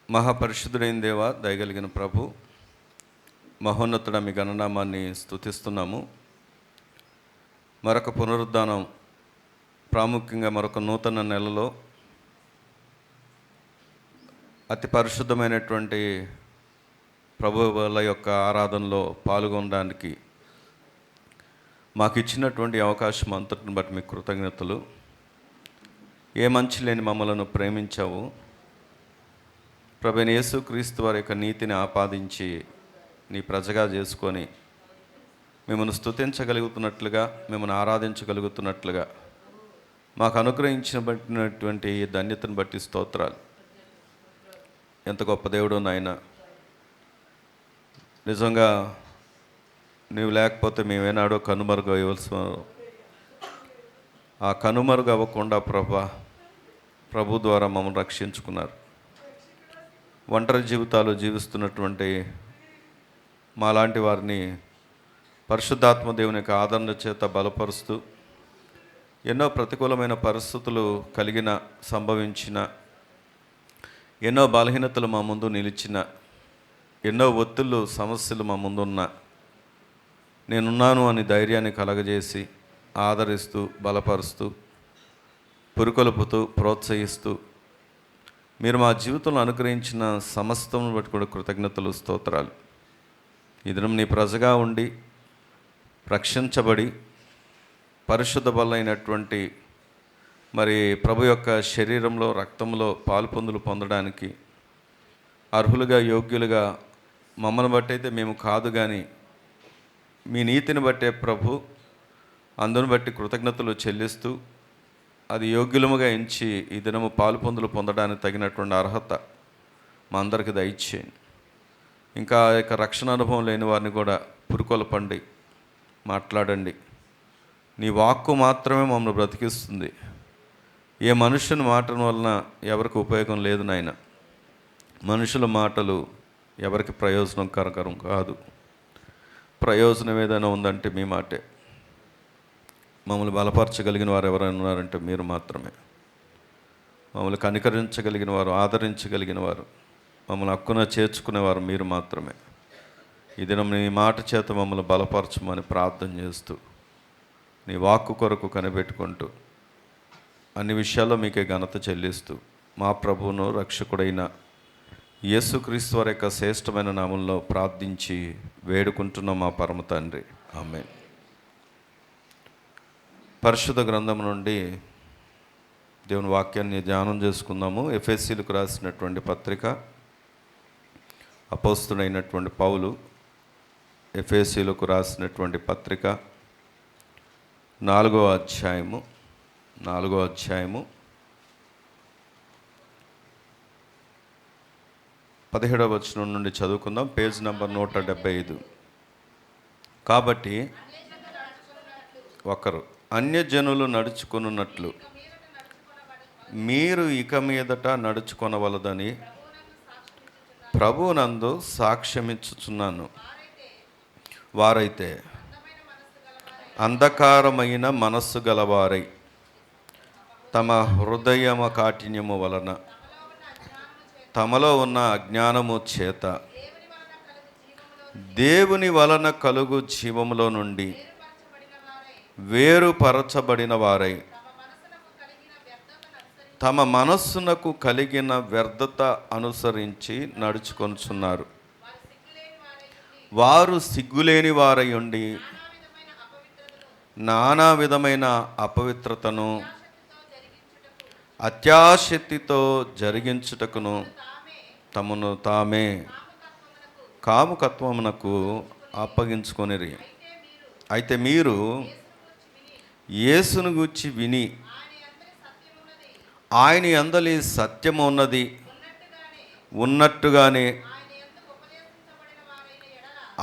మహాపరిశుద్ధుడైన దేవ, దయగలిగిన ప్రభు, మహోన్నతుడ మీ గణనామాన్ని స్తుతిస్తున్నాము. మరొక పునరుద్ధానం, ప్రాముఖ్యంగా మరొక నూతన నెలలో అతి పరిశుద్ధమైనటువంటి ప్రభువుల యొక్క ఆరాధనలో పాల్గొనడానికి మాకు ఇచ్చినటువంటి అవకాశం అంతటిని బట్టి మీకు కృతజ్ఞతలు. ఏ మంచి లేని మమ్మలను ప్రేమించావు ప్రభువైన యేసుక్రీస్తు వారి యొక్క నీతిని ఆపాదించి నీ ప్రజగా చేసుకొని మిమ్మల్ని స్తుతించగలుగుతున్నట్లుగా, మిమ్మల్ని ఆరాధించగలుగుతున్నట్లుగా మాకు అనుగ్రహించబడినటువంటి ధన్యతను బట్టి స్తోత్రాలు. ఎంత గొప్ప దేవుడు నాయన. నిజంగా నీవు లేకపోతే మేమేనాడో కనుమరుగు అవ్వవలసిన, ఆ కనుమరుగు అవ్వకుండా ప్రభు ద్వారా మమ్మల్ని రక్షించుకున్నారు. ఒంటరి జీవితాలు జీవిస్తున్నటువంటి మాలాంటి వారిని పరిశుద్ధాత్మ దేవుని యొక్క ఆదరణ చేత బలపరుస్తూ, ఎన్నో ప్రతికూలమైన పరిస్థితులు సంభవించిన, ఎన్నో బలహీనతలు మా ముందు నిలిచిన, ఎన్నో ఒత్తిళ్ళు సమస్యలు మా ముందున్న, నేనున్నాను అని ధైర్యాన్ని కలగజేసి ఆదరిస్తూ, బలపరుస్తూ, పురుకొలుపుతూ, ప్రోత్సహిస్తూ మీరు మా జీవితంలో అనుగ్రహించిన సమస్తం బట్టి కూడా కృతజ్ఞతలు, స్తోత్రాలు. ఈ దినం నీ ప్రజగా ఉండి రక్షించబడి పరిశుద్ధ బలైనటువంటి మరి ప్రభు యొక్క శరీరంలో, రక్తంలో పాలుపొందులు పొందడానికి అర్హులుగా, యోగ్యులుగా మమ్మల్ని బట్టి అయితే మేము కాదు, కానీ మీ నీతిని బట్టే ప్రభు, అందును బట్టి కృతజ్ఞతలు చెల్లిస్తూ అది యోగ్యులముగా ఎంచి ఈ దినము పాలుపొందులు పొందడానికి తగినటువంటి అర్హత మా అందరికీ దయచేయండి. ఇంకా ఆ యొక్క రక్షణ అనుభవం లేని వారిని కూడా పురుకొల్పండి, మాట్లాడండి. నీ వాక్కు మాత్రమే మమ్మల్ని బ్రతికిస్తుంది. ఏ మనుషుని మాటల వలన ఎవరికి ఉపయోగం లేదు నాయన. మనుషుల మాటలు ఎవరికి ప్రయోజనకరం కాదు. ప్రయోజనం ఏదైనా ఉందంటే మీ మాటే. మమ్మల్ని బలపరచగలిగిన వారు ఎవరైనా ఉన్నారంటే మీరు మాత్రమే. మమ్మల్ని కనికరించగలిగిన వారు, ఆదరించగలిగిన వారు, మమ్మల్ని హక్కున చేర్చుకునేవారు మీరు మాత్రమే. ఈ దినం నీ మాట చేత మమ్మల్ని బలపరచమని ప్రార్థన చేస్తూ, నీ వాక్కు కొరకు కనిపెట్టుకుంటూ, అన్ని విషయాల్లో మీకే ఘనత చెల్లిస్తూ, మా ప్రభువును రక్షకుడైన యేసుక్రీస్తు వారి యొక్క శ్రేష్టమైన నామంలో ప్రార్థించి వేడుకుంటున్నాం మా పరమ తండ్రి. ఆమేన్. పరిశుద్ధ గ్రంథం నుండి దేవుని వాక్యాన్ని ధ్యానం చేసుకుందాము. ఎఫెసీలకు రాసినటువంటి పత్రిక, అపోస్తుడైనటువంటి పౌలు ఎఫెసీలకు రాసినటువంటి పత్రిక 4వ అధ్యాయము 17వ వచనం నుండి చదువుకుందాం. Page number 175. కాబట్టి ఒకరు అన్యజనులు నడుచుకొనున్నట్లు మీరు ఇక మీదట నడుచుకొనవలదని ప్రభువునందు సాక్ష్యమిచ్చుచున్నాను. వారైతే అంధకారమైన మనస్సు గలవారై తమ హృదయమ కాఠిన్యము వలన, తమలో ఉన్న అజ్ఞానము చేత దేవుని వలన కలుగు జీవములో నుండి వేరుపరచబడిన వారై తమ మనస్సునకు కలిగిన వ్యర్థత అనుసరించి నడుచుకొనుచున్నారు. వారు సిగ్గులేని వారై ఉండి నానా విధమైన అపవిత్రతను అత్యాశక్తితో జరిగించుటకును తమను తామే కాముకత్వమునకు అప్పగించుకొనిరి. అయితే మీరు యేసును గూర్చి విని ఆయన యందలి సత్యము ఉన్నట్టుగానే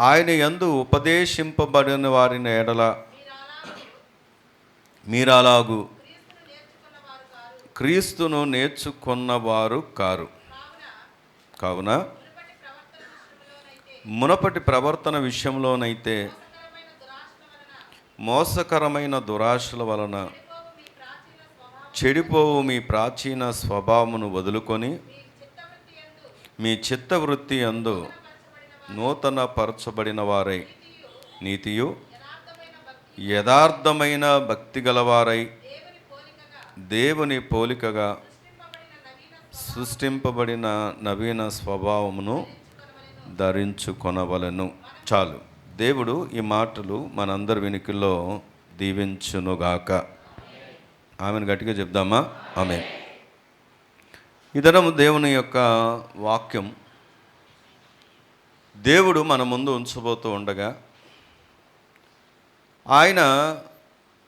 ఆయన యందు ఉపదేశింపబడిన వారిని ఎడల మీరలాగు క్రీస్తును నేర్చుకున్నవారు కారు. కావున మునపటి ప్రవర్తన విషయంలోనైతే మోసకరమైన దురాశల వలన చెడిపోవు మీ ప్రాచీన స్వభావమును వదులుకొని మీ చిత్తవృత్తి అందు నూతన పరచబడిన వారై నీతియు యథార్థమైన భక్తి గలవారై దేవుని పోలికగా సృష్టింపబడిన నవీన స్వభావమును ధరించుకొనవలెను. చాలు. దేవుడు ఈ మాటలు మనందరి వెనుకల్లో దీవించునుగాక. ఆమెను గట్టిగా చెప్దామా? ఆమేన్. ఈ దినం దేవుని యొక్క వాక్యం దేవుడు మన ముందు ఉంచబోతూ ఉండగా, ఆయన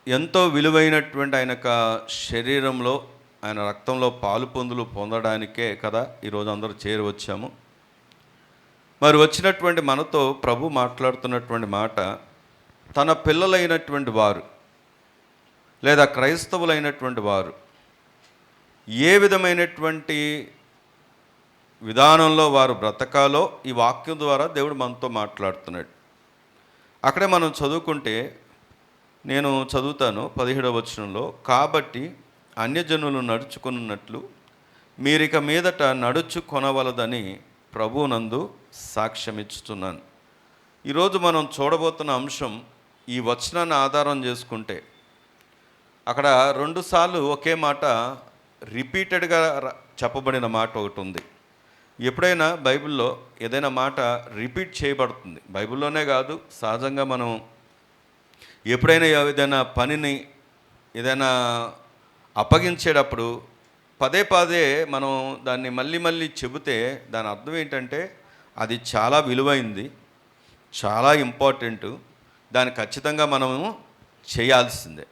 ఎంతో విలువైనటువంటి ఆయన యొక్క శరీరంలో, ఆయన రక్తంలో పాలు పొందులు పొందడానికే కదా ఈరోజు అందరూ చేరి వచ్చాము. మరి వచ్చినటువంటి మనతో ప్రభు మాట్లాడుతున్నటువంటి మాట, తన పిల్లలైనటువంటి వారు లేదా క్రైస్తవులైనటువంటి వారు ఏ విధమైనటువంటి విధానంలో వారు బ్రతకాలో ఈ వాక్యం ద్వారా దేవుడు మనతో మాట్లాడుతున్నాడు. అక్కడే మనం చదువుకుంటే, నేను చదువుతాను 17వ వచనంలో, కాబట్టి అన్యజనులు నడుచుకున్నట్లు మీరిక మీదట నడుచుకొనవలదని ప్రభువునందు సాక్ష్యమిచ్చుతున్నాను. ఈరోజు మనం చూడబోతున్న అంశం ఈ వచనాన్ని ఆధారం చేసుకుంటే, అక్కడ 2 సార్లు ఒకే మాట రిపీటెడ్గా చెప్పబడిన మాట ఒకటి ఉంది. ఎప్పుడైనా బైబిల్లో ఏదైనా మాట రిపీట్ చేయబడుతుంది, బైబిల్లోనే కాదు, సహజంగా మనం ఎప్పుడైనా ఏదైనా పనిని ఏదైనా అప్పగించేటప్పుడు పదే పదే మనం దాన్ని మళ్ళీ మళ్ళీ చెబితే దాని అర్థం ఏంటంటే అది చాలా విలువైంది, చాలా ఇంపార్టెంటు, దాన్ని ఖచ్చితంగా మనము చేయాల్సిందే.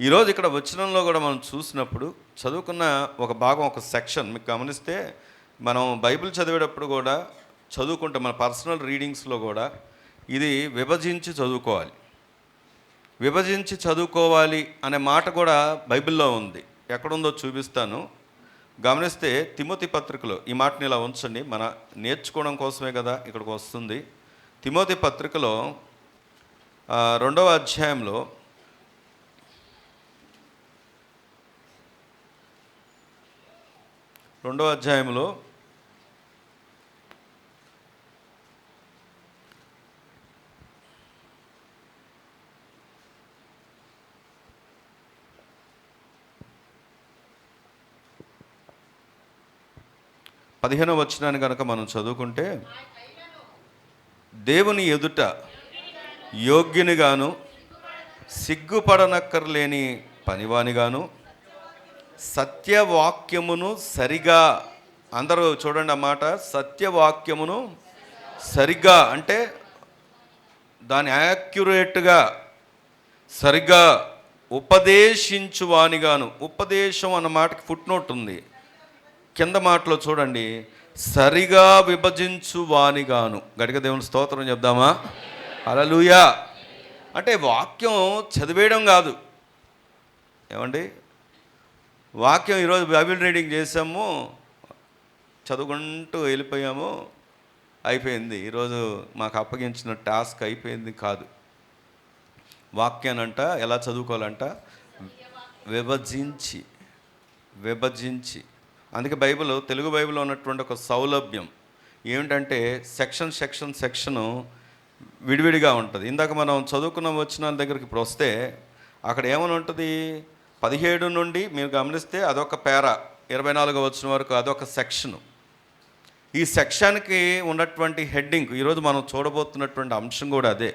ఈరోజు ఇక్కడ వచనంలో కూడా మనం చూసినప్పుడు చదువుకున్న ఒక భాగం, ఒక సెక్షన్ మీకు గమనిస్తే, మనం బైబిల్ చదివేటప్పుడు కూడా చదువుకుంటే మన పర్సనల్ రీడింగ్స్లో కూడా ఇది విభజించి చదువుకోవాలి, విభజించి చదువుకోవాలి అనే మాట కూడా బైబిల్లో ఉంది. ఎక్కడుందో చూపిస్తాను, గమనిస్తే తిమోతి పత్రికలో ఈ మాటని ఇలా ఉంచండి, మన నేర్చుకోవడం కోసమే కదా ఇక్కడికి వస్తుంది. తిమోతి పత్రికలో 2వ అధ్యాయంలో 2వ అధ్యాయంలో 15వ వచనాన్ని కనుక మనం చదువుకుంటే, దేవుని ఎదుట యోగ్యునిగాను సిగ్గుపడనక్కర్లేని పనివానిగాను సత్యవాక్యమును సరిగా, అందరూ చూడండి ఆ మాట, సత్యవాక్యమును సరిగా అంటే దాని యాక్యురేట్గా సరిగా ఉపదేశించువానిగాను, ఉపదేశం అన్న మాటకి ఫుట్ నోట్ ఉంది కింద మాటలో చూడండి, సరిగా విభజించువానిగాను. గట్టిగా దేవుని స్తోత్రం చెప్దామా? హల్లెలూయా. అంటే వాక్యం చదివేయడం కాదు ఏమండి, వాక్యం ఈరోజు బైబిల్ రీడింగ్ చేసాము, చదువుకుంటూ వెళ్ళిపోయాము, అయిపోయింది, ఈరోజు మాకు అప్పగించిన టాస్క్ అయిపోయింది కాదు. వాక్యానంట ఎలా చదువుకోవాలంట, విభజించి విభజించి. అందుకే బైబిల్, తెలుగు బైబిల్లో ఉన్నటువంటి ఒక సౌలభ్యం ఏమిటంటే సెక్షను విడివిడిగా ఉంటుంది. ఇందాక మనం చదువుకున్న వచ్చిన దగ్గరికి ఇప్పుడు వస్తే అక్కడ ఏమని ఉంటుంది, 17 నుండి మీరు గమనిస్తే అదొక పేరా, 24వ వచనం వరకు అదొక సెక్షను. ఈ సెక్షన్కి ఉన్నటువంటి హెడ్డింగ్ ఈరోజు మనం చూడబోతున్నటువంటి అంశం కూడా అదే.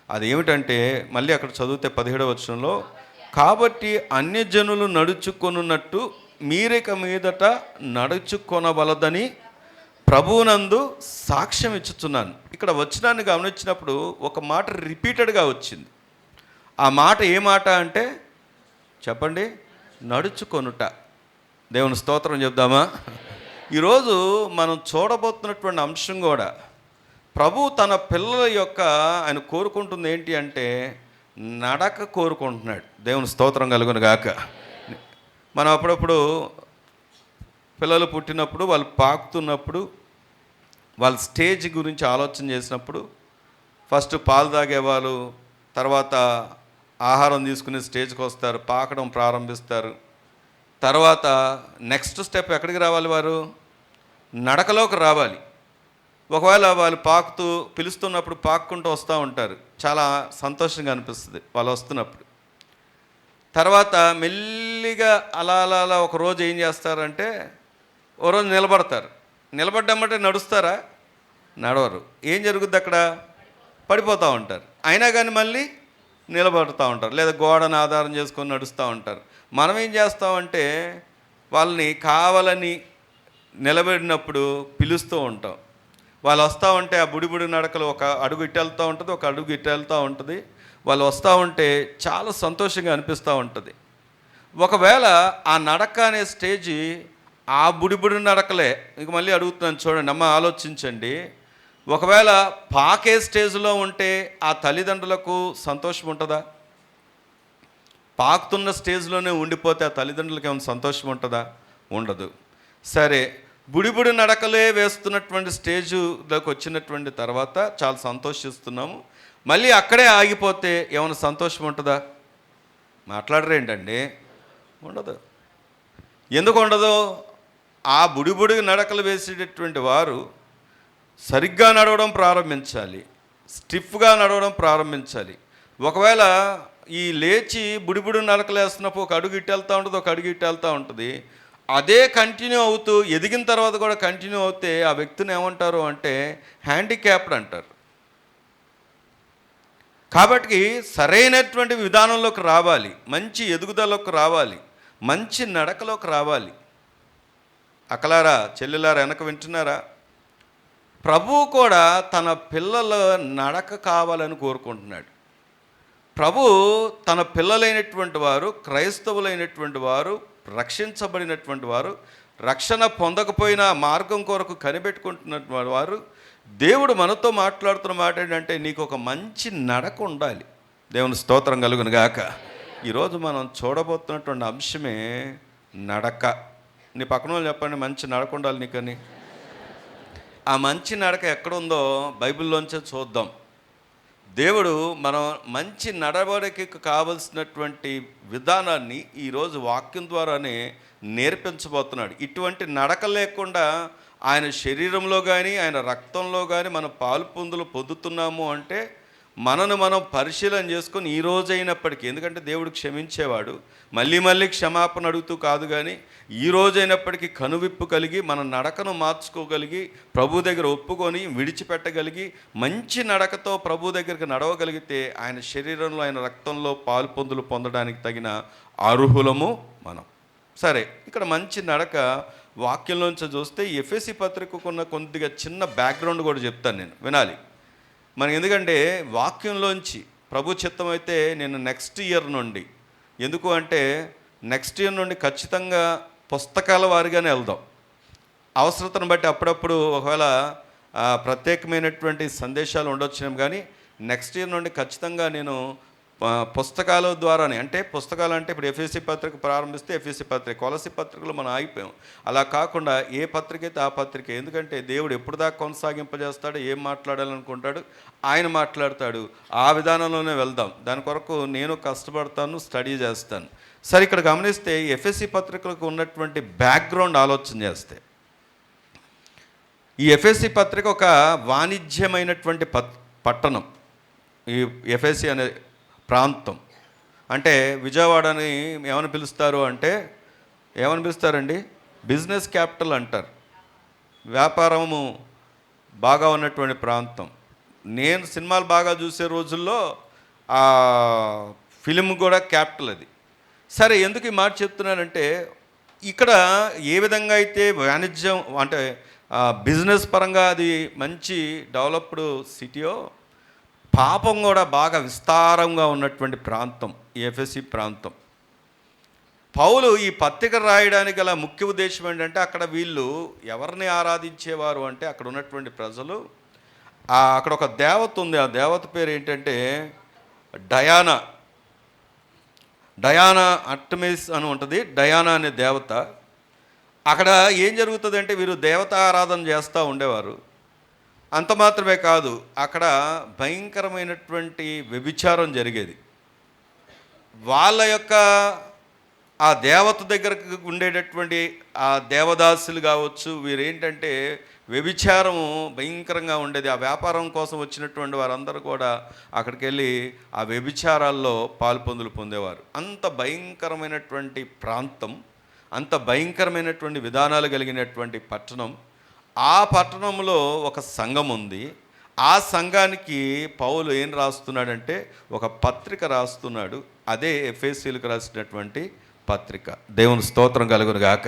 అది ఏమిటంటే, మళ్ళీ అక్కడ చదివితే 17వ వచనంలో, కాబట్టి అన్యజనులు నడుచుకొనున్నట్టు మీరిక మీదట నడుచుకొనవలదని ప్రభువునందు సాక్ష్యం ఇచ్చుతున్నాను. ఇక్కడ వచనాన్ని గమనించినప్పుడు ఒక మాట రిపీటెడ్గా వచ్చింది. ఆ మాట ఏ మాట అంటే చెప్పండి, నడుచుకొనుట. దేవుని స్తోత్రం చెప్దామా? ఈరోజు మనం చూడబోతున్నటువంటి అంశం కూడా ప్రభు తన పిల్లల యొక్క ఆయన కోరుకుంటుంది ఏంటి అంటే నడక కోరుకుంటున్నాడు. దేవుని స్తోత్రం కలుగును గాక. మనం అప్పుడప్పుడు పిల్లలు పుట్టినప్పుడు, వాళ్ళు పాకుతున్నప్పుడు, వాళ్ళ స్టేజ్ గురించి ఆలోచన చేసినప్పుడు, ఫస్ట్ పాలు తాగేవాళ్ళు, తర్వాత ఆహారం తీసుకునే స్టేజ్కి వస్తారు, పాకడం ప్రారంభిస్తారు. తర్వాత నెక్స్ట్ స్టెప్ ఎక్కడికి రావాలి వారు? నడకలోకి రావాలి. ఒకవేళ వాళ్ళు పాకుతూ పిలుస్తున్నప్పుడు పాక్కుంటూ వస్తూ ఉంటారు, చాలా సంతోషంగా అనిపిస్తుంది వాళ్ళు వస్తున్నప్పుడు. తర్వాత మెల్లిగా అలా అలా అలా ఒకరోజు ఏం చేస్తారంటే, ఓ రోజు నిలబడతారు. నిలబడ్డామంటే నడుస్తారా? నడవరు. ఏం జరుగుద్ది అక్కడ? పడిపోతూ ఉంటారు. అయినా కానీ మళ్ళీ నిలబడుతూ ఉంటారు, లేదా గోడను ఆధారం చేసుకొని నడుస్తూ ఉంటారు. మనం ఏం చేస్తామంటే వాళ్ళని కావాలని నిలబడినప్పుడు పిలుస్తూ ఉంటాం. వాళ్ళు వస్తూ ఉంటే ఆ బుడి నడకలు ఒక అడుగు ఇటు వెళ్తూ ఉంటుంది, ఒక అడుగు ఇటు వెళ్తూ ఉంటుంది. వాళ్ళు వస్తూ ఉంటే చాలా సంతోషంగా అనిపిస్తూ ఉంటుంది. ఒకవేళ ఆ నడక అనే స్టేజీ ఆ బుడి నడకలే, ఇంక మళ్ళీ అడుగుతున్నాను చూడండి అమ్మ, ఆలోచించండి. ఒకవేళ పాకే స్టేజ్లో ఉంటే ఆ తల్లిదండ్రులకు సంతోషం ఉంటుందా? పాకుతున్న స్టేజ్లోనే ఉండిపోతే ఆ తల్లిదండ్రులకి ఏమైనా సంతోషం ఉంటుందా? ఉండదు. సరే, బుడి నడకలే వేస్తున్నటువంటి స్టేజ్లోకి వచ్చినటువంటి తర్వాత చాలా సంతోషిస్తున్నాము, మళ్ళీ అక్కడే ఆగిపోతే ఏమైనా సంతోషం ఉంటుందా? మాట్లాడరేంటండి? ఉండదు. ఎందుకు ఉండదు? ఆ బుడి నడకలు వేసేటటువంటి వారు సరిగ్గా నడవడం ప్రారంభించాలి, స్టిఫ్గా నడవడం ప్రారంభించాలి. ఒకవేళ ఈ లేచి బుడి నడకలు వేస్తున్నప్పుడు ఒక అడుగు ఇటు వెళ్తూ ఉంటుంది, ఒక అడుగు ఇటు వెళ్తూ ఉంటుంది, అదే కంటిన్యూ అవుతూ ఎదిగిన తర్వాత కూడా కంటిన్యూ అవుతే ఆ వ్యక్తిని ఏమంటారు అంటే హ్యాండిక్యాప్డ్ అంటారు. కాబట్టి సరైనటువంటి విధానంలోకి రావాలి, మంచి ఎదుగుదలలోకి రావాలి, మంచి నడకలోకి రావాలి. అక్కలారా, చెల్లెలారా, వెనక వింటున్నారా? ప్రభువు కూడా తన పిల్లల నడక కావాలని కోరుకుంటున్నాడు. ప్రభు తన పిల్లలైనటువంటి వారు, క్రైస్తవులైనటువంటి వారు, రక్షించబడినటువంటి వారు, రక్షణ పొందకపోయినా మార్గం కొరకు కనిపెట్టుకుంటున్నటువంటి వారు, దేవుడు మనతో మాట్లాడుతున్న మాట ఏంటంటే నీకు ఒక మంచి నడక ఉండాలి. దేవుని స్తోత్రం కలుగును గాక. ఈరోజు మనం చూడబోతున్నటువంటి అంశమే నడక. నీ పక్కన వాళ్ళు చెప్పండి, మంచి నడక ఉండాలి నీకని. ఆ మంచి నడక ఎక్కడుందో బైబిల్లోంచే చూద్దాం. దేవుడు మనం మంచి నడవడికి కావలసినటువంటి విధానాన్ని ఈరోజు వాక్యం ద్వారానే నేర్పించబోతున్నాడు. ఇటువంటి నడక లేకుండా ఆయన శరీరంలో కానీ ఆయన రక్తంలో కానీ మనం పాలు పొందుతున్నాము అంటే మనను మనం పరిశీలన చేసుకొని ఈ రోజైనప్పటికీ, ఎందుకంటే దేవుడు క్షమించేవాడు, మళ్ళీ మళ్ళీ క్షమాపణ అడుగుతూ కాదు, కానీ ఈ రోజైనప్పటికీ కనువిప్పు కలిగి మన నడకను మార్చుకోగలిగి ప్రభు దగ్గర ఒప్పుకొని విడిచిపెట్టగలిగి మంచి నడకతో ప్రభు దగ్గరికి నడవగలిగితే ఆయన శరీరంలో ఆయన రక్తంలో పాలు పొందడానికి తగిన అర్హులము మనం. సరే, ఇక్కడ మంచి నడక వాక్యంలోంచి చూస్తే ఎఫెసీ పత్రికకు ఉన్న కొద్దిగా చిన్న బ్యాక్గ్రౌండ్ కూడా చెప్తాను నేను, వినాలి మనకి. ఎందుకంటే వాక్యంలోంచి ప్రభు చిత్తం అయితే నేను నెక్స్ట్ ఇయర్ నుండి, ఎందుకు అంటే నెక్స్ట్ ఇయర్ నుండి ఖచ్చితంగా పుస్తకాల వారిగానే వెళ్దాం. అవసరతను బట్టి అప్పుడప్పుడు ఒకవేళ ప్రత్యేకమైనటువంటి సందేశాలు ఉండొచ్చినాం, కానీ నెక్స్ట్ ఇయర్ నుండి ఖచ్చితంగా నేను పుస్తకాల ద్వారానే, అంటే పుస్తకాలు అంటే ఇప్పుడు ఎఫెసీ పత్రిక ప్రారంభిస్తే ఎఫెసీ పత్రిక, కొలసీ పత్రికలు మనం ఆగిపోయాం. అలా కాకుండా ఏ పత్రిక అయితే ఆ పత్రిక, ఎందుకంటే దేవుడు ఎప్పుడు దాకా కొనసాగింపజేస్తాడు, ఏం మాట్లాడాలనుకుంటాడు ఆయన మాట్లాడతాడు, ఆ విధానంలోనే వెళ్దాం. దాని కొరకు నేను కష్టపడతాను, స్టడీ చేస్తాను. సరే, ఇక్కడ గమనిస్తే ఎఫెసీ పత్రికలకు ఉన్నటువంటి బ్యాక్గ్రౌండ్ ఆలోచన చేస్తే, ఈ ఎఫెసీ పత్రిక ఒక వాణిజ్యమైనటువంటి పట్టణం. ఈ ఎఫెసీ అనే ప్రాంతం అంటే విజయవాడని ఏమని పిలుస్తారు అంటే, ఏమని పిలుస్తారండి? బిజినెస్ క్యాపిటల్ అంటారు. వ్యాపారము బాగా ఉన్నటువంటి ప్రాంతం. నేను సినిమాలు బాగా చూసే రోజుల్లో ఆ ఫిలిం కూడా క్యాపిటల్ అది. సరే, ఎందుకు ఈ మాట చెప్తున్నానంటే ఇక్కడ ఏ విధంగా అయితే వాణిజ్యం అంటే బిజినెస్ పరంగా అది మంచి డెవలప్డ్ సిటీయో, పాపం కూడా బాగా విస్తారంగా ఉన్నటువంటి ప్రాంతం ఈ ఎఫెసీ ప్రాంతం. పౌలు ఈ పత్రిక రాయడానికి గల ముఖ్య ఉద్దేశం ఏంటంటే, అక్కడ వీళ్ళు ఎవరిని ఆరాధించేవారు అంటే అక్కడ ఉన్నటువంటి ప్రజలు, అక్కడ ఒక దేవత ఉంది. ఆ దేవత పేరు ఏంటంటే డయానా అర్టెమిస్ అని ఉంటుంది. డయానా అనే దేవత. అక్కడ ఏం జరుగుతుంది అంటే వీరు దేవతా ఆరాధన చేస్తూ ఉండేవారు. అంత మాత్రమే కాదు, అక్కడ భయంకరమైనటువంటి వ్యభిచారం జరిగేది. వాళ్ళ యొక్క ఆ దేవత దగ్గరకు ఉండేటటువంటి ఆ దేవదాసులు కావచ్చు, వీరేంటంటే వ్యభిచారం భయంకరంగా ఉండేది. ఆ వ్యాపారం కోసం వచ్చినటువంటి వారందరూ కూడా అక్కడికి వెళ్ళి ఆ వ్యభిచారాల్లో పాలుపొందులు పొందేవారు. అంత భయంకరమైనటువంటి ప్రాంతం, అంత భయంకరమైనటువంటి విధానాలు కలిగినటువంటి పట్టణం. ఆ పట్టణంలో ఒక సంఘం ఉంది. ఆ సంఘానికి పౌలు ఏం రాస్తున్నాడంటే ఒక పత్రిక రాస్తున్నాడు. అదే ఎఫెసీయులకు రాసినటువంటి పత్రిక. దేవుని స్తోత్రం కలుగును గాక.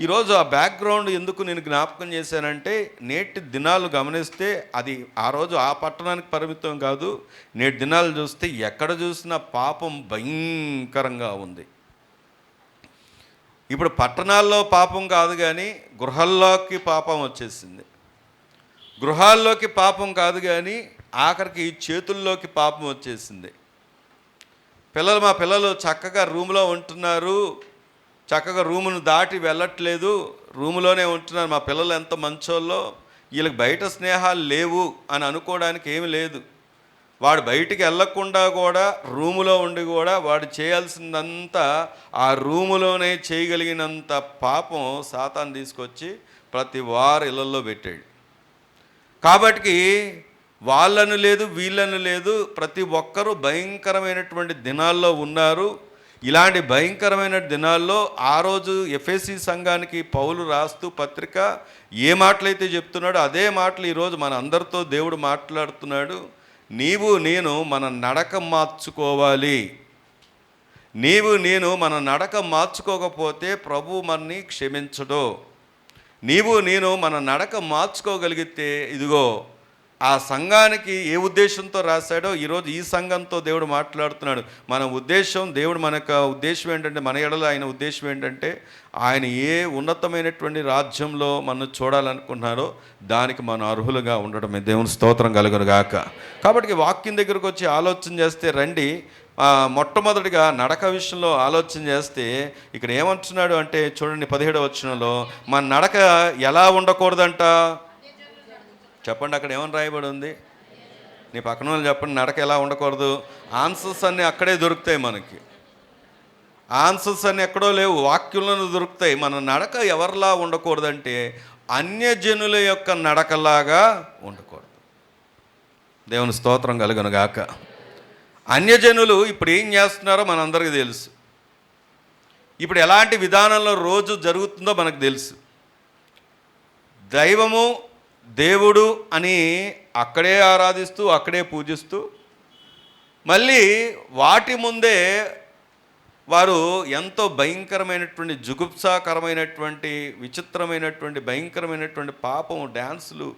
ఈరోజు ఆ బ్యాక్గ్రౌండ్ ఎందుకు నేను జ్ఞాపకం చేశానంటే, నేటి దినాలు గమనిస్తే అది ఆ రోజు ఆ పట్టణానికి పరిమితం కాదు. నేటి దినాలు చూస్తే ఎక్కడ చూసినా పాపం భయంకరంగా ఉంది. ఇప్పుడు పట్టణాల్లో పాపం కాదు, కానీ గృహాల్లోకి పాపం వచ్చేసింది. గృహాల్లోకి పాపం కాదు, కానీ ఆఖరికి చేతుల్లోకి పాపం వచ్చేసింది. మా పిల్లలు చక్కగా రూమ్లో ఉంటున్నారు, చక్కగా రూమును దాటి వెళ్ళట్లేదు, రూములోనే ఉంటున్నారు. మా పిల్లలు ఎంత మంచోళ్ళో, వీళ్ళకి బయట స్నేహాలు లేవు అని అనుకోవడానికి ఏమి లేదు. వాడు బయటికి వెళ్ళకుండా కూడా రూములో ఉండి కూడా వాడు చేయాల్సిందంతా ఆ రూములోనే చేయగలిగినంత పాపం సాతాను తీసుకొచ్చి ప్రతి వారి ఇళ్ళల్లో పెట్టాడు. కాబట్టి వాళ్ళను లేదు, వీళ్ళను లేదు, ప్రతి ఒక్కరూ భయంకరమైనటువంటి దినాల్లో ఉన్నారు. ఇలాంటి భయంకరమైన దినాల్లో ఆ రోజు ఎఫెసీ సంఘానికి పౌలు రాస్తూ పత్రిక ఏ మాటలైతే చెప్తున్నాడో అదే మాటలు ఈరోజు మన అందరితో దేవుడు మాట్లాడుతున్నాడు. నీవు నేను మన నడక మార్చుకోవాలి. నీవు నేను మన నడక మార్చుకోకపోతే ప్రభు మనని క్షమించడు. నీవు నేను మన నడక మార్చుకోగలిగితే, ఇదిగో ఆ సంఘానికి ఏ ఉద్దేశంతో రాశాడో ఈరోజు ఈ సంఘంతో దేవుడు మాట్లాడుతున్నాడు. మన ఉద్దేశం, దేవుడు మన యొక్క ఉద్దేశం ఏంటంటే, మన ఎడల ఆయన ఉద్దేశం ఏంటంటే, ఆయన ఏ ఉన్నతమైనటువంటి రాజ్యంలో మనం చూడాలనుకుంటున్నారో దానికి మనం అర్హులుగా ఉండడమే. దేవుని స్తోత్రం కలుగును గాక. కాబట్టి వాక్యం దగ్గరకు వచ్చి ఆలోచన చేస్తే రండి. మొట్టమొదటిగా నడక విషయంలో ఆలోచన చేస్తే ఇక్కడ ఏమంటున్నాడు అంటే చూడండి, 17వ వచనంలో మన నడక ఎలా ఉండకూడదంట చెప్పండి. అక్కడ ఏమని రాయబడి ఉంది? నీ పక్కన వాళ్ళు చెప్పండి, నడక ఎలా ఉండకూడదు. ఆన్సర్స్ అన్నీ అక్కడే దొరుకుతాయి మనకి. ఆన్సర్స్ అన్నీ ఎక్కడో లేవు, వాక్యంలోనూ దొరుకుతాయి. మన నడక ఎవరిలా ఉండకూడదంటే అన్యజనుల యొక్క నడకలాగా ఉండకూడదు. దేవుని స్తోత్రం కలుగును గాక. అన్యజనులు ఇప్పుడు ఏం చేస్తున్నారో మనందరికీ తెలుసు. ఇప్పుడు ఎలాంటి విధానంలో రోజు జరుగుతుందో మనకు తెలుసు. దైవము, దేవుడు అని అక్కడే ఆరాధిస్తూ అక్కడే పూజిస్తూ మళ్ళీ వాటి ముందే వారు ఎంతో భయంకరమైనటువంటి జుగుప్సాకరమైనటువంటి విచిత్రమైనటువంటి భయంకరమైనటువంటి పాపము, డ్యాన్సులు,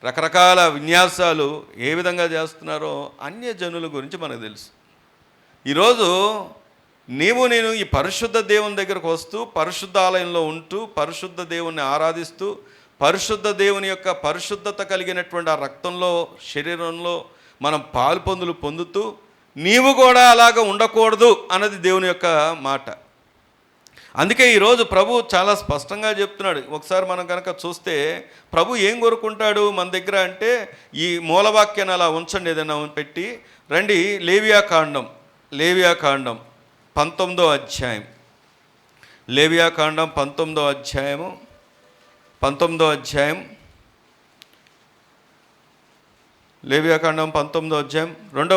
రకరకాల విన్యాసాలు ఏ విధంగా చేస్తున్నారో అన్యజనుల గురించి మనకు తెలుసు. ఈరోజు నేను ఈ పరిశుద్ధ దేవుని దగ్గరకు వస్తూ పరిశుద్ధ ఆలయంలో ఉంటూ పరిశుద్ధ దేవుణ్ణి ఆరాధిస్తూ పరిశుద్ధ దేవుని యొక్క పరిశుద్ధత కలిగినటువంటి ఆ రక్తంలో, శరీరంలో మనం పాలుపొందులు పొందుతూ నీవు కూడా అలాగ ఉండకూడదు అన్నది దేవుని యొక్క మాట. అందుకే ఈరోజు ప్రభు చాలా స్పష్టంగా చెప్తున్నాడు. ఒకసారి మనం కనుక చూస్తే ప్రభు ఏం కోరుకుంటాడు మన దగ్గర అంటే, ఈ మూలవాక్యాన్ని అలా ఉంచండి, ఏదైనా పెట్టి రండి. లేవియాకాండం 19వ అధ్యాయం. లేవియాకాండం 19వ అధ్యాయం 2వ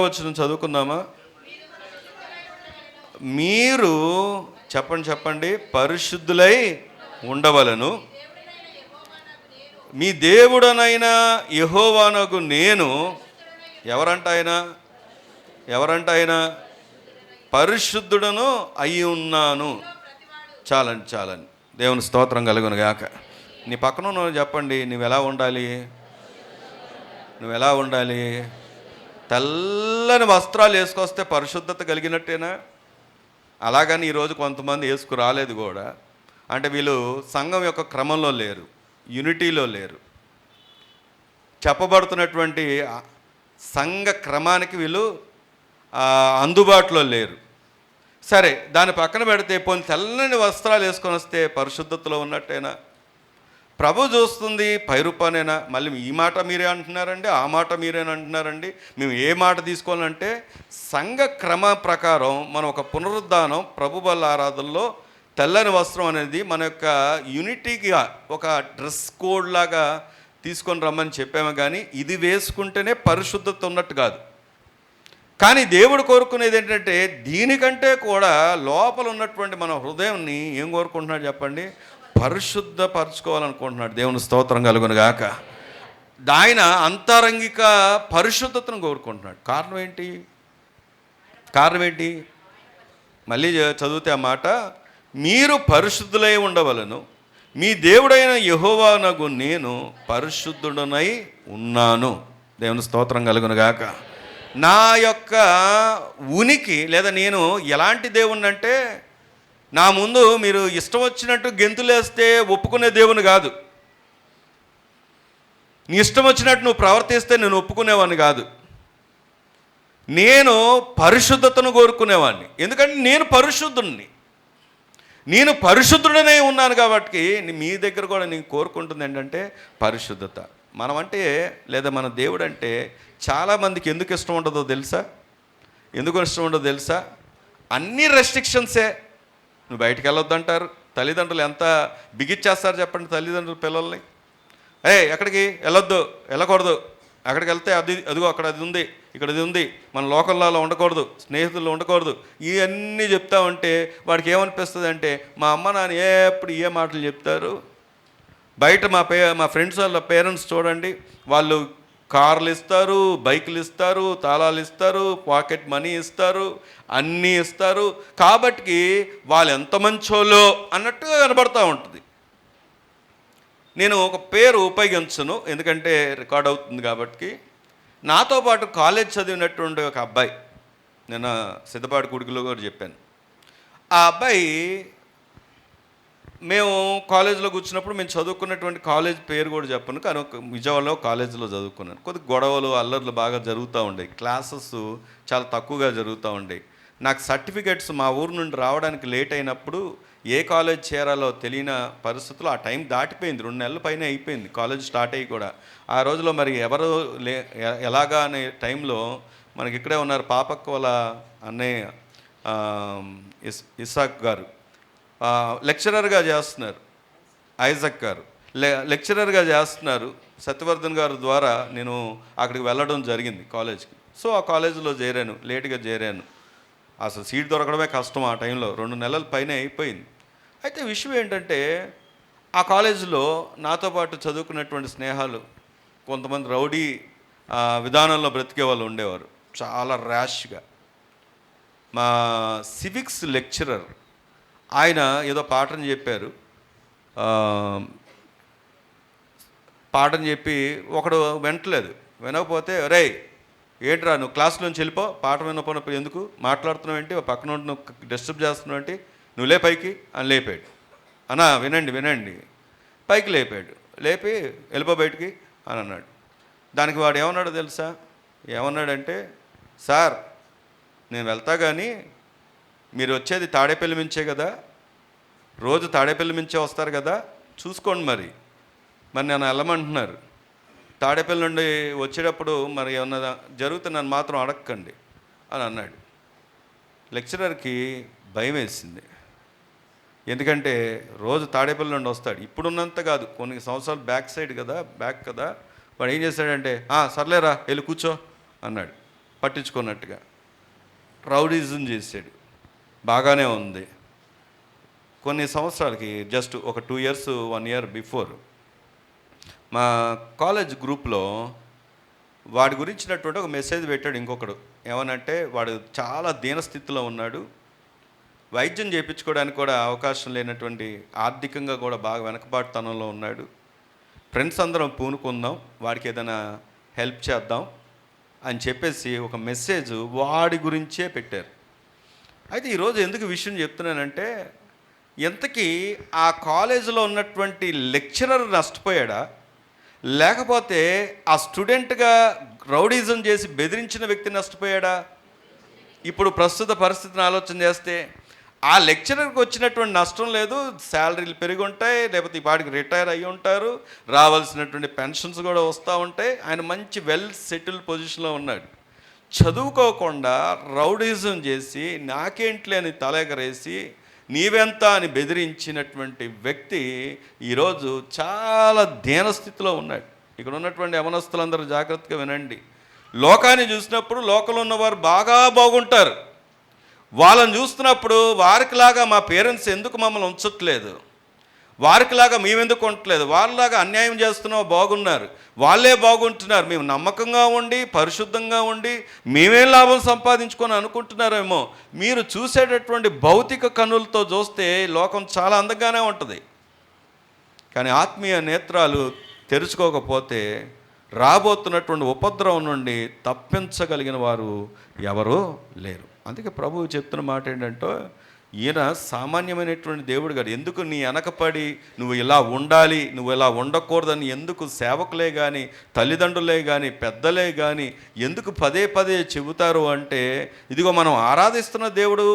వచనం చదువుకుందామా? మీరు చెప్పండి పరిశుద్ధులై ఉండవలను, మీ దేవుడనైన యెహోవానగు నేను ఎవరంట ఆయన పరిశుద్ధుడను అయి ఉన్నాను. చాలండి. దేవుని స్తోత్రం కలుగును గాక. నీ పక్కన నువ్వు చెప్పండి, నువ్వు ఎలా ఉండాలి? తెల్లని వస్త్రాలు వేసుకొస్తే పరిశుద్ధత కలిగినట్టేనా? అలాగని ఈరోజు కొంతమంది వేసుకు రాలేదు కూడా. అంటే వీళ్ళు సంఘం యొక్క క్రమంలో లేరు, యూనిటీలో లేరు, చెప్పబడుతున్నటువంటి సంఘ క్రమానికి వీళ్ళు అందుబాటులో లేరు. సరే, దాని పక్కన పెడితే పోనీ తెల్లని వస్త్రాలు వేసుకొని వస్తే పరిశుద్ధతలో ఉన్నట్టేనా? ప్రభు చూస్తుంది పైరూపానేనా? మళ్ళీ ఈ మాట మీరే అంటున్నారండి, ఆ మాట మీరేనా అంటున్నారండి. మేము ఏ మాట తీసుకోవాలంటే సంఘ క్రమ ప్రకారం మనం ఒక పునరుద్ధానం ప్రభు బల ఆరాధనలో తెల్లని వస్త్రం అనేది మన యొక్క యూనిటీగా ఒక డ్రెస్ కోడ్ లాగా తీసుకొని రమ్మని చెప్పాము, కానీ ఇది వేసుకుంటేనే పరిశుద్ధత ఉన్నట్టు కాదు. కానీ దేవుడు కోరుకునేది ఏంటంటే దీనికంటే కూడా లోపల ఉన్నటువంటి మన హృదయంని ఏం కోరుకుంటున్నాడు చెప్పండి? పరిశుద్ధపరచుకోవాలనుకుంటున్నాడు. దేవుని స్తోత్రం కలుగును గాక. ఆయన అంతరంగిక పరిశుద్ధతను కోరుకుంటున్నాడు. కారణం ఏంటి? మళ్ళీ చదివితే ఆ మాట, మీరు పరిశుద్ధులై ఉండవలను, మీ దేవుడైన యెహోవానగు నేను పరిశుద్ధుడనై ఉన్నాను. దేవుని స్తోత్రం కలుగును గాక. నా యొక్క ఉనికి లేదా నేను ఎలాంటి దేవుణ్ణి అంటే, నా ముందు మీరు ఇష్టం వచ్చినట్టు గెంతులేస్తే ఒప్పుకునే దేవుని కాదు. నీ ఇష్టం వచ్చినట్టు నువ్వు ప్రవర్తిస్తే నేను ఒప్పుకునేవాడిని కాదు. నేను పరిశుద్ధతను కోరుకునేవాడిని. ఎందుకంటే నేను పరిశుద్ధుడనే ఉన్నాను కాబట్టి మీ దగ్గర కూడా నేను కోరుకుంటుంది ఏంటంటే పరిశుద్ధత. మనమంటే లేదా మన దేవుడు అంటే చాలామందికి ఎందుకు ఇష్టం ఉండదో తెలుసా? అన్ని రెస్ట్రిక్షన్సే. నువ్వు బయటికి వెళ్ళొద్దు అంటారు. తల్లిదండ్రులు ఎంత బిగిచ్చేస్తారు చెప్పండి తల్లిదండ్రులు పిల్లల్ని. ఎక్కడికి వెళ్ళకూడదు, అక్కడికి వెళ్తే అదిగో అక్కడ అది ఉంది, ఇక్కడ ఇది ఉంది, మన లోకల్లో ఉండకూడదు, స్నేహితుల్లో ఉండకూడదు, ఇవన్నీ చెప్తా ఉంటే వాడికి ఏమనిపిస్తుంది అంటే, మా అమ్మ నాన్న ఎప్పుడు ఏ మాటలు చెప్తారు. బయట మా ఫ్రెండ్స్ వాళ్ళ పేరెంట్స్ చూడండి, వాళ్ళు కార్లు ఇస్తారు, బైకులు ఇస్తారు, తాళాలు ఇస్తారు, పాకెట్ మనీ ఇస్తారు, అన్నీ ఇస్తారు. కాబట్టి వాళ్ళు ఎంత మంచోళ్ళో అన్నట్టుగా కనబడుతూ ఉంటుంది. నేను ఒక పేరు ఉపయోగించను, ఎందుకంటే రికార్డ్ అవుతుంది కాబట్టి. నాతో పాటు కాలేజ్ చదివినటువంటి ఒక అబ్బాయి, నేను సిద్ధపాటి గుడిలో కూడా చెప్పాను. ఆ అబ్బాయి మేము కాలేజీలో కూర్చున్నప్పుడు మేము చదువుకున్నటువంటి కాలేజ్ పేరు కూడా చెప్పను, కానీ విజయవాడలో కాలేజీలో చదువుకున్నాను. కొద్ది గొడవలు అల్లర్లు బాగా జరుగుతూ ఉండేవి. క్లాసెస్ చాలా తక్కువగా జరుగుతూ ఉండేవి. నాకు సర్టిఫికెట్స్ మా ఊరు నుండి రావడానికి లేట్ అయినప్పుడు ఏ కాలేజ్ చేరాలో తెలియని పరిస్థితులు, ఆ టైం దాటిపోయింది, 2 నెలల పైన అయిపోయింది కాలేజ్ స్టార్ట్ అయ్యి కూడా. ఆ రోజులో మరి ఎవరు ఎలాగా అనే టైంలో మనకి ఇక్కడే ఉన్నారు పాపక్క వాళ్ళ అన్నయ్య ఇసాక్ గారు లెక్చరర్గా చేస్తున్నారు, ఐజక్ గారు లెక్చరర్గా చేస్తున్నారు. సత్యవర్ధన్ గారు ద్వారా నేను అక్కడికి వెళ్ళడం జరిగింది కాలేజ్కి. సో ఆ కాలేజీలో చేరాను, లేటుగా చేరాను. అసలు సీట్ దొరకడమే కష్టం ఆ టైంలో, 2 నెలల పైన అయిపోయింది. అయితే విషయం ఏంటంటే ఆ కాలేజీలో నాతో పాటు చదువుకున్నటువంటి స్నేహాలు కొంతమంది రౌడీ విధానంలో బ్రతికే వాళ్ళు ఉండేవారు, చాలా ర్యాష్గా. మా సివిక్స్ లెక్చరర్ ఆయన ఏదో పాఠం చెప్పారు. పాఠం చెప్పి ఒకడు వినకపోతే రేయ్ ఏంట్రా నువ్వు క్లాస్లోంచి వెళ్ళిపో, పాఠం వినపోయినప్పుడు ఎందుకు మాట్లాడుతున్నావు ఏంటి, పక్కన నువ్వు డిస్టర్బ్ చేస్తున్నావు ఏంటి, నువ్వు పైకి అని లేపాడు. అన్నా వినండి పైకి లేపాడు. లేపి వెళ్ళిపో బయటికి అని అన్నాడు. దానికి వాడు ఏమన్నాడో తెలుసా? ఏమన్నాడంటే, సార్ నేను వెళ్తా కానీ మీరు వచ్చేది తాడేపల్లి మించే కదా, రోజు తాడేపల్లి మించే వస్తారు కదా, చూసుకోండి మరి నన్ను వెళ్ళమంటున్నారు. తాడేపల్లి నుండి వచ్చేటప్పుడు మరి ఏమన్నా జరిగితే నన్ను మాత్రం అడగకండి అని అన్నాడు. లెక్చరర్కి భయం వేసింది. ఎందుకంటే రోజు తాడేపల్లి నుండి వస్తాడు, ఇప్పుడున్నంత కాదు, కొన్ని సంవత్సరాలు బ్యాక్ కదా. వాడు ఏం చేశాడంటే, సర్లేరా వెళ్ళి కూర్చో అన్నాడు పట్టించుకున్నట్టుగా. రౌడీజం చేశాడు. బాగానే ఉంది. కొన్ని సంవత్సరాలకి జస్ట్ ఒక 2 years 1 year బిఫోర్ మా కాలేజ్ గ్రూప్లో వాడి గురించినటువంటి ఒక మెసేజ్ పెట్టాడు ఇంకొకడు. ఏమనంటే వాడు చాలా దీనస్థితిలో ఉన్నాడు, వైద్యం చేయించుకోవడానికి కూడా అవకాశం లేనటువంటి, ఆర్థికంగా కూడా బాగా వెనకబాటుతనంలో ఉన్నాడు. ఫ్రెండ్స్ అందరం పూనుకుందాం, వాడికి ఏదైనా హెల్ప్ చేద్దాం అని చెప్పేసి ఒక మెసేజ్ వాడి గురించే పెట్టారు. అయితే ఈరోజు ఎందుకు విషయం చెప్తున్నానంటే, ఇంతకీ ఆ కాలేజీలో ఉన్నటువంటి లెక్చరర్ నష్టపోయాడా, లేకపోతే ఆ స్టూడెంట్గా రౌడీజం చేసి బెదిరించిన వ్యక్తి నష్టపోయాడా? ఇప్పుడు ప్రస్తుత పరిస్థితిని ఆలోచన చేస్తే ఆ లెక్చరర్కి వచ్చినటువంటి నష్టం లేదు, శాలరీలు పెరిగి ఉంటాయి, లేకపోతే ఈ పాటికి రిటైర్ అయ్యి ఉంటారు, రావాల్సినటువంటి పెన్షన్స్ కూడా వస్తూ ఉంటాయి, ఆయన మంచి వెల్ సెటిల్డ్ పొజిషన్లో ఉన్నాడు. చదువుకోకుండా రౌడీజం చేసి నాకేంట్లే అని తలెగరేసి నీవెంత అని బెదిరించినటువంటి వ్యక్తి ఈరోజు చాలా దీనస్థితిలో ఉన్నాడు. ఇక్కడ ఉన్నటువంటి యవనస్తులందరూ జాగ్రత్తగా వినండి. లోకాన్ని చూసినప్పుడు లోకంలో ఉన్నవారు బాగా బాగుంటారు. వాళ్ళని చూస్తున్నప్పుడు వారికిలాగా మా పేరెంట్స్ ఎందుకు మమ్మల్ని ఉంచట్లేదు, వారికిలాగా మేమెందుకు ఉండట్లేదు, వాళ్ళలాగా అన్యాయం చేస్తున్నావు, బాగున్నారు, వాళ్ళే బాగుంటున్నారు, మేము నమ్మకంగా ఉండి పరిశుద్ధంగా ఉండి మేమేం లాభం సంపాదించుకొని అనుకుంటున్నారేమో. మీరు చూసేటటువంటి భౌతిక కన్నులతో చూస్తే లోకం చాలా అందంగానే ఉంటుంది, కానీ ఆత్మీయ నేత్రాలు తెరుచుకోకపోతే రాబోతున్నటువంటి ఉపద్రవం నుండి తప్పించగలిగిన వారు ఎవరూ లేరు. అందుకే ప్రభువు చెప్తున్న మాట ఏంటంటే, ఈయన సామాన్యమైనటువంటి దేవుడు కాదు. ఎందుకు నీ వెనకపడి నువ్వు ఇలా ఉండాలి, నువ్వు ఇలా ఉండకూడదని ఎందుకు సేవకులే కానీ తల్లిదండ్రులే కానీ పెద్దలే కానీ ఎందుకు పదే పదే చెబుతారు అంటే, ఇదిగో మనం ఆరాధిస్తున్న దేవుడు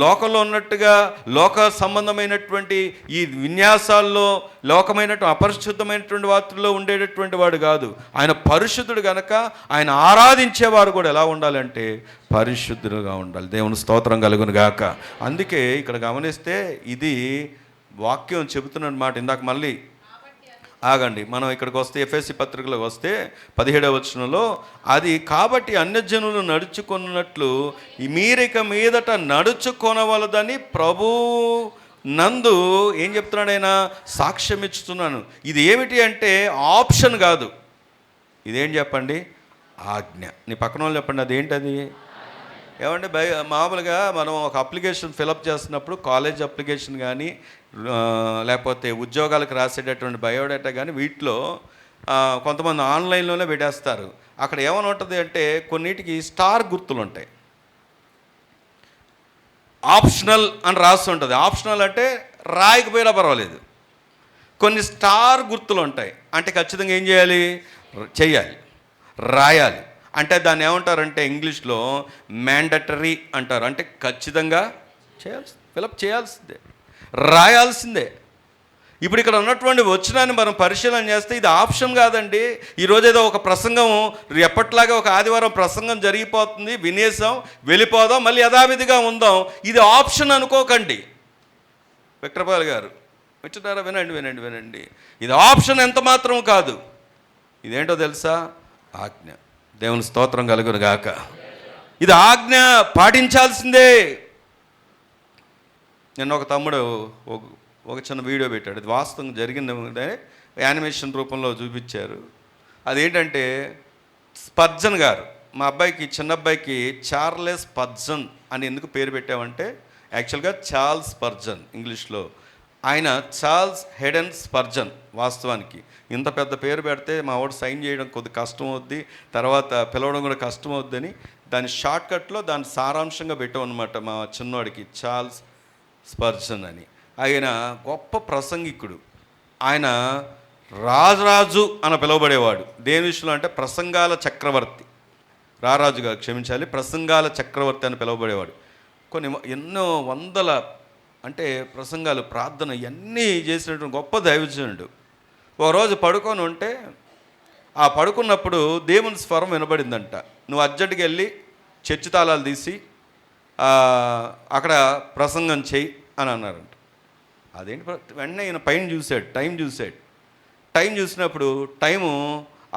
లోకంలో ఉన్నట్టుగా లోక సంబంధమైనటువంటి ఈ విన్యాసాల్లో లోకమైనటువంటి అపరిశుద్ధమైనటువంటి వాటిల్లో ఉండేటటువంటి వాడు కాదు. ఆయన పరిశుద్ధుడు కనుక ఆయన ఆరాధించేవారు కూడా ఎలా ఉండాలంటే పరిశుద్ధులుగా ఉండాలి. దేవుని స్తోత్రం కలుగును గాక. అందుకే ఇక్కడ గమనిస్తే ఇది వాక్యం చెబుతున్న మాట. ఇందాక మళ్ళీ ఆగండి, మనం ఇక్కడికి వస్తే ఎఫెసీ పత్రికలోకి వస్తే 17వ వచనంలో అది కాబట్టి అన్యజనులు నడుచుకున్నట్లు మీరిక మీదట నడుచుకొనవలదని ప్రభు నందు ఏం చెప్తున్నాడు ఆయన, సాక్ష్యం ఇస్తున్నాను. ఇది ఏమిటి అంటే ఆప్షన్ కాదు, ఇదేం చెప్పండి, ఆజ్ఞ. నీ పక్కన వాళ్ళు చెప్పండి, అదేంటది ఏమంటే మామూలుగా మనం ఒక అప్లికేషన్ ఫిలప్ చేస్తున్నప్పుడు కాలేజ్ అప్లికేషన్ కానీ లేకపోతే ఉద్యోగాలకు రాసేటటువంటి బయోడేటా కానీ వీటిలో కొంతమంది ఆన్లైన్లోనే పెట్టేస్తారు. అక్కడ ఏమైనా ఉంటుంది అంటే కొన్నిటికి స్టార్ గుర్తులు ఉంటాయి, ఆప్షనల్ అని రాసి ఉంటుంది. ఆప్షనల్ అంటే రాయకపోయినా పర్వాలేదు. కొన్ని స్టార్ గుర్తులు ఉంటాయి, అంటే ఖచ్చితంగా ఏం చేయాలి, చెయ్యాలి, రాయాలి. అంటే దాన్ని ఏమంటారంటే ఇంగ్లీష్లో మ్యాండటరీ అంటారు. అంటే ఖచ్చితంగా ఫిలప్ చేయాల్సిందే, రాయాల్సిందే. ఇప్పుడు ఇక్కడ ఉన్నటువంటి వచనాన్ని మనం పరిశీలన చేస్తే ఇది ఆప్షన్ కాదండి. ఈరోజు ఏదో ఒక ప్రసంగం ఎప్పట్లాగా ఒక ఆదివారం ప్రసంగం జరిగిపోతుంది, వినేసాం, వెళ్ళిపోదాం, మళ్ళీ యథావిధిగా ఉందాం, ఇది ఆప్షన్ అనుకోకండి. విక్రపాల్ గారు వింటున్నారా? వినండి వినండి వినండి, ఇది ఆప్షన్ ఎంత మాత్రం కాదు. ఇదేంటో తెలుసా, ఆజ్ఞ. దేవుని స్తోత్రం కలుగును గాక. ఇది ఆజ్ఞ, పాటించాల్సిందే. నిన్న ఒక తమ్ముడు ఒక చిన్న వీడియో పెట్టాడు, అది వాస్తవం జరిగింది, యానిమేషన్ రూపంలో చూపించారు. అదేంటంటే స్పర్జన్ గారు, మా అబ్బాయికి చిన్న అబ్బాయికి చార్లెస్ స్పర్జన్ అని ఎందుకు పేరు పెట్టామంటే యాక్చువల్గా చార్ల్స్ స్పర్జన్ ఇంగ్లీష్లో, ఆయన చార్ల్స్ హెడెన్ స్పర్జన్. వాస్తవానికి ఇంత పెద్ద పేరు పెడితే మా వాడు సైన్ చేయడం కొద్ది కష్టం అవుద్ది, తర్వాత పిలవడం కూడా కష్టం అవుద్దని దాని షార్ట్కట్లో దాని సారాంశంగా పెట్టామన్నమాట మా చిన్నవాడికి, చార్ల్స్ స్పర్జన్ అని. ఆయన గొప్ప ప్రసంగికుడు. ఆయన రాజరాజు అని పిలువబడేవాడు. దేని విషయంలో అంటే ప్రసంగాల చక్రవర్తి, రారాజు గారు క్షమించాలి, ప్రసంగాల చక్రవర్తి అని పిలువబడేవాడు. కొన్ని ఎన్నో వందల అంటే ప్రసంగాలు, ప్రార్థన ఇవన్నీ చేసినటువంటి గొప్ప దైవజనుడు. ఒకరోజు పడుకొని ఉంటే ఆ పడుకున్నప్పుడు దేవుని స్వరం వినబడిందంట, నువ్వు అర్జెంటుగా వెళ్ళి చర్చి తాళాలు తీసి అక్కడ ప్రసంగం చేయి అని అన్నారంట. అదేంటి, వెంటనే ఈయన పైన చూశాడు, టైం చూసినప్పుడు టైము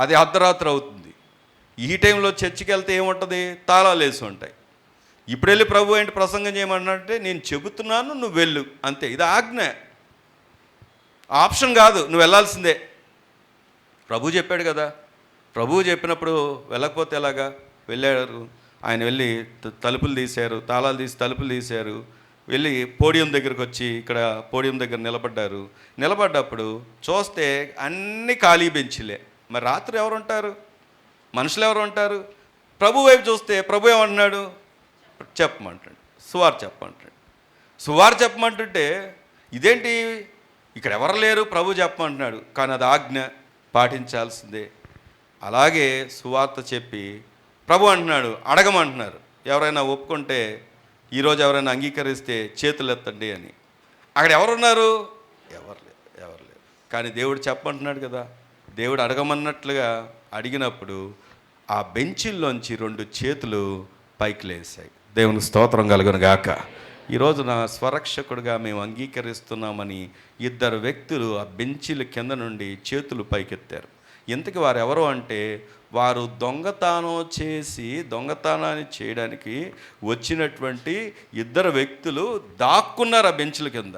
అది అర్ధరాత్రి అవుతుంది. ఈ టైంలో చర్చికి వెళ్తే ఏముంటుంది, తాళాలు వేసి ఉంటాయి. ఇప్పుడు వెళ్ళి ప్రభు ఏంటి ప్రసంగం చేయమన్నాడంటే నేను చెబుతున్నాను, నువ్వు వెళ్ళు అంతే. ఇది ఆజ్ఞ, ఆప్షన్ కాదు, నువ్వు వెళ్ళాల్సిందే. ప్రభు చెప్పాడు కదా, ప్రభువు చెప్పినప్పుడు వెళ్ళకపోతే ఎలాగా, వెళ్ళారు. ఆయన వెళ్ళి తలుపులు తీశారు, తాళాలు తీసి తలుపులు తీశారు, వెళ్ళి పోడియం దగ్గరకు వచ్చి ఇక్కడ పోడియం దగ్గర నిలబడ్డప్పుడు చూస్తే అన్ని ఖాళీ బెంచిలే. మరి రాత్రి ఎవరు ఉంటారు, మనుషులు ఎవరు ఉంటారు? ప్రభు వైపు చూస్తే ప్రభు ఏమంటున్నాడు, చెప్పమంటాడు, సువార్ చెప్పమంటుంటే ఇదేంటి ఇక్కడ ఎవరు లేరు, ప్రభు చెప్పమంటున్నాడు, కానీ అది ఆజ్ఞ, పాటించాల్సిందే. అలాగే సువార్త చెప్పి ప్రభు అంటున్నాడు, అడగమంటున్నారు. ఎవరైనా ఒప్పుకుంటే ఈరోజు ఎవరైనా అంగీకరిస్తే చేతులు ఎత్తండి అని. అక్కడ ఎవరున్నారు, ఎవరు లేరు. కానీ దేవుడు చెప్పమంటున్నాడు కదా. దేవుడు అడగమన్నట్లుగా అడిగినప్పుడు ఆ బెంచిల్లోంచి 2 చేతులు పైకి లేసాయి. దేవునికి స్తోత్రం కలుగును గాక. ఈరోజు నా స్వరక్షకుడిగా మేము అంగీకరిస్తున్నామని ఇద్దరు వ్యక్తులు ఆ బెంచీల కింద నుండి చేతులు పైకెత్తారు. ఇంతకీ వారు ఎవరు అంటే, వారు దొంగతనాన్ని చేయడానికి వచ్చినటువంటి ఇద్దరు వ్యక్తులు దాక్కున్నారు ఆ బెంచ్ల కింద.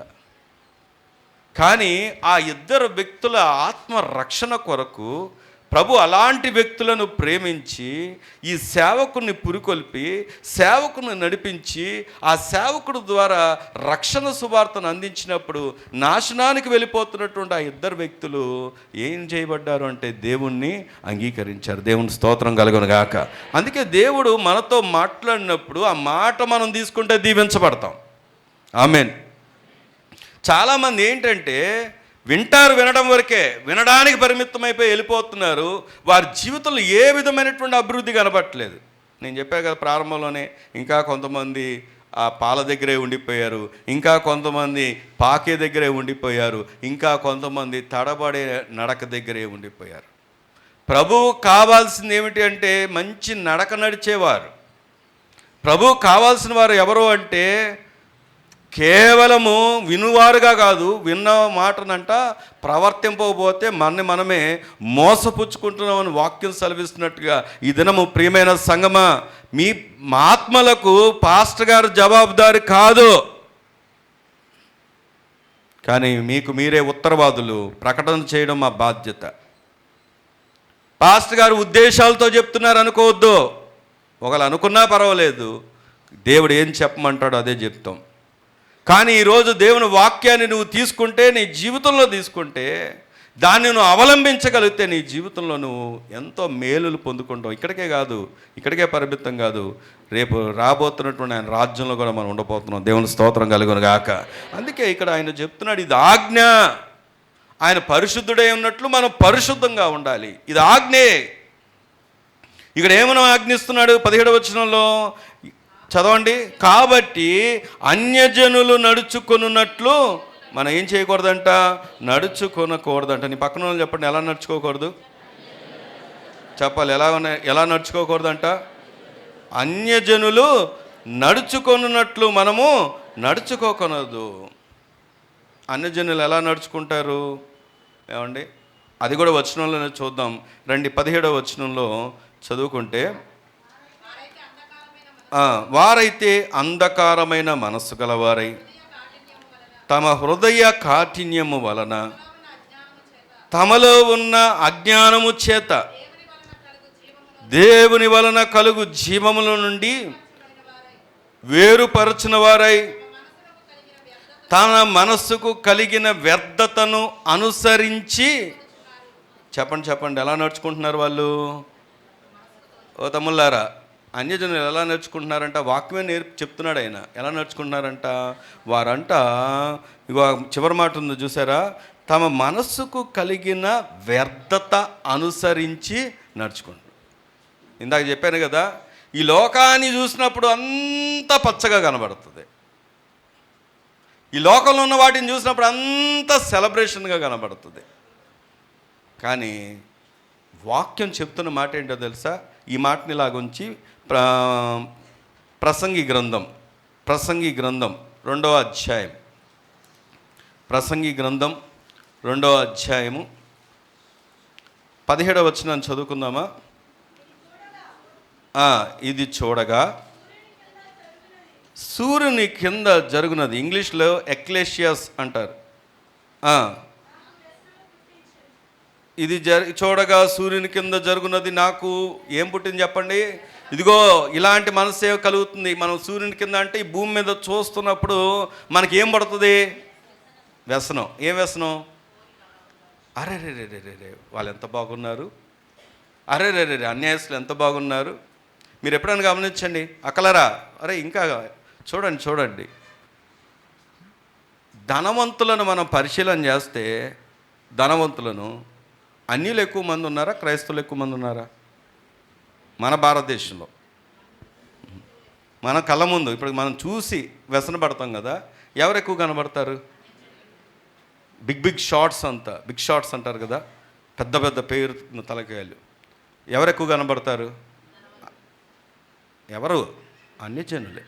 కానీ ఆ ఇద్దరు వ్యక్తుల ఆత్మ రక్షణ కొరకు ప్రభు అలాంటి వ్యక్తులను ప్రేమించి ఈ సేవకుని పురికొల్పి సేవకుని నడిపించి ఆ సేవకుడు ద్వారా రక్షణ సువార్తను అందించినప్పుడు నాశనానికి వెళ్ళిపోతున్నటువంటి ఆ ఇద్దరు వ్యక్తులు ఏం చేయబడ్డారు అంటే దేవుణ్ణి అంగీకరించారు. దేవుని స్తోత్రం కలుగును గాక. అందుకే దేవుడు మనతో మాట్లాడినప్పుడు ఆ మాట మనం తీసుకుంటే దీవించబడతాం. ఆమేన్. చాలామంది ఏంటంటే వినడం వరకే, వినడానికి పరిమితమైపోయి వెళ్ళిపోతున్నారు. వారి జీవితంలో ఏ విధమైనటువంటి అభివృద్ధి కనబట్టలేదు. నేను చెప్పా కదా ప్రారంభంలోనే, ఇంకా కొంతమంది ఆ పాల దగ్గరే ఉండిపోయారు, ఇంకా కొంతమంది పాకే దగ్గరే ఉండిపోయారు, ఇంకా కొంతమంది తడబడే నడక దగ్గరే ఉండిపోయారు. ప్రభువు కావాల్సింది ఏమిటి అంటే మంచి నడక నడిచేవారు. ప్రభువు కావాల్సిన వారు ఎవరు అంటే కేవలము వినువారుగా కాదు, విన్న మాటనంట ప్రవర్తింపకపోతే మనమే మోసపుచ్చుకుంటున్నామని వాక్యం సెలవిస్తున్నట్టుగా ఈ దినము ప్రియమైన సంగమా, మీ ఆత్మలకు పాస్టర్ గారు జవాబుదారి కాదు, కానీ మీకు మీరే ఉత్తరవాదులు. ప్రకటన చేయడం మా బాధ్యత. పాస్టర్ గారు ఉద్దేశాలతో చెప్తున్నారు అనుకోవద్దు. ఒకళ్ళు అనుకున్నా పర్వాలేదు, దేవుడు ఏం చెప్పమంటాడో అదే చెప్తాం. కానీ ఈరోజు దేవుని వాక్యాన్ని నువ్వు తీసుకుంటే, నీ జీవితంలో తీసుకుంటే, దాన్ని నువ్వు అవలంబించగలిగితే నీ జీవితంలో నువ్వు ఎంతో మేలులు పొందుకుంటావు. ఇక్కడికే పరిమితం కాదు, రేపు రాబోతున్నటువంటి ఆయన రాజ్యంలో కూడా మనం ఉండబోతున్నాం. దేవుని స్తోత్రం కలుగును గాక. అందుకే ఇక్కడ ఆయన చెప్తున్నాడు, ఇది ఆజ్ఞ. ఆయన పరిశుద్ధుడై ఉన్నట్లు మనం పరిశుద్ధంగా ఉండాలి. ఇది ఆజ్ఞే. ఇక్కడ ఏమన్నా ఆజ్ఞిస్తున్నాడు 17వ వచనంలో చదవండి. కాబట్టి అన్యజనులు నడుచుకొనున్నట్లు మనం ఏం చేయకూడదంట? నడుచుకొనకూడదంట. నీ పక్కన వాళ్ళు చెప్పండి, ఎలా నడుచుకోకూడదు చెప్పాలి. ఎలా నడుచుకోకూడదంట? అన్యజనులు నడుచుకొనున్నట్లు మనము నడుచుకోకూడదు. అన్యజనులు ఎలా నడుచుకుంటారు ఏమండి? అది కూడా వచనంలోనే చూద్దాం రండి. 17వ వచనంలో చదువుకుంటే, వారైతే అంధకారమైన మనస్సు గలవారై తమ హృదయ కాఠిన్యము వలన తమలో ఉన్న అజ్ఞానము చేత దేవుని వలన కలుగు జీవముల నుండి వేరుపరచిన వారై తన మనస్సుకు కలిగిన వ్యర్థతను అనుసరించి చెప్పండి ఎలా నడుచుకుంటున్నారు వాళ్ళు? ఓ తమ్ముళ్ళారా, అన్యజనులు ఎలా నడుచుకుంటున్నారంట? వాక్యమే చెప్తున్నాడు ఆయన. ఎలా నడుచుకుంటున్నారంట? వారంట ఇగో చివరి మాట ఉంది చూసారా, తమ మనస్సుకు కలిగిన వ్యర్థత అనుసరించి నడుచుకుంటున్నారు. ఇందాక చెప్పాను కదా, ఈ లోకాన్ని చూసినప్పుడు అంత పచ్చగా కనబడుతుంది, ఈ లోకంలో ఉన్న వాటిని చూసినప్పుడు అంత సెలబ్రేషన్గా కనబడుతుంది. కానీ వాక్యం చెప్తున్న మాట ఏంటో తెలుసా? ఈ మాటని ఇలాగుంచి ప్రసంగి గ్రంథం 2వ అధ్యాయం, ప్రసంగి గ్రంథం 2వ అధ్యాయము 17వ వచనాన్ని చదువుకుందామా? ఇది చూడగా సూర్యుని కింద జరుగునది. ఇంగ్లీష్లో ఎక్లేషియాస్ అంటారు. ఇది చూడగా సూర్యుని కింద జరుగునది నాకు ఏం పుట్టింది చెప్పండి? ఇదిగో ఇలాంటి మనసే కలుగుతుంది. మనం సూర్యుని కింద అంటే ఈ భూమి మీద చూస్తున్నప్పుడు మనకి ఏం పడుతుంది? వ్యసనం. ఏం వ్యసనం? అరే వాళ్ళు ఎంత బాగున్నారు, అరే అన్యాయస్తులు ఎంత బాగున్నారు. మీరు ఎప్పుడైనా గమనించండి, అక్కలరా అరే ఇంకా చూడండి. ధనవంతులను మనం పరిశీలన చేస్తే, ధనవంతులను అన్యులు ఎక్కువ మంది ఉన్నారా, క్రైస్తవులు ఎక్కువ మంది ఉన్నారా? మన భారతదేశంలో మన కళ్ళ ముందు ఇప్పుడు మనం చూసి వ్యసన పడతాం కదా, ఎవరు ఎక్కువ కనబడతారు? బిగ్ షార్ట్స్ అంటారు కదా, పెద్ద పేరు తలకాయలు. ఎవరు ఎక్కువ కనబడతారు? ఎవరు? అన్యజనులే.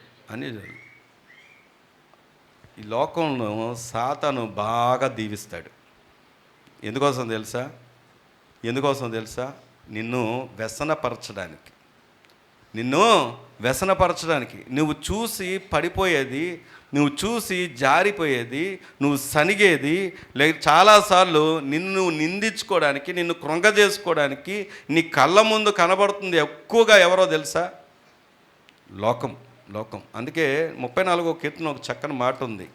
ఈ లోకంలో సాతాను బాగా దీవిస్తాడు. ఎందుకోసం తెలుసా? నిన్ను వ్యసనపరచడానికి, నువ్వు చూసి పడిపోయేది, నువ్వు చూసి జారిపోయేది, నువ్వు సనిగేది, లేక చాలాసార్లు నిన్ను నిందించుకోవడానికి, నిన్ను కృంగజేసుకోవడానికి నీ కళ్ళ ముందు కనబడుతుంది ఎక్కువగా ఎవరో తెలుసా? లోకం. అందుకే 34వ కీర్తన ఒక చక్కని మాట ఉంది.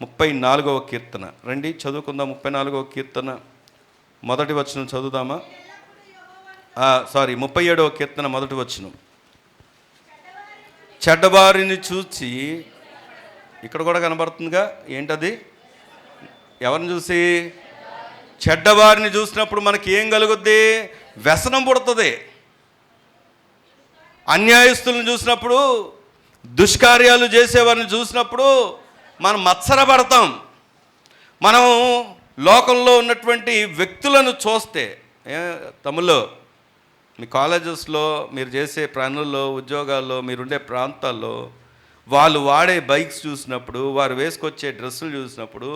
34వ కీర్తన రండి చదువుకుందాం. 34వ కీర్తన మొదటి వచనం చదువుదామా? 37వ కీర్తన మొదటి వచనం. చెడ్డవారిని చూచి, ఇక్కడ కూడా కనబడుతుందిగా, ఏంటది? ఎవరిని చూసి? చెడ్డవారిని చూసినప్పుడు మనకి ఏం కలుగుద్ది? వ్యసనం పుడుతుంది. అన్యాయస్తులను చూసినప్పుడు, దుష్కార్యాలు చేసేవారిని చూసినప్పుడు మనం మత్సరపడతాం. మనం లోకంలో ఉన్నటువంటి వ్యక్తులను చూస్తే, తమ్ముళ్ళు, మీ కాలేజెస్లో, మీరు చేసే పనుల్లో, ఉద్యోగాల్లో, మీరుండే ప్రాంతాల్లో వాళ్ళు వాడే బైక్స్ చూసినప్పుడు, వారు వేసుకొచ్చే డ్రెస్సులు చూసినప్పుడు,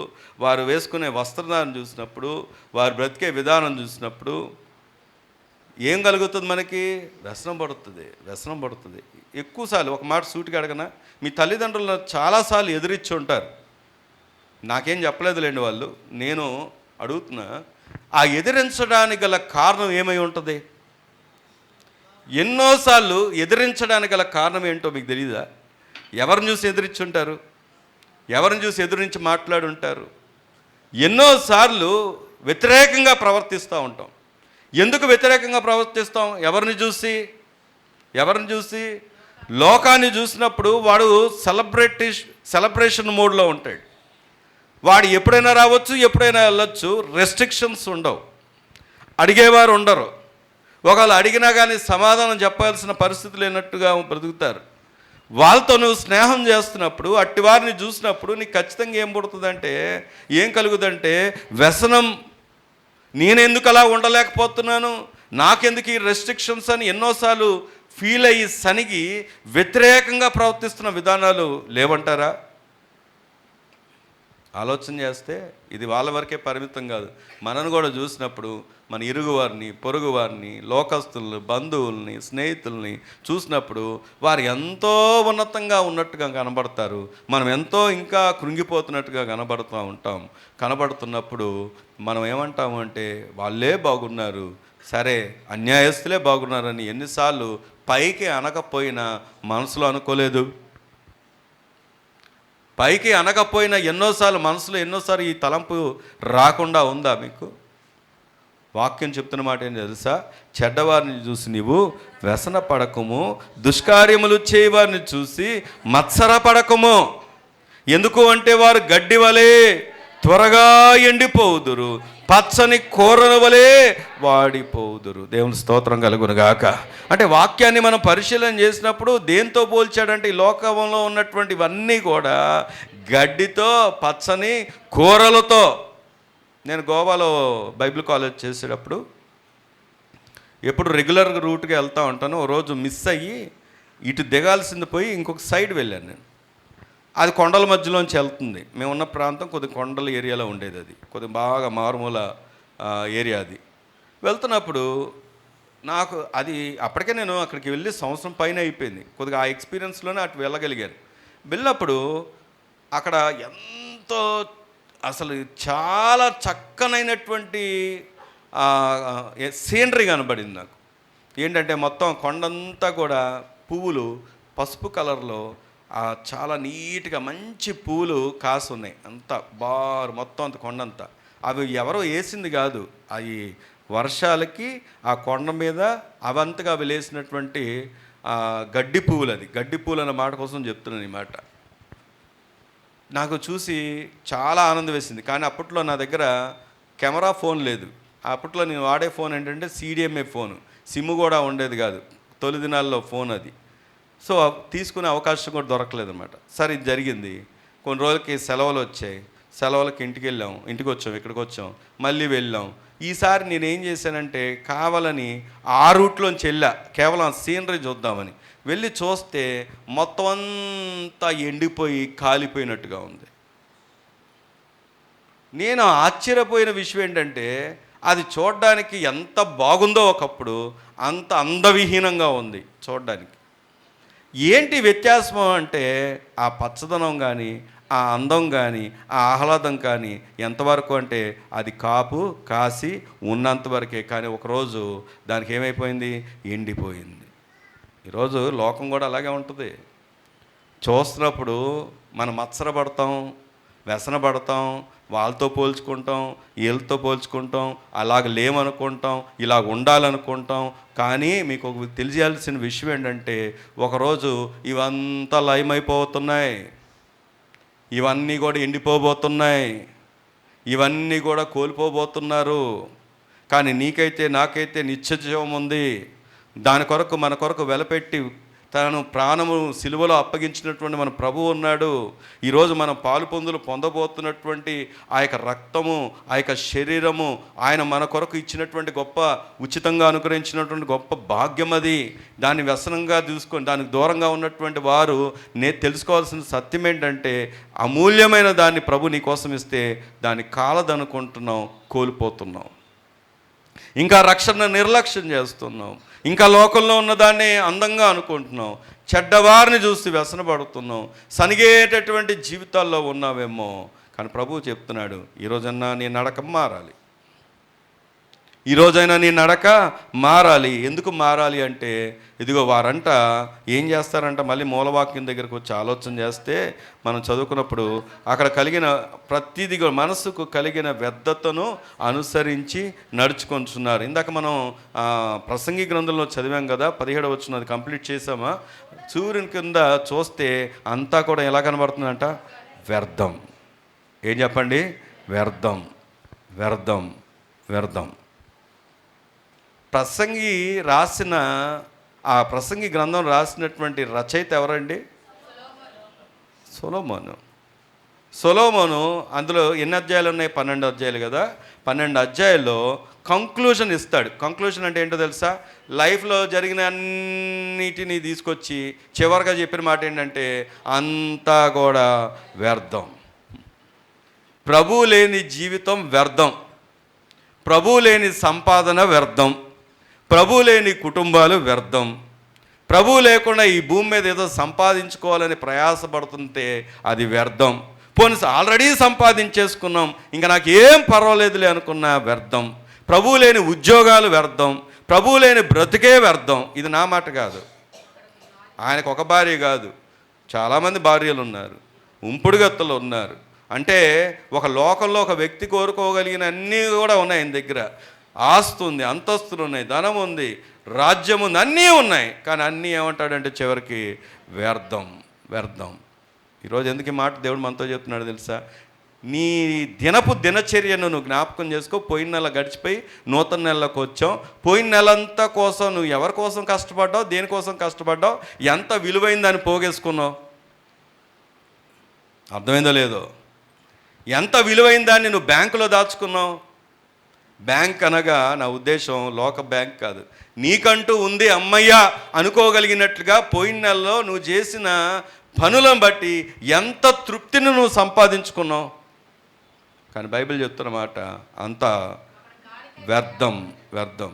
వారు వేసుకునే వస్త్రధారణ చూసినప్పుడు, వారు బ్రతికే విధానం చూసినప్పుడు ఏం కలుగుతుంది? మనకి వ్యసనం పడుతుంది. ఎక్కువసార్లు ఒక మాట సూటిగా అడగనా, మీ తల్లిదండ్రులను చాలాసార్లు ఎదిరించి ఉంటారు. నాకేం చెప్పలేదులేండి వాళ్ళు, నేను అడుగుతున్నా, ఆ ఎదిరించడానికి గల కారణం ఏమై ఉంటుంది? ఎన్నోసార్లు ఎదిరించడానికి గల కారణం ఏంటో మీకు తెలియదా? ఎవరిని చూసి ఎదిరించుంటారు? ఎవరిని చూసి ఎదిరించి మాట్లాడుంటారు? ఎన్నోసార్లు వ్యతిరేకంగా ప్రవర్తిస్తూ ఉంటాం. ఎందుకు వ్యతిరేకంగా ప్రవర్తిస్తాం? ఎవరిని చూసి? లోకాన్ని చూసినప్పుడు వాడు సెలబ్రేషన్ మోడ్లో ఉంటాడు. వాడు ఎప్పుడైనా రావచ్చు, ఎప్పుడైనా వెళ్ళొచ్చు. రెస్ట్రిక్షన్స్ ఉండవు, అడిగేవారు ఉండరు. ఒకవేళ అడిగినా కానీ సమాధానం చెప్పాల్సిన పరిస్థితి లేనట్టుగా బ్రతుకుతారు. వాళ్ళతో నువ్వు స్నేహం చేస్తున్నప్పుడు, అట్టివారిని చూసినప్పుడు నీకు ఖచ్చితంగా ఏం పుడుతుందంటే, ఏం కలుగుదంటే వ్యసనం. నేనెందుకు అలా ఉండలేకపోతున్నాను, నాకెందుకు ఈ రెస్ట్రిక్షన్స్ అని ఎన్నోసార్లు ఫీల్ అయ్యి సనిగి వ్యతిరేకంగా ప్రవర్తిస్తున్న విధానాలు లేవంటారా? ఆలోచన చేస్తే ఇది వాళ్ళ వరకే పరిమితం కాదు. మనను కూడా చూసినప్పుడు మన ఇరుగువారిని, పొరుగువారిని, లోకస్తుల్ని, బంధువుల్ని, స్నేహితుల్ని చూసినప్పుడు వారు ఎంతో ఉన్నతంగా ఉన్నట్టుగా కనబడతారు. మనం ఎంతో ఇంకా కృంగిపోతున్నట్టుగా కనబడుతున్నప్పుడు మనం ఏమంటాము అంటే, వాళ్ళే బాగున్నారు, సరే అన్యాయస్తులే బాగున్నారని ఎన్నిసార్లు పైకి అనకపోయినా మనసులో అనుకోలేదు? పైకి అనకపోయినా ఎన్నోసార్లు ఈ తలంపు రాకుండా ఉందా మీకు? వాక్యం చెప్తున్న మాట ఏం తెలుసా? చెడ్డవారిని చూసి నీవు వ్యసన పడకము, దుష్కార్యములు చేయవారిని చూసి మత్సరపడకము. ఎందుకు అంటే వారు గడ్డి వలె త్వరగా ఎండిపోవుదురు, పచ్చని కూరల వలె వాడిపోవుదురు. దేవుని స్తోత్రం కలుగును గాక. అంటే వాక్యాన్ని మనం పరిశీలన చేసినప్పుడు దేంతో పోల్చాడంటే, ఈ లోకంలో ఉన్నటువంటివన్నీ కూడా గడ్డితో, పచ్చని కూరలతో. నేను గోవాలో బైబిల్ కాలేజ్ చేసేటప్పుడు ఎప్పుడు రెగ్యులర్గా రూట్గా వెళ్తూ ఉంటాను. ఓ రోజు మిస్ అయ్యి ఇటు దిగాల్సింది పోయి ఇంకొక సైడ్ వెళ్ళాను నేను. అది కొండల మధ్యలోంచి వెళ్తుంది. మేము ఉన్న ప్రాంతం కొద్ది కొండల ఏరియాలో ఉండేది. అది కొద్ది బాగా మారుమూల ఏరియా. అది వెళ్తున్నప్పుడు నాకు అది అప్పటికే నేను అక్కడికి వెళ్ళి సంవత్సరం పైన అయిపోయింది. కొద్దిగా ఆ ఎక్స్పీరియన్స్లోనే అటు వెళ్ళగలిగాను. వెళ్ళినప్పుడు అక్కడ ఎంతో అసలు చాలా చక్కనైనటువంటి సీనరీ కనబడింది నాకు. ఏంటంటే మొత్తం కొండంతా కూడా పువ్వులు పసుపు కలర్లో చాలా నీట్గా మంచి పువ్వులు కాసు ఉన్నాయి. అంత మొత్తం అంత కొండంతా. అవి ఎవరో వేసింది కాదు, అవి వర్షాలకి ఆ కొండ మీద అవంతగా అవి లేసినటువంటి గడ్డి పువ్వులు. అది గడ్డి పువ్వులు అన్న మాట కోసం చెప్తున్నాను ఈ మాట. నాకు చూసి చాలా ఆనందం వేసింది. కానీ అప్పట్లో నా దగ్గర కెమెరా ఫోన్ లేదు. అప్పట్లో నేను వాడే ఫోన్ ఏంటంటే CDMA ఫోను, సిమ్ కూడా ఉండేది కాదు. తొలి దినాల్లో ఫోన్ అది. సో తీసుకునే అవకాశం కూడా దొరకలేదు అనమాట. సరే ఇది జరిగింది. కొన్ని రోజులకి సెలవులు వచ్చాయి. సెలవులకి ఇంటికి వచ్చాం, ఇక్కడికి వచ్చాం, మళ్ళీ వెళ్ళాం. ఈసారి నేనేం చేశానంటే కావాలని ఆ రూట్లోంచి కేవలం సీనరీ చూద్దామని వెళ్ళి చూస్తే మొత్తం అంతా ఎండిపోయి కాలిపోయినట్టుగా ఉంది. నేను ఆశ్చర్యపోయిన విషయం ఏంటంటే అది చూడడానికి ఎంత బాగుందో ఒకప్పుడు అంత అందవిహీనంగా ఉంది చూడడానికి. ఏంటి వ్యత్యాసం అంటే ఆ పచ్చదనం కానీ, ఆ అందం కానీ, ఆ ఆహ్లాదం కానీ ఎంతవరకు అంటే అది కాపు కాసి ఉన్నంతవరకే. కానీ ఒకరోజు దానికి ఏమైపోయింది, ఎండిపోయింది. ఈరోజు లోకం కూడా అలాగే ఉంటుంది. చూస్తున్నప్పుడు మనం మత్సరపడతాం, వ్యసనపడతాం, వాళ్ళతో పోల్చుకుంటాం, వీళ్ళతో పోల్చుకుంటాం, అలాగ లేమనుకుంటాం, ఇలాగ ఉండాలనుకుంటాం. కానీ మీకు ఒక తెలియాల్సిన విషయం ఏంటంటే ఒకరోజు ఇవంతా లయమైపోతున్నాయి, ఇవన్నీ కూడా ఎండిపోబోతున్నాయి, ఇవన్నీ కూడా కోల్పోబోతున్నారు. కానీ నీకైతే నాకైతే నిత్య జీవం ఉంది. దాని కొరకు మన కొరకు వెలపెట్టి తను ప్రాణము సిలువలో అప్పగించినటువంటి మన ప్రభువు ఉన్నాడు. ఈరోజు మనం పాలు పొందులు పొందబోతున్నటువంటి ఆ యొక్క రక్తము, ఆ యొక్క శరీరము ఆయన మన కొరకు ఇచ్చినటువంటి గొప్ప ఉచితంగా అనుగ్రహించినటువంటి గొప్ప భాగ్యం అది. దాన్ని వ్యసనంగా చూసుకొని దానికి దూరంగా ఉన్నటువంటి వారు తెలుసుకోవాల్సిన సత్యం ఏంటంటే అమూల్యమైన దాన్ని ప్రభు నీ కోసం ఇస్తే దాన్ని కాలదనుకుంటున్నాం, కోల్పోతున్నాం. ఇంకా రక్షణ నిర్లక్ష్యం చేస్తున్నాం. ఇంకా లోకంలో ఉన్నదాన్ని అందంగా అనుకుంటున్నాం. చెడ్డవారిని చూసి వ్యసనపడుతున్నాం. సనిగేటటువంటి జీవితాల్లో ఉన్నావేమో. కానీ ప్రభువు చెప్తున్నాడు, ఈరోజన్నా నీ నడక మారాలి. ఈరోజైనా నీ నడక మారాలి. ఎందుకు మారాలి అంటే ఇదిగో వారంట ఏం చేస్తారంట, మళ్ళీ మూలవాక్యం దగ్గరకు వచ్చి ఆలోచన చేస్తే మనం చదువుకున్నప్పుడు అక్కడ కలిగిన ప్రతిదీ మనసుకు కలిగిన వ్యర్థతను అనుసరించి నడుచుకొంటున్నారు. ఇందాక మనం ప్రసంగి గ్రంథంలో చదివాం కదా, 17వ వచనం అది కంప్లీట్ చేసామా. సూర్యుని కింద చూస్తే అంతా కూడా ఎలా కనబడుతుందంట, వ్యర్థం. ఏం చెప్పండి, వ్యర్థం, వ్యర్థం, వ్యర్థం. ఆ ప్రసంగి గ్రంథం రాసినటువంటి రచయిత ఎవరండి? సొలొమోను. అందులో ఎన్ని అధ్యాయాలు ఉన్నాయి? 12 అధ్యాయాలు కదా. 12 అధ్యాయాల్లో కంక్లూజన్ ఇస్తాడు. కంక్లూజన్ అంటే ఏంటో తెలుసా? లైఫ్లో జరిగిన అన్నిటినీ తీసుకొచ్చి చివరిగా చెప్పిన మాట ఏంటంటే అంతా కూడా వ్యర్థం. ప్రభువు లేని జీవితం వ్యర్థం, ప్రభువు లేని సంపాదన వ్యర్థం, ప్రభువు లేని కుటుంబాలు వ్యర్థం. ప్రభువు లేకుండా ఈ భూమి మీద ఏదో సంపాదించుకోవాలని ప్రయాసపడుతుంటే అది వ్యర్థం. పోనీ ఆల్రెడీ సంపాదించేసుకున్నాం, ఇంకా నాకు ఏం పర్వాలేదులే అనుకున్నా వ్యర్థం. ప్రభువు లేని ఉద్యోగాలు వ్యర్థం, ప్రభువు లేని బ్రతికే వ్యర్థం. ఇది నా మాట కాదు. ఆయనకు ఒక భార్య కాదు, చాలామంది భార్యలు ఉన్నారు, ఉంపుడుగత్తలు ఉన్నారు. అంటే ఒక లోకంలో ఒక వ్యక్తి కోరుకోగలిగిన అన్నీ కూడా ఉన్నాయి ఆయన దగ్గర. ఆస్తి ఉంది, అంతస్తులు ఉన్నాయి, ధనం ఉంది, రాజ్యం ఉంది, అన్నీ ఉన్నాయి. కానీ అన్నీ ఏమంటాడంటే చివరికి వ్యర్థం, వ్యర్థం. ఈరోజు ఎందుకు ఈ మాట దేవుడు మనతో చెప్తున్నాడు తెలుసా? నీ దినచర్యను నువ్వు జ్ఞాపకం చేసుకో. పోయిన నెల గడిచిపోయి నూతన నెలలోకి వచ్చావు. పోయిన నెలంతా కోసం నువ్వు ఎవరి కోసం కష్టపడ్డావు, దేనికోసం కష్టపడ్డావు, ఎంత విలువైందని పోగేసుకున్నావు? అర్థమైందో లేదో? ఎంత విలువైన దాన్ని నువ్వు బ్యాంకులో దాచుకున్నావు? బ్యాంక్ అనగా నా ఉద్దేశం లోక బ్యాంక్ కాదు. నీకంటూ ఉంది అమ్మయ్యా అనుకోగలిగినట్లుగా పోయిన నెలలో నువ్వు చేసిన పనులను బట్టి ఎంత తృప్తిని నువ్వు సంపాదించుకున్నావు. కానీ బైబిల్ చెప్తున్న మాట అంతా వ్యర్థం, వ్యర్థం.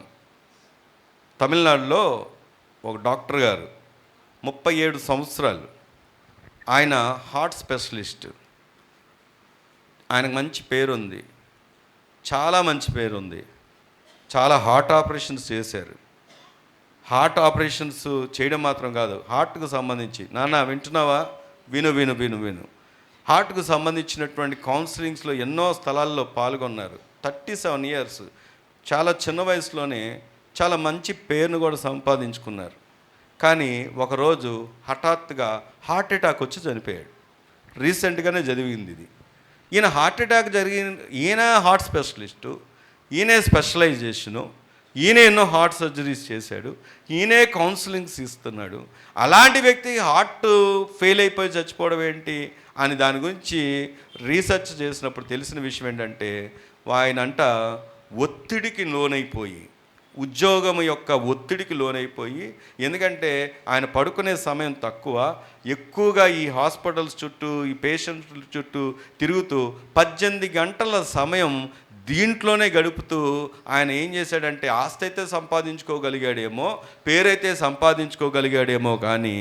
తమిళనాడులో ఒక డాక్టర్ గారు 37 సంవత్సరాలు, ఆయన హార్ట్ స్పెషలిస్ట్. ఆయనకు మంచి పేరుంది, చాలా మంచి పేరుంది. చాలా హార్ట్ ఆపరేషన్స్ చేశారు. హార్ట్ ఆపరేషన్స్ చేయడం మాత్రం కాదు, హార్ట్కు సంబంధించి నాన్న వింటున్నావా, విను విను విను విను హార్ట్కు సంబంధించినటువంటి కౌన్సిలింగ్స్లో ఎన్నో స్థలాల్లో పాల్గొన్నారు. 37 ఇయర్స్, చాలా చిన్న వయసులోనే చాలా మంచి పేరును కూడా సంపాదించుకున్నారు. కానీ ఒకరోజు హఠాత్తుగా హార్ట్ అటాక్ వచ్చి చనిపోయాడు. రీసెంట్గానే జరిగింది ఇది. ఈయన హార్ట్ అటాక్ ఈయన హార్ట్ స్పెషలిస్టు, ఈయనే స్పెషలైజేషను, ఈయన ఎన్నో హార్ట్ సర్జరీస్ చేశాడు, ఈయనే కౌన్సిలింగ్స్ ఇస్తున్నాడు. అలాంటి వ్యక్తి హార్ట్ ఫెయిల్ అయిపోయి చచ్చిపోవడం ఏంటి అని దాని గురించి రీసెర్చ్ చేసినప్పుడు తెలిసిన విషయం ఏంటంటే ఆయనంట ఒత్తిడికి లోనైపోయి ఉద్యోగం యొక్క ఒత్తిడికి లోనైపోయి, ఎందుకంటే ఆయన పడుకునే సమయం తక్కువ, ఎక్కువగా ఈ హాస్పిటల్స్ చుట్టూ ఈ పేషెంట్ల చుట్టూ తిరుగుతూ 18 గంటల సమయం దీంట్లోనే గడుపుతూ ఆయన ఏం చేశాడంటే, ఆస్తి అయితే సంపాదించుకోగలిగాడేమో, పేరైతే సంపాదించుకోగలిగాడేమో, కానీ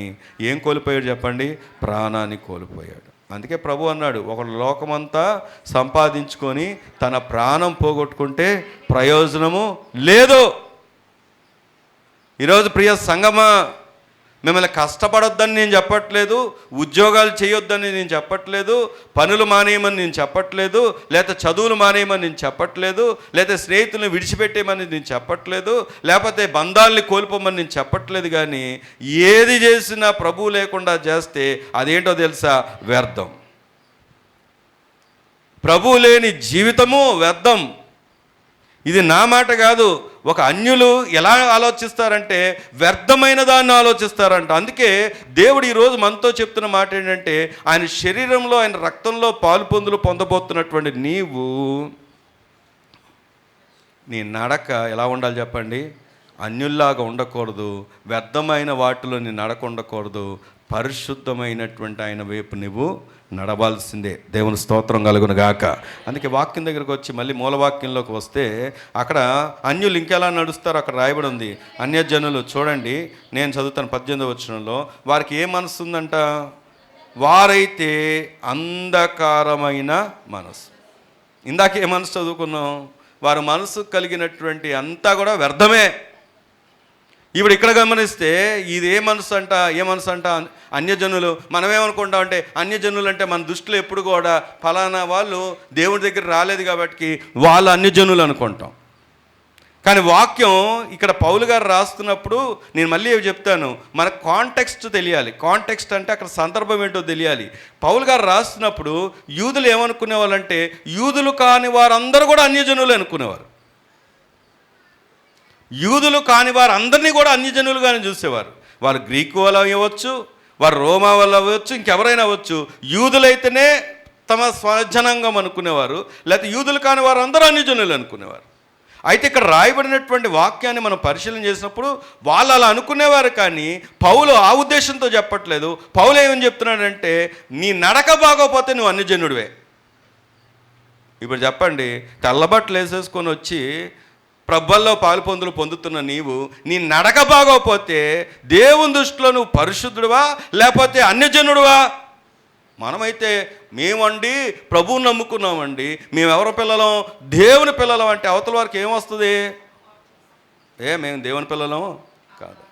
ఏం కోల్పోయాడు చెప్పండి? ప్రాణాన్ని కోల్పోయాడు. అందుకే ప్రభు అన్నాడు, ఒకడు లోకమంతా సంపాదించుకొని తన ప్రాణం పోగొట్టుకుంటే ప్రయోజనము లేదు. ఈరోజు ప్రియ సంగమా, మిమ్మల్ని కష్టపడొద్దని నేను చెప్పట్లేదు, ఉద్యోగాలు చేయొద్దని నేను చెప్పట్లేదు, పనులు మానేయమని నేను చెప్పట్లేదు, లేకపోతే చదువులు మానేయమని నేను చెప్పట్లేదు, లేకపోతే స్నేహితులను విడిచిపెట్టేయమని నేను చెప్పట్లేదు, లేకపోతే బంధాలని కోల్పోమని నేను చెప్పట్లేదు. కానీ ఏది చేసినా ప్రభువు లేకుండా చేస్తే అదేంటో తెలుసా? వ్యర్థం. ప్రభువు లేని జీవితము వ్యర్థం. ఇది నా మాట కాదు. ఒక అన్యులు ఎలా ఆలోచిస్తారంటే వ్యర్థమైన దాన్ని ఆలోచిస్తారంట. అందుకే దేవుడు ఈరోజు మనతో చెప్తున్న మాట ఏంటంటే, ఆయన శరీరంలో, ఆయన రక్తంలో పాలు పొందబోతున్నటువంటి నీవు, నీ నడక ఎలా ఉండాలి చెప్పండి? అన్యుల్లాగా ఉండకూడదు. వ్యర్థమైన వాటిలో నీ నడక ఉండకూడదు. పరిశుద్ధమైనటువంటి ఆయన వైపు నువ్వు నడవాల్సిందే. దేవుని స్తోత్రం కలుగును గాక. అందుకే వాక్యం దగ్గరకు వచ్చి మళ్ళీ మూలవాక్యంలోకి వస్తే, అక్కడ అన్యులు ఇంకెలా నడుస్తారో అక్కడ రాయబడి ఉంది. అన్యజనులు చూడండి, నేను చదువుతాను 18వ వచనంలో, వారికి ఏ మనసు ఉందంట? వారైతే అంధకారమైన మనసు. ఇందాక ఏ మనసు చదువుకున్నాం? వారి మనసు కలిగినటువంటి అంతా కూడా వ్యర్థమే. ఇప్పుడు ఇక్కడ గమనిస్తే ఇది ఏ మనసు అంట? అన్యజనులు. మనమేమనుకుంటాం అంటే, అన్యజనులు అంటే మన దృష్టిలో ఎప్పుడు కూడా ఫలానా వాళ్ళు దేవుడి దగ్గర రాలేదు కాబట్టి వాళ్ళు అన్యజనులు అనుకుంటాం. కానీ వాక్యం ఇక్కడ పౌలు గారు రాస్తున్నప్పుడు, నేను మళ్ళీ చెప్తాను, మన కాంటెక్స్ట్ తెలియాలి. కాంటెక్స్ట్ అంటే అక్కడ సందర్భం ఏంటో తెలియాలి. పౌలు గారు రాస్తున్నప్పుడు యూదులు ఏమనుకునే వాళ్ళంటే, యూదులు కాని వారందరూ కూడా అన్యజనులు అనుకునేవారు. యూదులు కాని వారు అందరినీ కూడా అన్యజనులుగానే చూసేవారు. వారు గ్రీకు వాళ్ళు అవ్వచ్చు, వారు రోమా వాళ్ళు అవ్వచ్చు, ఇంకెవరైనా అవ్వచ్చు. యూదులైతేనే తమ స్వజనాంగం అనుకునేవారు, లేకపోతే యూదులు కాని వారు అందరూ అన్యజనులు అనుకునేవారు. అయితే ఇక్కడ రాయబడినటువంటి వాక్యాన్ని మనం పరిశీలన చేసినప్పుడు వాళ్ళు అలా అనుకునేవారు. కానీ పౌలు ఆ ఉద్దేశంతో చెప్పట్లేదు. పౌలు ఏమని చెప్తున్నాడంటే, నీ నడక బాగోపోతే నువ్వు అన్యజనుడివే. ఇప్పుడు చెప్పండి, తెల్లబట్టలు వేసేసుకొని వచ్చి ప్రభువులో పాలు పొందుతున్న నీవు, నీ నడక బాగోపోతే దేవుని దృష్టిలో నువ్వు పరిశుద్ధుడివా లేకపోతే అన్యజనుడివా? మనమైతే మేమండి ప్రభువుని నమ్ముకున్నామండి, మేమెవరి పిల్లలం? దేవుని పిల్లలం. అంటే అవతల వారికి ఏమొస్తుంది? మేము దేవుని పిల్లలం కాదు.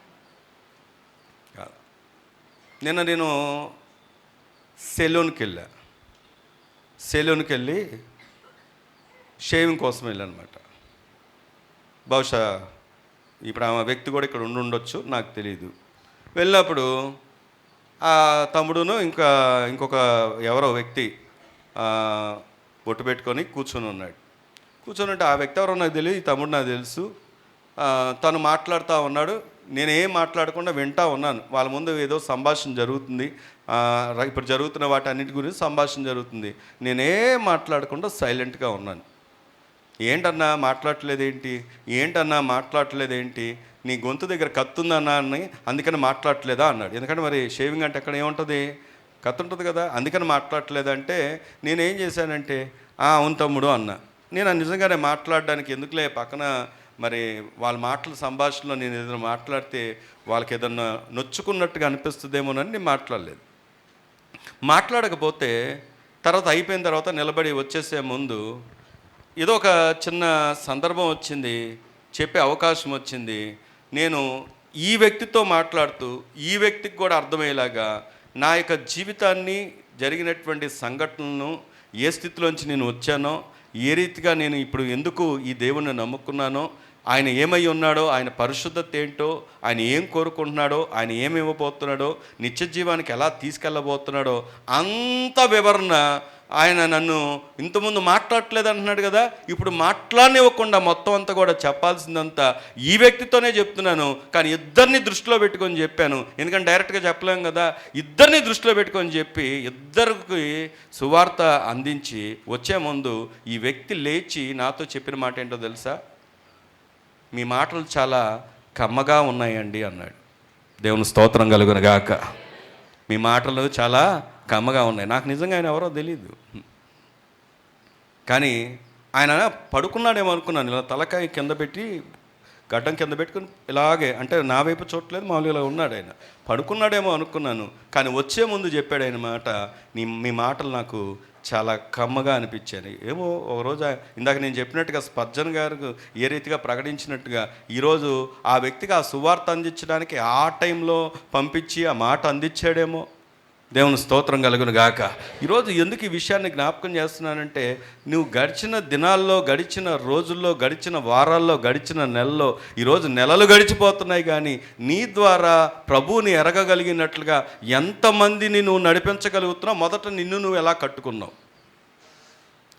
నిన్న నేను సెలూన్కి వెళ్ళి షేవింగ్ కోసం వెళ్ళాను అనమాట. బహుశా ఇప్పుడు ఆ వ్యక్తి కూడా ఇక్కడ ఉండొచ్చు, నాకు తెలియదు. వెళ్ళినప్పుడు ఆ తమ్ముడును ఇంకొక ఎవరో వ్యక్తి బొట్టు పెట్టుకొని కూర్చొని ఉంటే ఆ వ్యక్తి ఎవరో నాకు తెలియదు, ఈ తమ్ముడు నాకు తెలుసు. తను మాట్లాడుతూ ఉన్నాడు, నేనేం మాట్లాడకుండా వింటూ ఉన్నాను. వాళ్ళ ముందు ఏదో సంభాషణ జరుగుతుంది, ఇప్పుడు జరుగుతున్న వాటి అన్నిటి గురించి సంభాషణ జరుగుతుంది. నేనేం మాట్లాడకుండా సైలెంట్గా ఉన్నాను. ఏంటన్నా మాట్లాడట్లేదేంటి? నీ గొంతు దగ్గర కత్తుందన్నా అని అందుకని మాట్లాడట్లేదా అన్నాడు. ఎందుకంటే మరి షేవింగ్ అంటే అక్కడ ఏముంటుంది? కత్తి ఉంటుంది కదా, అందుకని మాట్లాడట్లేదంటే నేనేం చేశానంటే, అవును తమ్ముడు అన్నా. నేను నిజంగానే మాట్లాడడానికి ఎందుకులే, పక్కన మరి వాళ్ళ మాటల సంభాషణలో నేను ఏదైనా మాట్లాడితే వాళ్ళకి ఏదన్నా నొచ్చుకున్నట్టుగా అనిపిస్తుందేమోనని నేను మాట్లాడకపోతే తర్వాత అయిపోయిన తర్వాత నిలబడి వచ్చేసే ముందు ఏదో ఒక చిన్న సందర్భం వచ్చింది, చెప్పే అవకాశం వచ్చింది. నేను ఈ వ్యక్తితో మాట్లాడుతూ ఈ వ్యక్తికి కూడా అర్థమయ్యేలాగా నా యొక్క జీవితాన్ని, జరిగినటువంటి సంఘటనలను, ఏ స్థితిలోంచి నేను వచ్చానో, ఏ రీతిగా నేను ఇప్పుడు ఎందుకు ఈ దేవుణ్ణి నమ్ముకున్నానో, ఆయన ఏమై ఉన్నాడో, ఆయన పరిశుద్ధత ఏంటో, ఆయన ఏం కోరుకుంటున్నాడో, ఆయన ఏమి ఇవ్వబోతున్నాడో, నిత్య జీవానికి ఎలా తీసుకెళ్ళబోతున్నాడో అంత వివరణ ఆయన నన్ను ఇంతకుముందు మాట్లాడట్లేదు అంటున్నాడు కదా, ఇప్పుడు మాట్లాడనివ్వకుండా మొత్తం అంతా కూడా చెప్పాల్సిందంతా ఈ వ్యక్తితోనే చెప్తున్నాను. కానీ ఇద్దరిని దృష్టిలో పెట్టుకొని చెప్పాను, ఎందుకంటే డైరెక్ట్గా చెప్పలేం కదా. ఇద్దరిని దృష్టిలో పెట్టుకొని చెప్పి ఇద్దరికి సువార్త అందించి వచ్చే ముందు ఈ వ్యక్తి లేచి నాతో చెప్పిన మాట ఏంటో తెలుసా? మీ మాటలు చాలా కమ్మగా ఉన్నాయండి అన్నాడు. దేవుని స్తోత్రం కలుగును గాక. మీ మాటలు చాలా కమ్మగా ఉన్నాయి. నాకు నిజంగా ఆయన ఎవరో తెలియదు, కానీ ఆయన పడుకున్నాడేమో అనుకున్నాను. ఇలా తలకాయ కింద పెట్టి గడ్డం కింద పెట్టుకుని ఇలాగే, అంటే నా వైపు చూడలేదు, మామూలుగా ఇలా ఉన్నాడు. ఆయన పడుకున్నాడేమో అనుకున్నాను, కానీ వచ్చే ముందు చెప్పాడు ఆయన మాట, మీ మాటలు నాకు చాలా కమ్మగా అనిపించాయి. ఏమో ఒకరోజు ఇందాక నేను చెప్పినట్టుగా స్పర్జన్ గారు ఏ రీతిగా ప్రకటించినట్టుగా ఈరోజు ఆ వ్యక్తికి ఆ సువార్త అందించడానికి ఆ టైంలో పంపించి ఆ మాట అందించాడేమో. దేవుని స్తోత్రం కలుగును గాక. ఈరోజు ఎందుకు ఈ విషయాన్ని జ్ఞాపకం చేస్తున్నానంటే, నువ్వు గడిచిన దినాల్లో, గడిచిన రోజుల్లో, గడిచిన వారాల్లో, గడిచిన నెలల్లో, ఈరోజు నెలలు గడిచిపోతున్నాయి, కానీ నీ ద్వారా ప్రభువుని ఎరగగలిగినట్లుగా ఎంతమందిని నువ్వు నడిపించగలుగుతున్నావు? మొదట నిన్ను నువ్వు ఎలా కట్టుకున్నావు?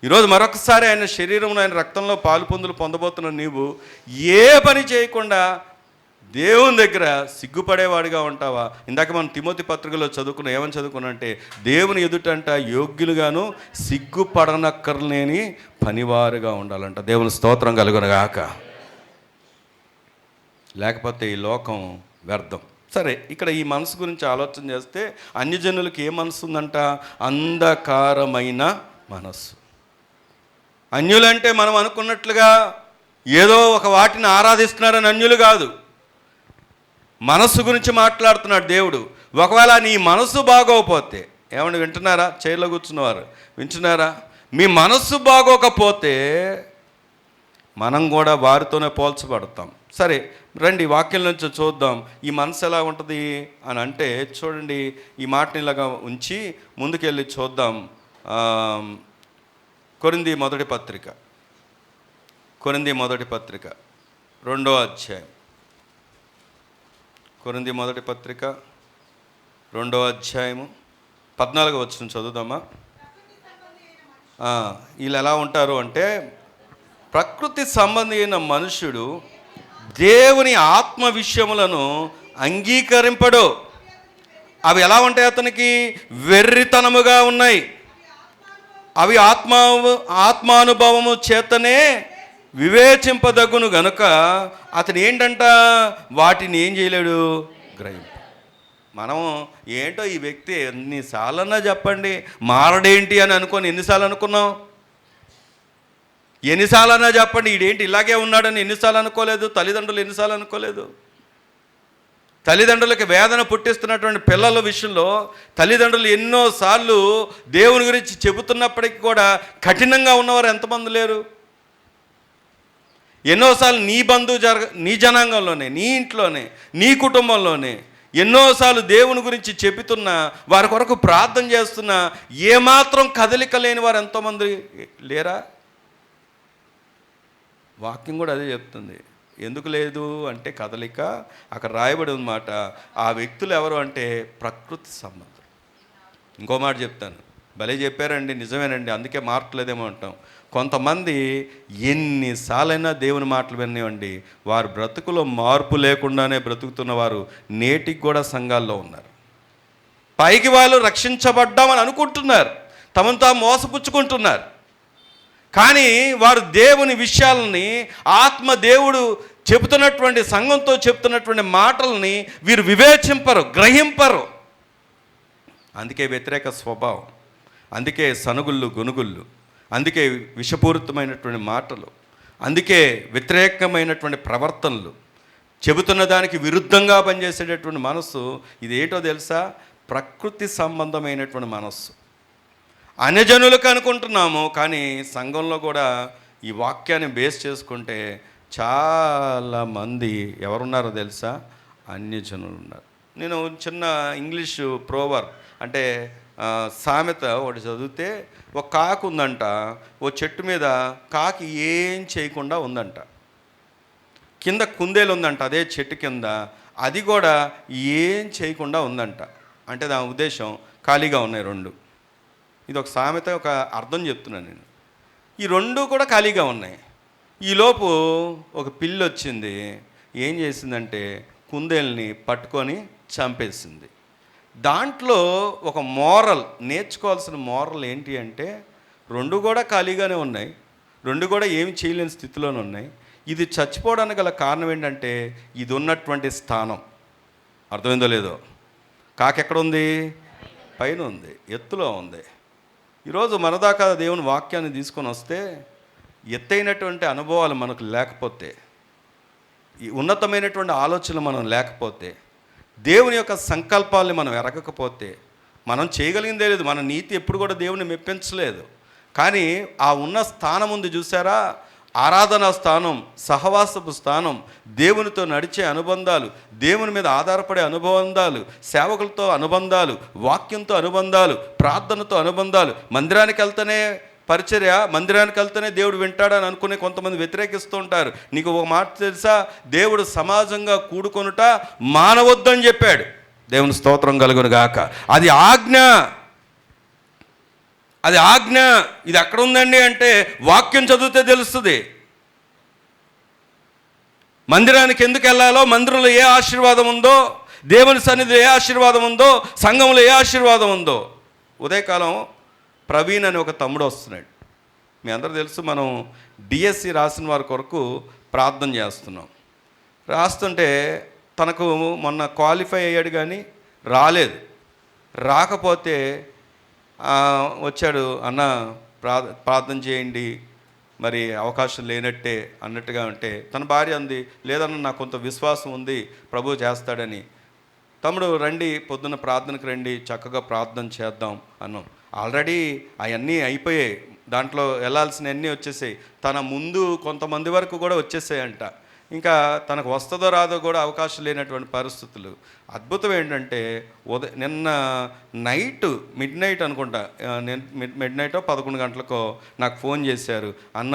ఈరోజు మరొకసారి ఆయన శరీరంలో, ఆయన రక్తంలో పాలు పొందులు పొందబోతున్న నీవు ఏ పని చేయకుండా దేవుని దగ్గర సిగ్గుపడేవాడిగా ఉంటావా? ఇందాక మనం తిమోతి పత్రికలో చదువుకున్న, ఏమని చదువుకున్నా అంటే, దేవుని ఎదుటంట యోగ్యులుగాను సిగ్గుపడనక్కర్లేని పనివారుగా ఉండాలంట. దేవుని స్తోత్రం కలుగునుగాక. లేకపోతే ఈ లోకం వ్యర్థం. సరే, ఇక్కడ ఈ మనసు గురించి ఆలోచన చేస్తే, అన్యజనులకు ఏ మనసు ఉందంట? అంధకారమైన మనస్సు. అన్యులంటే మనం అనుకున్నట్లుగా ఏదో ఒక వాటిని ఆరాధిస్తున్నారని అన్యులు కాదు. మనస్సు గురించి మాట్లాడుతున్నాడు దేవుడు. ఒకవేళ నీ మనస్సు బాగోకపోతే, ఏమండి వింటున్నారా? చైర్లో కూర్చున్నవారు వింటున్నారా? మీ మనస్సు బాగోకపోతే మనం కూడా వారితోనే పోల్చబడతాం. సరే, రండి వాక్యం నుంచి చూద్దాం ఈ మనసు ఎలా ఉంటుంది అని. అంటే చూడండి, ఈ మాటని ఇలాగా ఉంచి ముందుకెళ్ళి చూద్దాం. కొరింథీ మొదటి పత్రిక 2వ అధ్యాయం. కొరింథీ మొదటి పత్రిక 2వ అధ్యాయము 14వ వచనం చదువుదామా? వీళ్ళు ఎలా ఉంటారు అంటే, ప్రకృతి సంబంధి అయిన మనుష్యుడు దేవుని ఆత్మ విషయములను అంగీకరింపడు. అవి ఎలా ఉంటాయి? అతనికి వెర్రితనముగా ఉన్నాయి. అవి ఆత్మానుభవము చేతనే వివేచింపదగును గనుక అతను ఏంటంట, వాటిని ఏం చేయలేడు, గ్రహింపు. మనం ఏంటో ఈ వ్యక్తి ఎన్నిసార్లన్నా చెప్పండి మారడేంటి అని అనుకొని ఎన్నిసార్లు అనుకున్నాం? ఎన్నిసార్లన్నా చెప్పండి ఈడేంటి ఇలాగే ఉన్నాడని ఎన్నిసార్లు అనుకోలేదు? తల్లిదండ్రులు ఎన్నిసార్లు అనుకోలేదు? తల్లిదండ్రులకి వేదన పుట్టిస్తున్నటువంటి పిల్లల విషయంలో తల్లిదండ్రులు ఎన్నోసార్లు దేవుని గురించి చెబుతున్నప్పటికీ కూడా కఠినంగా ఉన్నవారు ఎంతమంది లేరు? ఎన్నోసార్లు నీ జనాంగంలోనే, నీ ఇంట్లోనే, నీ కుటుంబంలోనే ఎన్నోసార్లు దేవుని గురించి చెబుతున్నా, వారి కొరకు ప్రార్థన చేస్తున్నా ఏమాత్రం కదలిక లేని వారు ఎంతోమంది లేరా? వాక్యం కూడా అదే చెప్తుంది. ఎందుకు లేదు అంటే కదలిక. అక్కడ రాయబడి ఉన్నమాట, ఆ వ్యక్తులు ఎవరు అంటే ప్రకృతి సంబంధం. ఇంకో మాట చెప్తాను, భలే చెప్పారండి, నిజమేనండి, అందుకే మార్చలేదేమో అంటాం. కొంతమంది ఎన్నిసార్లైనా దేవుని మాటలు వినేవండి, వారు బ్రతుకులో మార్పు లేకుండానే బ్రతుకుతున్న వారు నేటికి కూడా సంఘాల్లో ఉన్నారు. పైకి వాళ్ళు రక్షించబడ్డామని అనుకుంటున్నారు, తమను తాము మోసపుచ్చుకుంటున్నారు. కానీ వారు దేవుని విషయాలని, ఆత్మ దేవుడు చెబుతున్నటువంటి, సంఘంతో చెబుతున్నటువంటి మాటల్ని వీరు వివేచింపరు, గ్రహింపరు. అందుకే వ్యతిరేక స్వభావం, అందుకే సనుగుళ్ళు గొనుగుళ్ళు, అందుకే విషపూరితమైనటువంటి మాటలు, అందుకే వ్యతిరేకమైనటువంటి ప్రవర్తనలు, చెబుతున్న దానికి విరుద్ధంగా పనిచేసేటటువంటి మనస్సు. ఇది ఏంటో తెలుసా? ప్రకృతి సంబంధమైనటువంటి మనస్సు. అన్యజనులకు అనుకుంటున్నాము, కానీ సంఘంలో కూడా ఈ వాక్యాన్ని బేస్ చేసుకుంటే చాలామంది ఎవరున్నారో తెలుసా? అన్యజనులు ఉన్నారు. నేను చిన్న ఇంగ్లీషు ప్రోవర్ అంటే సామెత ఒకటి చదివితే, ఒక కాకి ఉందంట, ఓ చెట్టు మీద కాకి ఏం చేయకుండా ఉందంట. కింద కుందేలు ఉందంట అదే చెట్టు కింద, అది కూడా ఏం చేయకుండా ఉందంట. అంటే దాని ఉద్దేశం ఖాళీగా ఉన్నాయి రెండు. ఇది ఒక సామెత, ఒక అర్థం చెప్తున్నాను నేను. ఈ రెండు కూడా ఖాళీగా ఉన్నాయి. ఈలోపు ఒక పిల్లి వచ్చింది, ఏం చేసిందంటే కుందేల్ని పట్టుకొని చంపేసింది. దాంట్లో ఒక మోరల్, నేర్చుకోవాల్సిన మోరల్ ఏంటి అంటే, రెండు కూడా ఖాళీగానే ఉన్నాయి, రెండు కూడా ఏమి చేయలేని స్థితిలోనే ఉన్నాయి. ఇది చచ్చిపోవడానికి గల కారణం ఏంటంటే ఇది ఉన్నటువంటి స్థానం. అర్థమైందో లేదో? కాకి ఎక్కడ ఉంది? పైన ఉంది, ఎత్తులో ఉంది. ఈరోజు మనదాకా దేవుని వాక్యాన్ని తీసుకొని వస్తే ఎత్తైనటువంటి అనుభవాలు మనకు లేకపోతే, ఈ ఉన్నతమైనటువంటి ఆలోచనలు మనం లేకపోతే, దేవుని యొక్క సంకల్పాలని మనం ఎరగకపోతే మనం చేయగలిగిందే లేదు. మన నీతి ఎప్పుడు కూడా దేవుని మెప్పించలేదు. కానీ ఆ ఉన్న స్థానం ఉంది చూసారా, ఆరాధనా స్థానం, సహవాసపు స్థానం, దేవునితో నడిచే అనుబంధాలు, దేవుని మీద ఆధారపడే అనుబంధాలు, సేవకులతో అనుబంధాలు, వాక్యంతో అనుబంధాలు, ప్రార్థనతో అనుబంధాలు. మందిరానికి వెళ్తేనే పరిచర్య, మందిరానికి వెళ్తేనే దేవుడు వింటాడని అనుకునే కొంతమంది వ్యతిరేకిస్తూ ఉంటారు. నీకు ఒక మాట తెలుసా? దేవుడు సమాజంగా కూడుకొనుట మానవద్దని చెప్పాడు. దేవుని స్తోత్రం కలుగును గాక. అది ఆజ్ఞ, అది ఆజ్ఞ. ఇది ఎక్కడ ఉందండి అంటే వాక్యం చదివితే తెలుస్తుంది. మందిరానికి ఎందుకు వెళ్ళాలో, మందిరంలో ఏ ఆశీర్వాదం ఉందో, దేవుని సన్నిధిలో ఏ ఆశీర్వాదం ఉందో, సంఘంలో ఏ ఆశీర్వాదం ఉందో. ఉదయకాలం ప్రవీణ్ అని ఒక తమ్ముడు వస్తున్నాడు. మీ అందరూ తెలుసు, మనం డిఎస్సి రాసిన వారి కొరకు ప్రార్థన చేస్తున్నాం. రాస్తుంటే తనకు మొన్న క్వాలిఫై అయ్యాడు కానీ రాలేదు. రాకపోతే వచ్చాడు, అన్న ప్రార్థన చేయండి, మరి అవకాశం లేనట్టే అన్నట్టుగా. ఉంటే తన భార్య అంది, లేదన్న నాకు కొంత విశ్వాసం ఉంది ప్రభువు చేస్తాడని. తమ్ముడు రండి, పొద్దున్న ప్రార్థనకు రండి, చక్కగా ప్రార్థన చేద్దాం అన్నాం. ఆల్రెడీ అవన్నీ అయిపోయాయి, దాంట్లో వెళ్ళాల్సినవన్నీ వచ్చేసాయి. తన ముందు కొంతమంది వరకు కూడా వచ్చేసాయంట. ఇంకా తనకు వస్తుందో రాదో కూడా అవకాశం లేనటువంటి పరిస్థితులు. అద్భుతం ఏంటంటే నిన్న నైట్ మిడ్ నైట్ అనుకుంటా, మిడ్ నైటో 11 గంటలకో నాకు ఫోన్ చేశారు, అన్న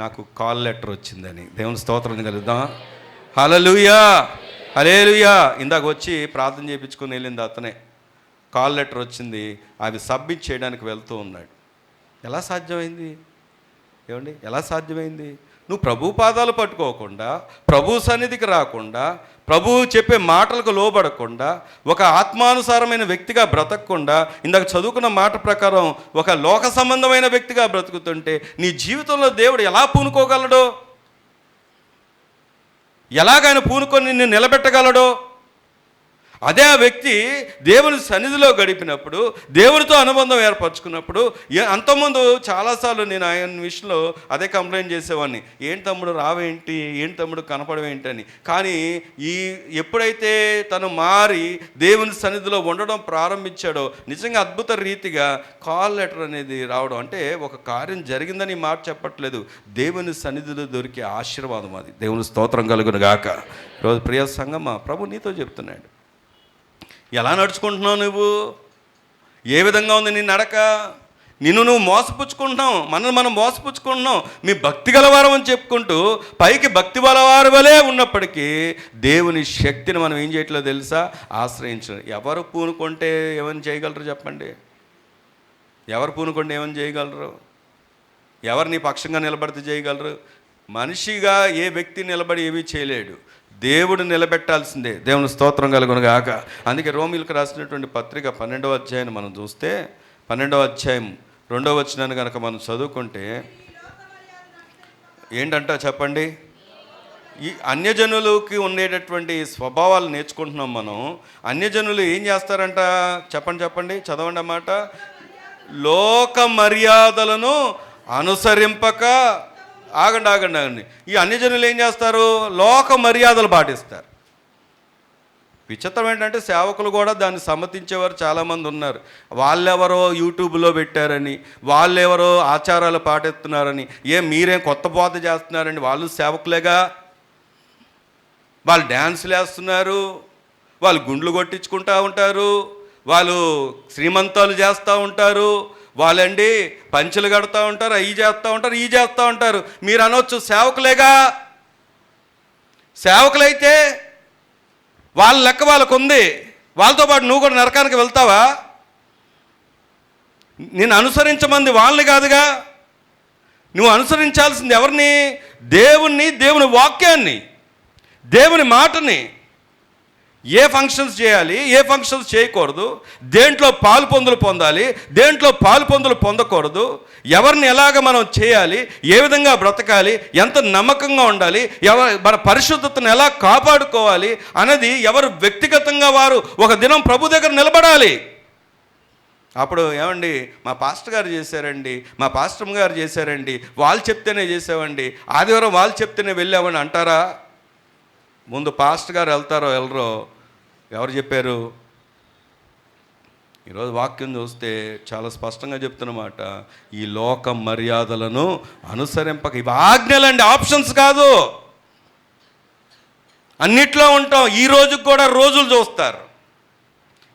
నాకు కాల్ లెటర్ వచ్చిందని. దేవుని స్తోత్రం కలుద్దాం. హల్లెలూయా, హల్లెలూయా. ఇందాక వచ్చి ప్రార్థన చేయించుకొని వెళ్ళింది అతనే. కాల్ లెటర్ వచ్చింది, అవి సబ్మిట్ చేయడానికి వెళ్తూ ఉన్నాడు. ఎలా సాధ్యమైంది? ఏమండి, ఎలా సాధ్యమైంది? నువ్వు ప్రభు పాదాలు పట్టుకోకుండా, ప్రభు సన్నిధికి రాకుండా, ప్రభువు చెప్పే మాటలకు లోబడకుండా, ఒక ఆత్మానుసారమైన వ్యక్తిగా బ్రతకకుండా, ఇందాక చదువుకున్న మాట ప్రకారం ఒక లోక సంబంధమైన వ్యక్తిగా బ్రతుకుతుంటే నీ జీవితంలో దేవుడు ఎలా పూనుకోగలడో, ఎలాగైనా పూనుకొని నిన్ను నిలబెట్టగలడో. అదే ఆ వ్యక్తి దేవుని సన్నిధిలో గడిపినప్పుడు, దేవునితో అనుబంధం ఏర్పరచుకున్నప్పుడు. అంతకుముందు చాలాసార్లు నేను ఆయన విషయంలో అదే కంప్లైంట్ చేసేవాడిని, ఏంటి తమ్ముడు రావేంటి, ఏంటి తమ్ముడు కనపడవేంటి అని. కానీ ఎప్పుడైతే తను మారి దేవుని సన్నిధిలో ఉండడం ప్రారంభించాడో నిజంగా అద్భుత రీతిగా కాల్ లెటర్ అనేది రావడం. అంటే ఒక కార్యం జరిగిందని మాట చెప్పట్లేదు, దేవుని సన్నిధిలో దొరికే ఆశీర్వాదం అది. దేవుని స్తోత్రం కలుగును గాక. ఈరోజు ప్రియ సంగమా, ప్రభు నీతో చెప్తున్నాడు, ఎలా నడుచుకుంటున్నావు నువ్వు? ఏ విధంగా ఉంది నీ నడక? నువ్వు మోసపుచ్చుకుంటున్నావు, మనం మోసపుచ్చుకుంటున్నాం. మీ భక్తి గలవారం అని చెప్పుకుంటూ పైకి భక్తి గలవారి వలే ఉన్నప్పటికీ దేవుని శక్తిని మనం ఏం చేయట్లేదు తెలుసా? ఆశ్రయించడం. ఎవరు పూనుకుంటే ఏమని చేయగలరు చెప్పండి? ఎవరు పూనుకుంటే ఏమని చేయగలరు? ఎవరు నీ పక్షంగా నిలబడితే చేయగలరు? మనిషిగా ఏ వ్యక్తి నిలబడి ఏమీ చేయలేడు, దేవుడు నిలబెట్టాల్సిందే. దేవుని స్తోత్రం కలుగును గాక. అందుకే రోమీయులకు రాసినటువంటి పత్రిక 12వ అధ్యాయాన్ని మనం చూస్తే, 12వ అధ్యాయం 2వ వచనాన్ని కనుక మనం చదువుకుంటే ఏంటంట చెప్పండి? ఈ అన్యజనులకి ఉండేటటువంటి స్వభావాలు నేర్చుకుంటున్నాం మనం. అన్యజనులు ఏం చేస్తారంట చెప్పండి, చదవండి అన్నమాట. లోక మర్యాదలను అనుసరింపక, ఆగండి. ఈ అన్యజనులు ఏం చేస్తారు? లోక మర్యాదలు పాటిస్తారు. విచిత్రం ఏంటంటే సేవకులు కూడా దాన్ని సమ్మతించేవారు చాలామంది ఉన్నారు. వాళ్ళెవరో యూట్యూబ్లో పెట్టారని, వాళ్ళెవరో ఆచారాలు పాటిస్తున్నారని, మీరేం కొత్త బోధ చేస్తున్నారని, వాళ్ళు సేవకులేగా. వాళ్ళు డ్యాన్సులు వేస్తున్నారు, వాళ్ళు గుండ్లు కొట్టించుకుంటూ ఉంటారు, వాళ్ళు శ్రీమంతాలు చేస్తూ ఉంటారు, వాళ్ళండి పంచులు కడుతూ ఉంటారు, అవి చేస్తూ ఉంటారు. మీరు అనొచ్చు సేవకులేగా. సేవకులైతే వాళ్ళ లెక్క వాళ్ళకు ఉంది, వాళ్ళతో పాటు నువ్వు కూడా నరకానికి వెళ్తావా? నేను అనుసరించమంది వాళ్ళని కాదుగా. నువ్వు అనుసరించాల్సింది ఎవరిని? దేవుణ్ణి, దేవుని వాక్యాన్ని, దేవుని మాటని. ఏ ఫంక్షన్స్ చేయాలి, ఏ ఫంక్షన్స్ చేయకూడదు, దేంట్లో పాలు పొందులు పొందాలి, దేంట్లో పాలు పొందులు పొందకూడదు, ఎవరిని ఎలాగ మనం చేయాలి, ఏ విధంగా బ్రతకాలి, ఎంత నమ్మకంగా ఉండాలి, మన పరిశుద్ధతను ఎలా కాపాడుకోవాలి అన్నది ఎవరు వ్యక్తిగతంగా వారు ఒక దినం ప్రభు దగ్గర నిలబడాలి. అప్పుడు ఏమండి మా పాస్టర్ గారు చేశారండి, మా పాస్టర్ గారు చేశారండి, వాళ్ళు చెప్తేనే చేసామండి, ఆదివారం వాళ్ళు చెప్తేనే వెళ్ళామని అంటారా? ముందు పాస్టర్ గారు వెళ్తారో వెళ్ళరో ఎవరు చెప్పారు? ఈరోజు వాక్యం చూస్తే చాలా స్పష్టంగా చెప్తున్నమాట, ఈ లోక మర్యాదలను అనుసరింపక. ఇవి ఆజ్ఞలండి, ఆప్షన్స్ కాదు. అన్నిట్లో ఉంటాం. ఈ రోజుకి కూడా రోజులు చూస్తారు,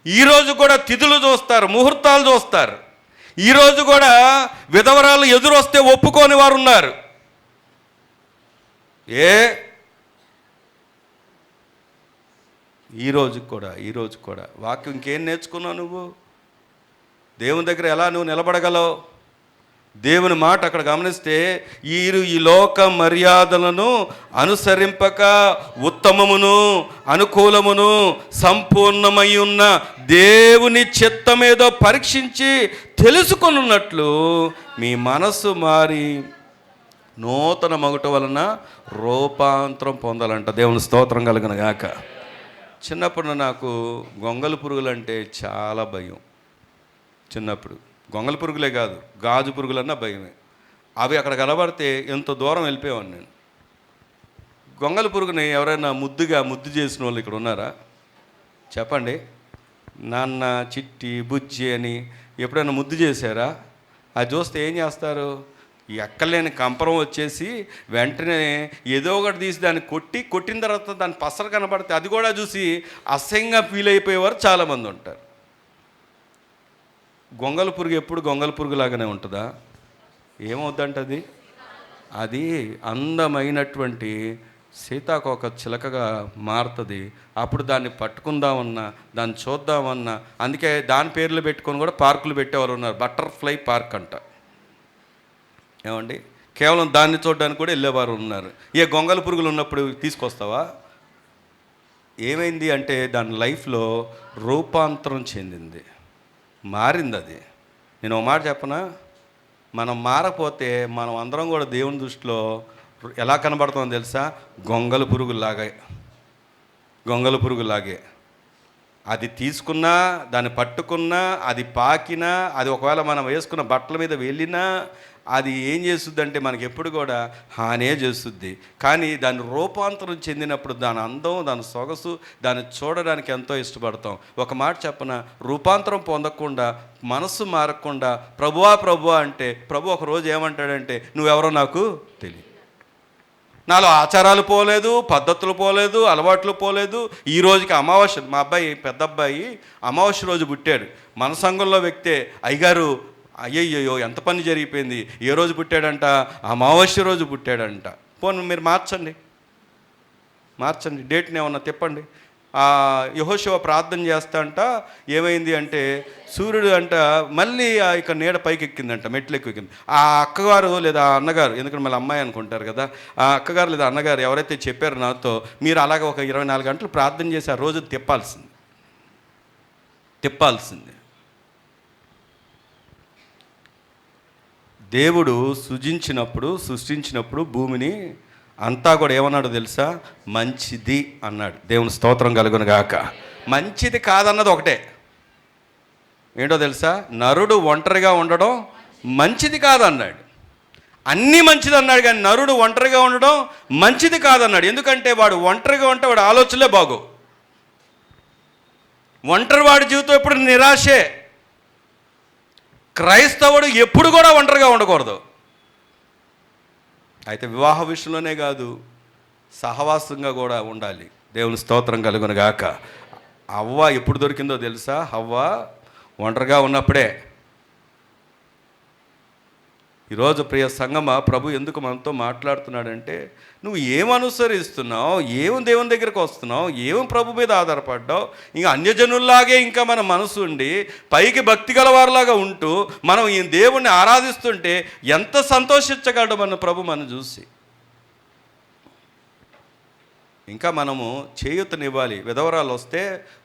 ఈరోజు కూడా తిథులు చూస్తారు, ముహూర్తాలు చూస్తారు. ఈరోజు కూడా విధవరాలు ఎదురొస్తే ఒప్పుకోని వారు ఉన్నారు. ఈరోజు కూడా వాక్యం ఇంకేం నేర్చుకున్నావు నువ్వు? దేవుని దగ్గర ఎలా నువ్వు నిలబడగలవు? దేవుని మాట అక్కడ గమనిస్తే, ఈ లోక మర్యాదలను అనుసరింపక ఉత్తమమును అనుకూలమును సంపూర్ణమై ఉన్న దేవుని చిత్తమేదో పరీక్షించి తెలుసుకొనున్నట్లు మీ మనస్సు మారి నూతన మగుట వలన రూపాంతరం పొందాలంట. దేవుని స్తోత్రం కలుగును గాక. చిన్నప్పుడు నాకు గొంగళి పురుగులు అంటే చాలా భయం. చిన్నప్పుడు గొంగళి పురుగులే కాదు, గాజు పురుగులన్నా భయమే. అవి అక్కడ కనబడితే ఎంత దూరం వెళ్ళిపోయాను నేను. గొంగళి పురుగుని ఎవరైనా ముద్దు చేసిన వాళ్ళు ఇక్కడ ఉన్నారా? చెప్పండి. నాన్న, చిట్టి, బుజ్జి అని ఎప్పుడైనా ముద్దు చేశారా? అది చూస్తే ఏం చేస్తారు? ఎక్కలేని కంపరం వచ్చేసి వెంటనే ఏదో ఒకటి తీసి దాన్ని కొట్టిన తర్వాత దాని పసరు కనబడితే అది కూడా చూసి అసహ్యంగా ఫీల్ అయిపోయేవారు చాలామంది ఉంటారు. గొంగళి పురుగు ఎప్పుడు గొంగళి పురుగులాగానే ఉంటుందా? ఏమవుద్దంటది? అది అందమైనటువంటి సీతాకోక చిలకగా మారుతుంది. అప్పుడు దాన్ని పట్టుకుందామన్నా, దాన్ని చూద్దామన్నా, అందుకే దాని పేర్లు పెట్టుకొని కూడా పార్కులు పెట్టేవారు ఉన్నారు. బటర్ఫ్లై పార్క్ అంట. ఏమండి, కేవలం దాన్ని చూడడానికి కూడా వెళ్ళేవారు ఉన్నారు. ఏ గొంగళి పురుగులు ఉన్నప్పుడు తీసుకొస్తావా? ఏమైంది అంటే దాని లైఫ్లో రూపాంతరం చెందింది, మారింది. అది నేను ఒక మాట చెప్పనా, మనం మారకపోతే మనం అందరం కూడా దేవుని దృష్టిలో ఎలా కనబడుతుందో తెలుసా? గొంగళి పురుగులాగే. అది తీసుకున్నా, దాన్ని పట్టుకున్నా, అది పాకినా, అది ఒకవేళ మనం వేసుకున్న బట్టల మీద వెళ్ళినా అది ఏం చేస్తుంది అంటే మనకి ఎప్పుడు కూడా హానే చేస్తుంది. కానీ దాని రూపాంతరం చెందినప్పుడు దాని అందం, దాని సొగసు, దాన్ని చూడడానికి ఎంతో ఇష్టపడతాం. ఒక మాట చెప్పన, రూపాంతరం పొందకుండా, మనస్సు మారకుండా ప్రభువా అంటే ప్రభు ఒకరోజు ఏమంటాడంటే, నువ్వెవరో నాకు తెలియదు. నాలో ఆచారాలు పోలేదు, పద్ధతులు పోలేదు, అలవాట్లు పోలేదు. ఈ రోజుకి అమావాస్య, మా అబ్బాయి పెద్ద అబ్బాయి అమావాస్య రోజు పుట్టాడు. మన సంఘంలో వ్యక్తే, అయ్యగారు అయ్యయ్యో ఎంత పని జరిగిపోయింది, ఏ రోజు పుట్టాడంట? అమావాస్య రోజు పుట్టాడంట. పోనీ మీరు మార్చండి, డేట్ని ఏమన్నా తిప్పండి. యెహోషువ ప్రార్థన చేస్తా అంట, ఏమైంది అంటే సూర్యుడు అంట మళ్ళీ ఇక నీడ పైకి ఎక్కిందంట, మెట్లు ఎక్కింది. ఆ అక్కగారు లేదా అన్నగారు, ఎందుకంటే మళ్ళీ అమ్మాయి అనుకుంటారు కదా, ఆ అక్కగారు లేదా అన్నగారు ఎవరైతే చెప్పారో నాతో, మీరు అలాగే ఒక 24 గంటలు ప్రార్థన చేసి ఆ రోజు తిప్పాల్సింది. దేవుడు సృష్టించినప్పుడు భూమిని అంతా కూడా ఏమన్నాడు తెలుసా? మంచిది అన్నాడు. దేవుని స్తోత్రం కలుగును గాక. మంచిది కాదన్నది ఒకటే, ఏంటో తెలుసా? నరుడు ఒంటరిగా ఉండడం మంచిది కాదన్నాడు. అన్నీ మంచిది అన్నాడు, కానీ నరుడు ఒంటరిగా ఉండడం మంచిది కాదన్నాడు. ఎందుకంటే వాడు ఒంటరిగా ఉంటే వాడు ఆలోచనలే బాగో. ఒంటరి వాడి జీవితం ఎప్పుడు నిరాశే. క్రైస్తవుడు ఎప్పుడు కూడా ఒంటరిగా ఉండకూడదు. అయితే వివాహ విషయంలోనే కాదు, సహవాసంగా కూడా ఉండాలి. దేవుని స్తోత్రం కలుగును గాక. హవ్వ ఎప్పుడు దొరికిందో తెలుసా? హవ్వ ఒంటరిగా ఉన్నప్పుడే. ఈరోజు ప్రియ సంగమ, ప్రభు ఎందుకు మనతో మాట్లాడుతున్నాడంటే, నువ్వు ఏమనుసరిస్తున్నావు, దేవుని దగ్గరికి వస్తున్నావు, ప్రభు మీద ఆధారపడ్డావు, ఇంకా అన్యజనుల్లాగే ఇంకా మన మనసు ఉండి పైకి భక్తి గలవారిలాగా ఉంటూ మనం ఈ దేవుణ్ణి ఆరాధిస్తుంటే ఎంత సంతోషించగలడు మన ప్రభు మనం చూసి. ఇంకా మనము చేయూతనివ్వాలి. విధవరాలు వస్తే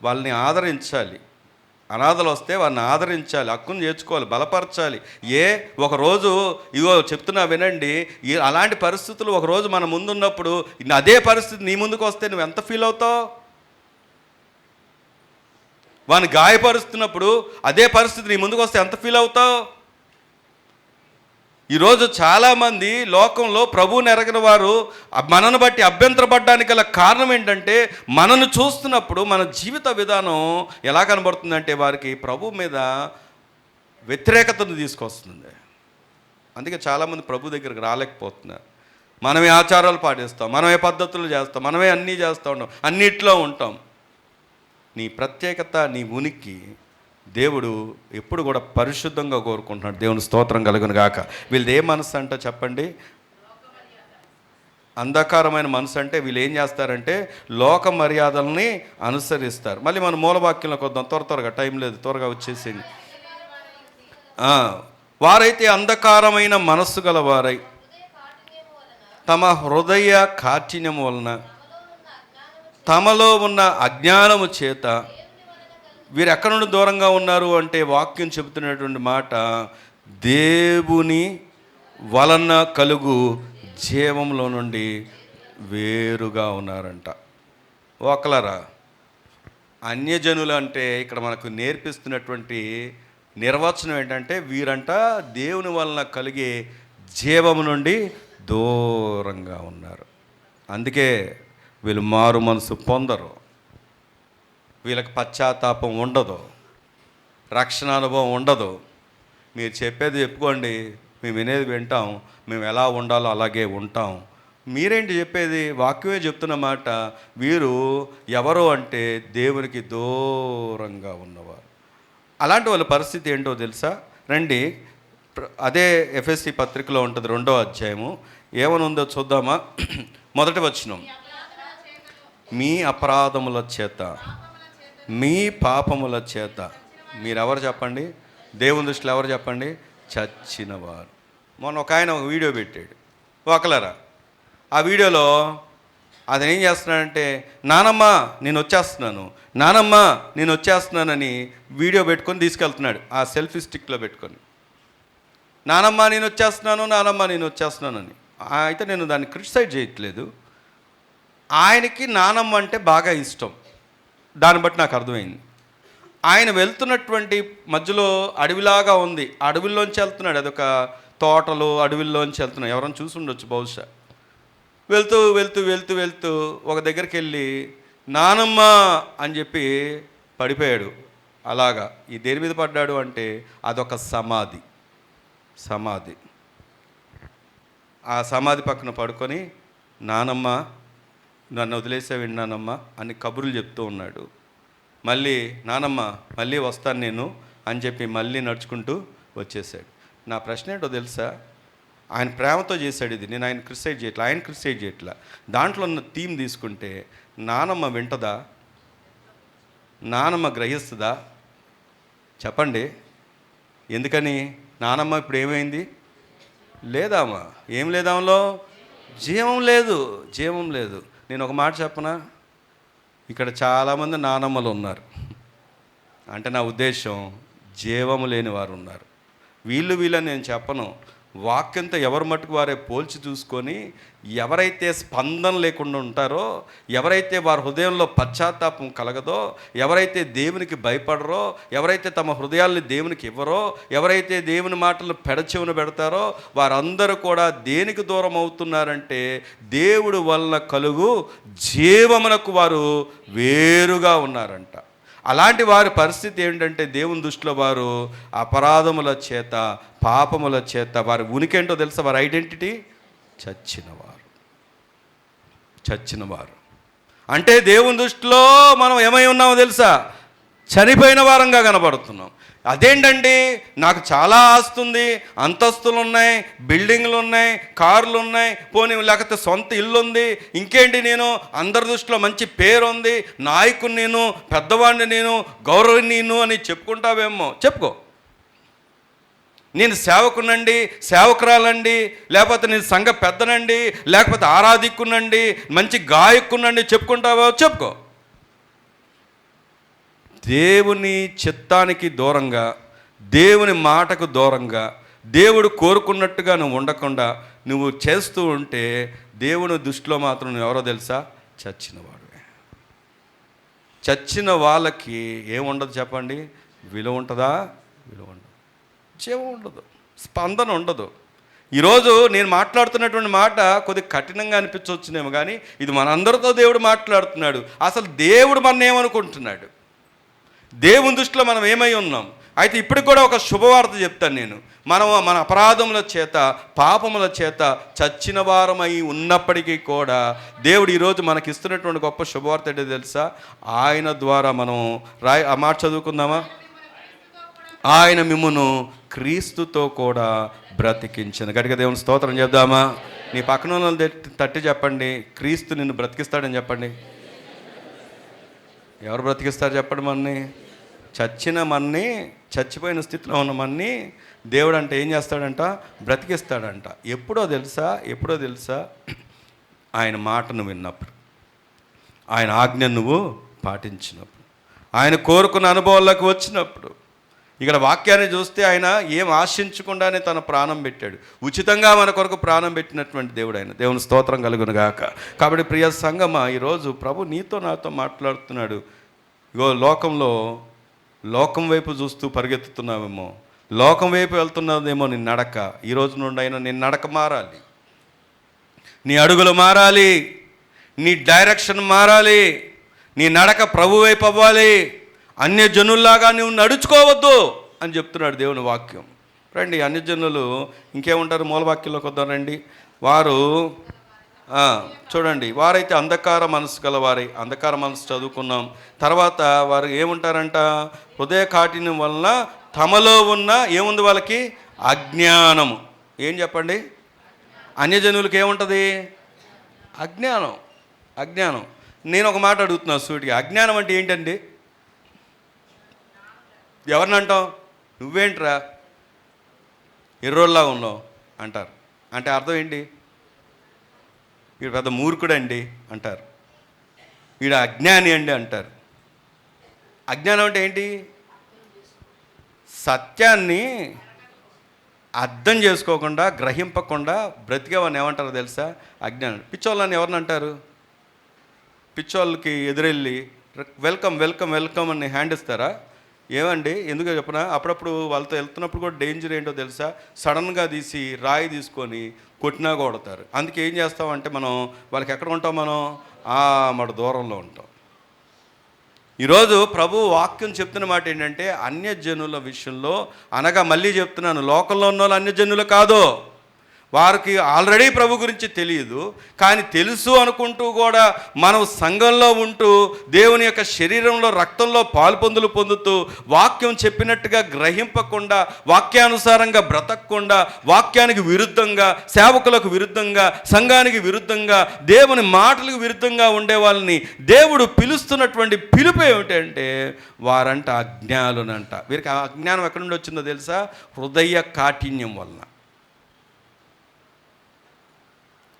వాళ్ళని ఆదరించాలి, అనాథలు వస్తే వారిని ఆదరించాలి, హక్కును చేర్చుకోవాలి, బలపరచాలి. ఒకరోజు ఇగో చెప్తున్నా వినండి, అలాంటి పరిస్థితులు ఒకరోజు మన ముందున్నప్పుడు అదే పరిస్థితి నీ ముందుకు వస్తే నువ్వు ఎంత ఫీల్ అవుతావు? వాడిని గాయపరుస్తున్నప్పుడు అదే పరిస్థితి నీ ముందుకు వస్తే ఎంత ఫీల్ అవుతావు? ఈరోజు చాలామంది లోకంలో ప్రభువుని ఎరగిన వారు మనను బట్టి అభ్యంతరపడడానికి గల కారణం ఏంటంటే, మనను చూస్తున్నప్పుడు మన జీవిత విధానం ఎలా కనబడుతుందంటే వారికి ప్రభు మీద వ్యతిరేకతను తీసుకొస్తుంది. అందుకే చాలామంది ప్రభు దగ్గరికి రాలేకపోతున్నారు. మనమే ఆచారాలు పాటిస్తాం, మనమే పద్ధతులు చేస్తాం, మనమే అన్నీ చేస్తూ ఉంటాం, అన్నిట్లో ఉంటాం. నీ ప్రత్యేకత, నీ ఉనికి దేవుడు ఎప్పుడు కూడా పరిశుద్ధంగా కోరుకుంటున్నాడు. దేవుని స్తోత్రం కలుగును గాక. వీళ్ళది ఏ మనసు అంటే చెప్పండి? అంధకారమైన మనసు. అంటే వీళ్ళు ఏం చేస్తారంటే లోక మర్యాదల్ని అనుసరిస్తారు. మళ్ళీ మన మూలవాక్యంలోకి వద్దాం, త్వరగా, టైం లేదు, త్వరగా వచ్చేసింది. వారైతే అంధకారమైన మనస్సు గల వారై తమ హృదయ కాఠిన్యము వలన, తమలో ఉన్న అజ్ఞానము చేత వీరు ఎక్కడి నుండి దూరంగా ఉన్నారు అంటే వాక్యం చెబుతున్నటువంటి మాట, దేవుని వలన కలుగు జీవంలో నుండి వేరుగా ఉన్నారంట. ఒకలరా అన్యజనులు అంటే ఇక్కడ మనకు నేర్పిస్తున్నటువంటి నిర్వచనం ఏంటంటే, వీరంట దేవుని వలన కలిగే జీవము నుండి దూరంగా ఉన్నారు. అందుకే వీళ్ళు మారు మనసు పొందరు, వీళ్ళకి పశ్చాత్తాపం ఉండదు, రక్షణ అనుభవం ఉండదు. మీరు చెప్పేది చెప్పుకోండి, మేము వినేది వింటాం, మేము ఎలా ఉండాలో అలాగే ఉంటాం. మీరేంటి చెప్పేది? వాక్యమే చెప్తున్న మాట. వీరు ఎవరు అంటే దేవునికి దూరంగా ఉన్నవారు. అలాంటి వాళ్ళ పరిస్థితి ఏంటో తెలుసా? రండి, అదే ఎఫ్ఎస్సి పత్రికలో ఉంటుంది, 2వ అధ్యాయము. ఏమని ఉందో చూద్దామా? మొదటి వచనం, మీ అపరాధముల చేత, మీ పాపముల చేత. మీరెవరు చెప్పండి? దేవుని దృష్టిలో ఎవరు చెప్పండి? చచ్చినవారు. మొన్న ఒక ఆయన ఒక వీడియో పెట్టాడు, ఒకలరా. ఆ వీడియోలో అతను ఏం చేస్తున్నాడంటే, నానమ్మ నేను వచ్చేస్తున్నాను, నానమ్మ నేను వచ్చేస్తున్నానని వీడియో పెట్టుకొని తీసుకెళ్తున్నాడు, ఆ సెల్ఫీ స్టిక్లో పెట్టుకొని. నానమ్మ నేను వచ్చేస్తున్నాను, నానమ్మ నేను వచ్చేస్తున్నానని. అయితే నేను దాన్ని క్రిటిసైజ్ చేయట్లేదు. ఆయనకి నానమ్మ అంటే బాగా ఇష్టం, దాన్ని బట్టి నాకు అర్థమైంది. ఆయన వెళ్తున్నటువంటి మధ్యలో అడవిలాగా ఉంది, అడవిలోంచి వెళ్తున్నాడు. అదొక తోటలు, అడవిల్లోంచి వెళ్తున్నాడు. ఎవరైనా చూసి ఉండొచ్చు బహుశా. వెళ్తూ వెళ్తూ వెళ్తూ వెళ్తూ ఒక దగ్గరికి వెళ్ళి నానమ్మ అని చెప్పి పడిపోయాడు. అలాగా ఈ దేని మీద పడ్డాడు అంటే అదొక సమాధి. ఆ సమాధి పక్కన పడుకొని, నానమ్మ నన్ను వదిలేసే విన్నానమ్మ అని కబుర్లు చెప్తూ ఉన్నాడు. మళ్ళీ నానమ్మ మళ్ళీ వస్తాను నేను అని చెప్పి మళ్ళీ నడుచుకుంటూ వచ్చేసాడు. నా ప్రశ్న ఏంటో తెలుసా? ఆయన ప్రేమతో చేశాడు ఇది. నేను ఆయన క్రిటిసైజ్ చేయట్లా. దాంట్లో ఉన్న థీమ్ తీసుకుంటే, నానమ్మ వింటదా? నానమ్మ గ్రహిస్తుందా? చెప్పండి. ఎందుకని? నానమ్మ ఇప్పుడు ఏమైంది? లేదామా? ఏం లేదామలో? జీవం లేదు. నేను ఒక మాట చెప్పనా? ఇక్కడ చాలామంది నానమ్మలు ఉన్నారు. అంటే నా ఉద్దేశం, జీవము లేని వారు ఉన్నారు. వీళ్ళని నేను చెప్పను. వాక్యంతో ఎవరి మట్టుకు వారే పోల్చి చూసుకొని, ఎవరైతే స్పందన లేకుండా ఉంటారో, ఎవరైతే వారి హృదయంలో పశ్చాత్తాపం కలగదో, ఎవరైతే దేవునికి భయపడరో, ఎవరైతే తమ హృదయాల్ని దేవునికి ఇవ్వరో, ఎవరైతే దేవుని మాటలను పెడచెవిన పెడతారో, వారందరూ కూడా దేనికి దూరం అవుతున్నారంటే దేవుడు వలన కలుగు జీవమునకు వారు వేరుగా ఉన్నారంట. అలాంటి వారి పరిస్థితి ఏంటంటే, దేవుని దృష్టిలో వారు అపరాధముల చేత, పాపముల చేత, వారి ఉనికి ఏంటో తెలుసా? వారి ఐడెంటిటీ చచ్చినవారు. అంటే దేవుని దృష్టిలో మనం ఏమై ఉన్నామో తెలుసా? చనిపోయిన వారంగా కనబడుతున్నాం. అదేంటండి, నాకు చాలా ఆస్తుంది, అంతస్తులు ఉన్నాయి, బిల్డింగ్లు ఉన్నాయి, కార్లు ఉన్నాయి, పోనీ లేకపోతే సొంత ఇల్లు ఉంది, ఇంకేంటి, నేను అందరి దృష్టిలో మంచి పేరు ఉంది, నాయకుని నేను, పెద్దవాడిని నేను, గౌరవనీయును అని చెప్పుకుంటావేమో. చెప్పుకో. నేను సేవకునండి, సేవకురాలండి, లేకపోతే నేను సంఘ పెద్దనండి, లేకపోతే ఆరాధికునండి, మంచి గాయకునండి చెప్పుకుంటావో చెప్పుకో. దేవుని చిత్తానికి దూరంగా, దేవుని మాటకు దూరంగా, దేవుడు కోరుకున్నట్టుగా నువ్వు ఉండకుండా నువ్వు చేస్తూ ఉంటే దేవుని దృష్టిలో మాత్రం నువ్వు ఎవరో తెలుసా? చచ్చినవాడువే. చచ్చిన వాళ్ళకి ఏముండదు చెప్పండి? విలువ ఉంటుందా? విలువ ఉండదు, జీవం ఉండదు, స్పందన ఉండదు. ఈరోజు నేను మాట్లాడుతున్నటువంటి మాట కొద్దిగా కఠినంగా అనిపించవచ్చునేమో, కానీ ఇది మనందరితో దేవుడు మాట్లాడుతున్నాడు. అసలు దేవుడు మన ఏమనుకుంటున్నాడు? దేవుని దృష్టిలో మనం ఏమై ఉన్నాం? అయితే ఇప్పటికి కూడా ఒక శుభవార్త చెప్తాను నేను. మనం మన అపరాధముల చేత, పాపముల చేత చచ్చిన వారమై ఉన్నప్పటికీ కూడా దేవుడు ఈరోజు మనకి ఇస్తున్నటువంటి గొప్ప శుభవార్త ఏంటో తెలుసా? ఆయన ద్వారా మనం ఆ మాట చదువుకుందామా? ఆయన మిమ్మును క్రీస్తుతో కూడా బ్రతికించను. గట్టిగా దేవుని స్తోత్రం చెప్దామా? నీ పక్కన వాళ్ళని తట్టి చెప్పండి, క్రీస్తు నిన్ను బ్రతికిస్తాడని చెప్పండి. ఎవరు బ్రతికిస్తారు చెప్పండి? మన్ని, చచ్చిన మన్ని, చచ్చిపోయిన స్థితిలో ఉన్న మన్ని దేవుడు అంటే ఏం చేస్తాడంట? బ్రతికిస్తాడంట. ఎప్పుడో తెలుసా? ఆయన మాటను విన్నప్పుడు, ఆయన ఆజ్ఞ నువ్వు పాటించినప్పుడు, ఆయన కోరుకున్న అనుభవాల్లోకి వచ్చినప్పుడు. ఇక్కడ వాక్యాన్ని చూస్తే ఆయన ఏం ఆశించకుండానే తన ప్రాణం పెట్టాడు. ఉచితంగా మన కొరకు ప్రాణం పెట్టినటువంటి దేవుడు ఆయన. దేవుని స్తోత్రం కలుగును గాక. కాబట్టి ప్రియ సంగమా, ఈరోజు ప్రభు నీతో నాతో మాట్లాడుతున్నాడు. ఇగో లోకం వైపు చూస్తూ పరిగెత్తుతున్నావేమో, లోకం వైపు వెళ్తున్నదేమో నీ నడక. ఈరోజు నుండి అయినా నీ నడక మారాలి, నీ అడుగులు మారాలి, నీ డైరెక్షన్ మారాలి, నీ నడక ప్రభు వైపు అవ్వాలి. అన్యజనుల్లాగా నువ్వు నడుచుకోవద్దు అని చెప్తున్నాడు దేవుని వాక్యం. రండి, అన్యజనులు ఇంకేముంటారు? మూలవాక్యంలోకి వద్దాం రండి. వారు చూడండి, వారైతే అంధకార మనసు గలవారై, అంధకార మనసు చదువుకున్నాం. తర్వాత వారు ఏముంటారంట? హృదయ కాఠిన్యం వలన తమలో ఉన్న ఏముంది వాళ్ళకి? అజ్ఞానము. ఏం చెప్పండి? అన్యజనులకు ఏముంటుంది? అజ్ఞానం. నేను ఒక మాట అడుగుతున్నాను సూటిగా, అజ్ఞానం అంటే ఏంటండి? ఎవరిని అంటాం? నువ్వేంట్రా ఎర్రోళ్ళలా ఉన్నావు అంటారు. అంటే అర్థం ఏంటి? వీడు పెద్ద మూర్ఖుడండి అంటారు, వీడు అజ్ఞాని అండి అంటారు. అజ్ఞానం అంటే ఏంటి? సత్యాన్ని అర్థం చేసుకోకుండా, గ్రహింపకుండా బ్రతికేవాడిని ఏమంటారో తెలుసా? అజ్ఞానం. పిచ్చోళ్ళని ఎవరిని అంటారు? పిచ్చోళ్ళకి ఎదురెళ్ళి వెల్కమ్ అని హ్యాండ్ ఇస్తారా? ఏమండి, ఎందుకో చెప్పనా? అప్పుడప్పుడు వాళ్ళతో వెళ్తున్నప్పుడు కూడా డేంజర్ ఏంటో తెలుసా? సడన్గా తీసి రాయి తీసుకొని కొట్టినా కొడతారు. అందుకే ఏం చేస్తామంటే మనం వాళ్ళకి ఎక్కడ ఉంటాం? మన దూరంలో ఉంటాం. ఈరోజు ప్రభు వాక్యం చెప్తున్న మాట ఏంటంటే, అన్యజనుల విషయంలో అనగా, మళ్ళీ చెప్తున్నాను, లోకంలో ఉన్న వాళ్ళు అన్యజనులు కాదు. వారికి ఆల్రెడీ ప్రభు గురించి తెలియదు, కానీ తెలుసు అనుకుంటూ కూడా మనం సంఘంలో ఉంటూ దేవుని యొక్క శరీరంలో, రక్తంలో పాలుపొందులు పొందుతూ వాక్యం చెప్పినట్టుగా గ్రహింపకుండా, వాక్యానుసారంగా బ్రతకకుండా, వాక్యానికి విరుద్ధంగా, సేవకులకు విరుద్ధంగా, సంఘానికి విరుద్ధంగా, దేవుని మాటలకు విరుద్ధంగా ఉండే వాళ్ళని దేవుడు పిలుస్తున్నటువంటి పిలుపు ఏమిటంటే, వారంట అజ్ఞానులంట. వీరికి ఆ అజ్ఞానం ఎక్కడి నుండి వచ్చిందో తెలుసా? హృదయ కాఠిన్యం వలన.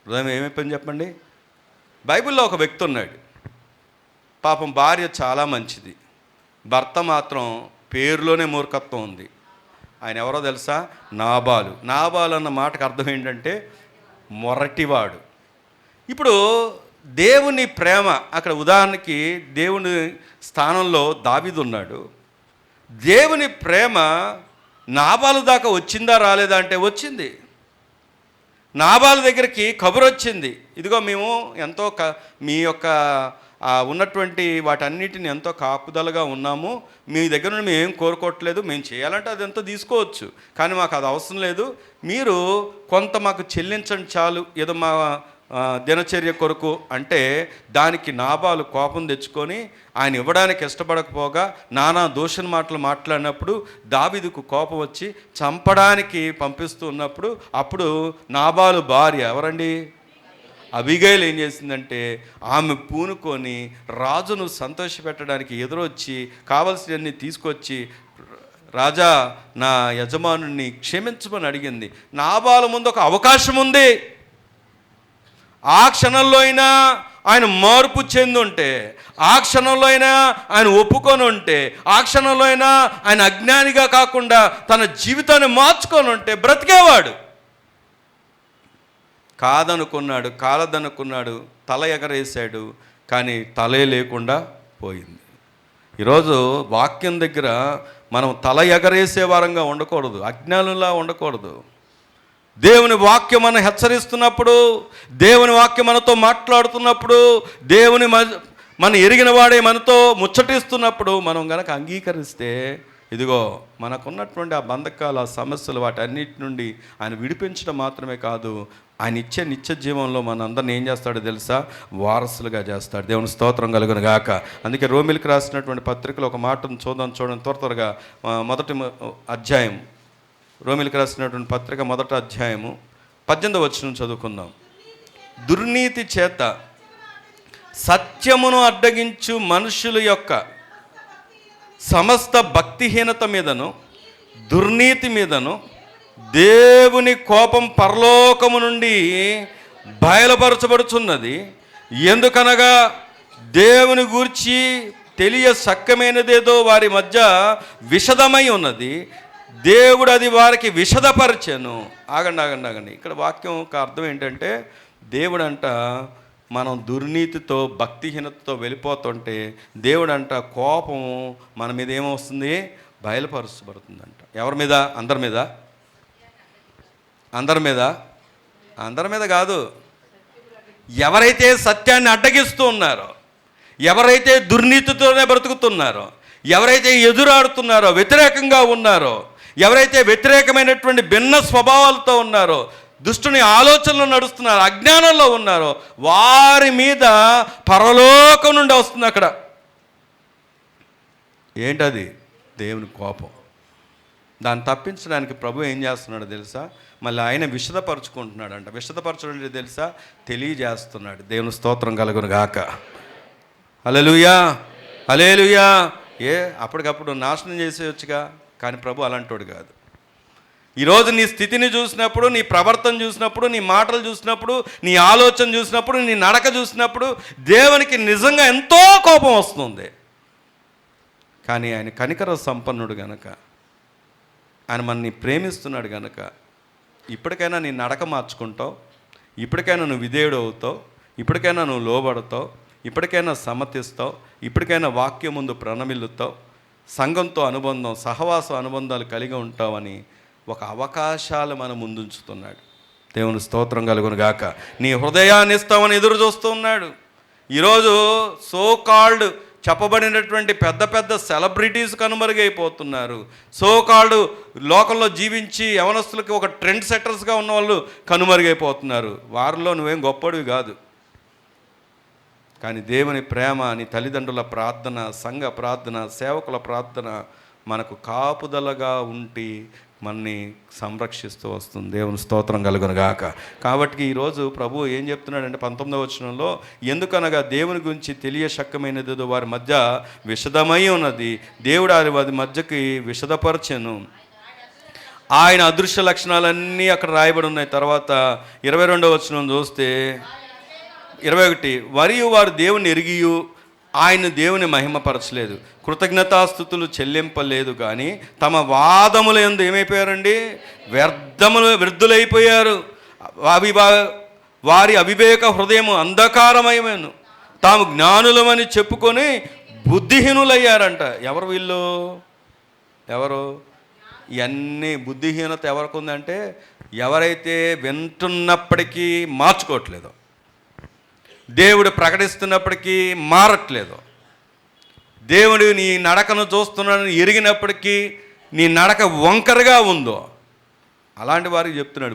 హృదయం ఏమైపోయింది చెప్పండి? బైబిల్లో ఒక వ్యక్తి ఉన్నాడు. పాపం భార్య చాలా మంచిది, భర్త మాత్రం పేరులోనే మూర్ఖత్వం ఉంది. ఆయన ఎవరో తెలుసా? నాబాలు అన్న మాటకు అర్థం ఏంటంటే మొరటివాడు. ఇప్పుడు దేవుని ప్రేమ, అక్కడ ఉదాహరణకి దేవుని స్థానంలో దావీదు ఉన్నాడు. దేవుని ప్రేమ నాబాలు దాకా వచ్చిందా రాలేదా అంటే వచ్చింది. నాబాలు దగ్గరికి కబురు వచ్చింది, ఇదిగో మేము ఎంతో మీ యొక్క ఉన్నటువంటి వాటన్నిటిని ఎంతో కాపుదలగా ఉన్నాము, మీ దగ్గర నుండి మేము ఏం కోరుకోవట్లేదు, మేము చేయాలంటే అది ఎంతో తీసుకోవచ్చు, కానీ మాకు అది అవసరం లేదు, మీరు కొంత మాకు చెల్లించండి చాలు, ఏదో మా దినచర్య కొరకు అంటే, దానికి నాబాలు కోపం తెచ్చుకొని ఆయన ఇవ్వడానికి ఇష్టపడకపోగా నానా దూషణ మాటలు మాట్లాడినప్పుడు దావీదుకు కోపం వచ్చి చంపడానికి పంపిస్తూ ఉన్నప్పుడు, అప్పుడు నాబాలు భార్య ఎవరండి? అబీగైల్ ఏం చేసిందంటే, ఆమె పూనుకొని రాజును సంతోషపెట్టడానికి ఎదురొచ్చి కావలసినవన్నీ తీసుకొచ్చి రాజా నా యజమానుని క్షమించమని అడిగింది. నాబాలు ముందు ఒక అవకాశం ఉంది. ఆ క్షణంలో అయినా ఆయన మార్పు చెందుంటే, ఆ క్షణంలో అయినా ఆయన ఒప్పుకొని ఉంటే, ఆ క్షణంలో అయినా ఆయన అజ్ఞానిగా కాకుండా తన జీవితాన్ని మార్చుకొని ఉంటే బ్రతికేవాడు. కాలదనుకున్నాడు, తల ఎగరేశాడు, కానీ తలే లేకుండా పోయింది. ఈరోజు వాక్యం దగ్గర మనం తల ఎగరేసే వారంగా ఉండకూడదు, అజ్ఞానులా ఉండకూడదు. దేవుని వాక్యం మనం హెచ్చరిస్తున్నప్పుడు, దేవుని వాక్యం మనతో మాట్లాడుతున్నప్పుడు, దేవుని మన ఎరిగిన వాడే మనతో ముచ్చటిస్తున్నప్పుడు మనం గనక అంగీకరిస్తే, ఇదిగో మనకున్నటువంటి ఆ బంధకాలు, ఆ సమస్యలు, వాటన్నిటి నుండి ఆయన విడిపించడం మాత్రమే కాదు, ఆయన ఇచ్చే నిత్య జీవంలో మనందరిని ఏం చేస్తాడో తెలుసా? వారసులుగా చేస్తాడు. దేవుని స్తోత్రం కలుగును గాక. అందుకే రోమిలికి రాసినటువంటి పత్రికలో ఒక మాటను చూడండి త్వరగా. మొదటి అధ్యాయం, రోమిలికి రాసినటువంటి పత్రిక 1వ అధ్యాయము 18వ వచనం చదువుకుందాం. దుర్నీతి చేత సత్యమును అడ్డగించు మనుషుల యొక్క సమస్త భక్తిహీనత మీదను దుర్నీతి మీదను దేవుని కోపం పరలోకము నుండి బయలుపరచబడుచున్నది. ఎందుకనగా దేవుని గూర్చి తెలియ సక్కమైనదేదో వారి మధ్య విషదమై ఉన్నది, దేవుడు అది వారికి విషదపరచెను. ఆగండి. ఇక్కడ వాక్యం ఒక అర్థం ఏంటంటే, దేవుడంట మనం దుర్నీతితో భక్తిహీనతతో వెళ్ళిపోతుంటే దేవుడంట కోపం మన మీద ఏమొస్తుంది? బయలుపరచబడుతుందంట. ఎవరి మీద? అందరి మీద కాదు. ఎవరైతే సత్యాన్ని అడ్డగిస్తూ ఉన్నారో, ఎవరైతే దుర్నీతితోనే బ్రతుకుతున్నారో, ఎవరైతే ఎదురాడుతున్నారో, వ్యతిరేకంగా ఉన్నారో, ఎవరైతే వ్యతిరేకమైనటువంటి భిన్న స్వభావాలతో ఉన్నారో, దుష్టుని ఆలోచనలు నడుస్తున్నారు, అజ్ఞానంలో ఉన్నారో, వారి మీద పరలోకం నుండి వస్తుంది. అక్కడ ఏంటది? దేవుని కోపం. దాన్ని తప్పించడానికి ప్రభు ఏం చేస్తున్నాడో తెలుసా? మళ్ళీ ఆయన విషదపరుచుకుంటున్నాడంట. విషదపరచడం తెలుసా? తెలియజేస్తున్నాడు. దేవుని స్తోత్రం కలుగును గాక. హల్లెలూయా, హల్లెలూయా. అప్పటికప్పుడు నాశనం చేసేయచ్చుగా, కానీ ప్రభు అలాంటోడు కాదు. ఈరోజు నీ స్థితిని చూసినప్పుడు, నీ ప్రవర్తన చూసినప్పుడు, నీ మాటలు చూసినప్పుడు, నీ ఆలోచన చూసినప్పుడు, నీ నడక చూసినప్పుడు దేవునికి నిజంగా ఎంతో కోపం వస్తుంది. కానీ ఆయన కనికర సంపన్నుడు గనక, ఆయన మనని ప్రేమిస్తున్నాడు గనక, ఇప్పటికైనా నీ నడక మార్చుకుంటావు, ఇప్పటికైనా నువ్వు విధేయుడు అవుతావు, ఇప్పటికైనా నువ్వు లోబడతావు, ఇప్పటికైనా సమ్మతిస్తావు, ఇప్పటికైనా వాక్యం ముందు ప్రణమిల్లుతావు, సంఘంతో అనుబంధం, సహవాస అనుబంధాలు కలిగి ఉంటావని ఒక అవకాశాలు మన ముందుంచుతున్నాడు. దేవుని స్తోత్రం కలుగును గాక. నీ హృదయాన్ని ఇస్తామని ఎదురు చూస్తూ ఉన్నాడు. ఈరోజు సో కాల్డ్ చెప్పబడినటువంటి పెద్ద పెద్ద సెలబ్రిటీస్ కనుమరుగైపోతున్నారు. సో కాల్డ్ లోకంలో జీవించి యవనస్తులకి ఒక ట్రెండ్ సెట్టర్స్గా ఉన్న వాళ్ళు కనుమరుగైపోతున్నారు. వారిలో నువ్వేం గొప్పడివి కాదు. కానీ దేవుని ప్రేమ, నీ తల్లిదండ్రుల ప్రార్థన, సంఘ ప్రార్థన, సేవకుల ప్రార్థన మనకు కాపుదలగా ఉండి మనని సంరక్షిస్తూ వస్తుంది. దేవుని స్తోత్రం కలుగును గాక. కాబట్టి ఈరోజు ప్రభు ఏం చెప్తున్నాడంటే 19వ వచనంలో, ఎందుకనగా దేవుని గురించి తెలియశక్యమైనది వారి మధ్య విషదమై ఉన్నది, దేవుడు వారి మధ్యకి విషదపరచెను. ఆయన అదృశ్య లక్షణాలన్నీ అక్కడ రాయబడి ఉన్నాయి. తర్వాత 22వ వచనం చూస్తే 21, మరియు వారు దేవుని ఎరిగియు ఆయన దేవుని మహిమపరచలేదు, కృతజ్ఞతాస్థుతులు చెల్లింపలేదు, కానీ తమ వాదముల యందు ఏమైపోయారండి? వృద్ధులైపోయారు. వారి అవివేక హృదయము అంధకారమయమేను, తాము జ్ఞానులమని చెప్పుకొని బుద్ధిహీనులయ్యారంట. ఎవరు వీళ్ళు? ఇవన్నీ బుద్ధిహీనత ఎవరికి ఉందంటే, ఎవరైతే వింటున్నప్పటికీ మార్చుకోవట్లేదు, దేవుడు ప్రకటిస్తున్నప్పటికీ మారట్లేదు, దేవుడు నీ నడకను చూస్తున్నాడని ఎరిగినప్పటికీ నీ నడక వంకరగా ఉందో, అలాంటి వారికి చెప్తున్నాడు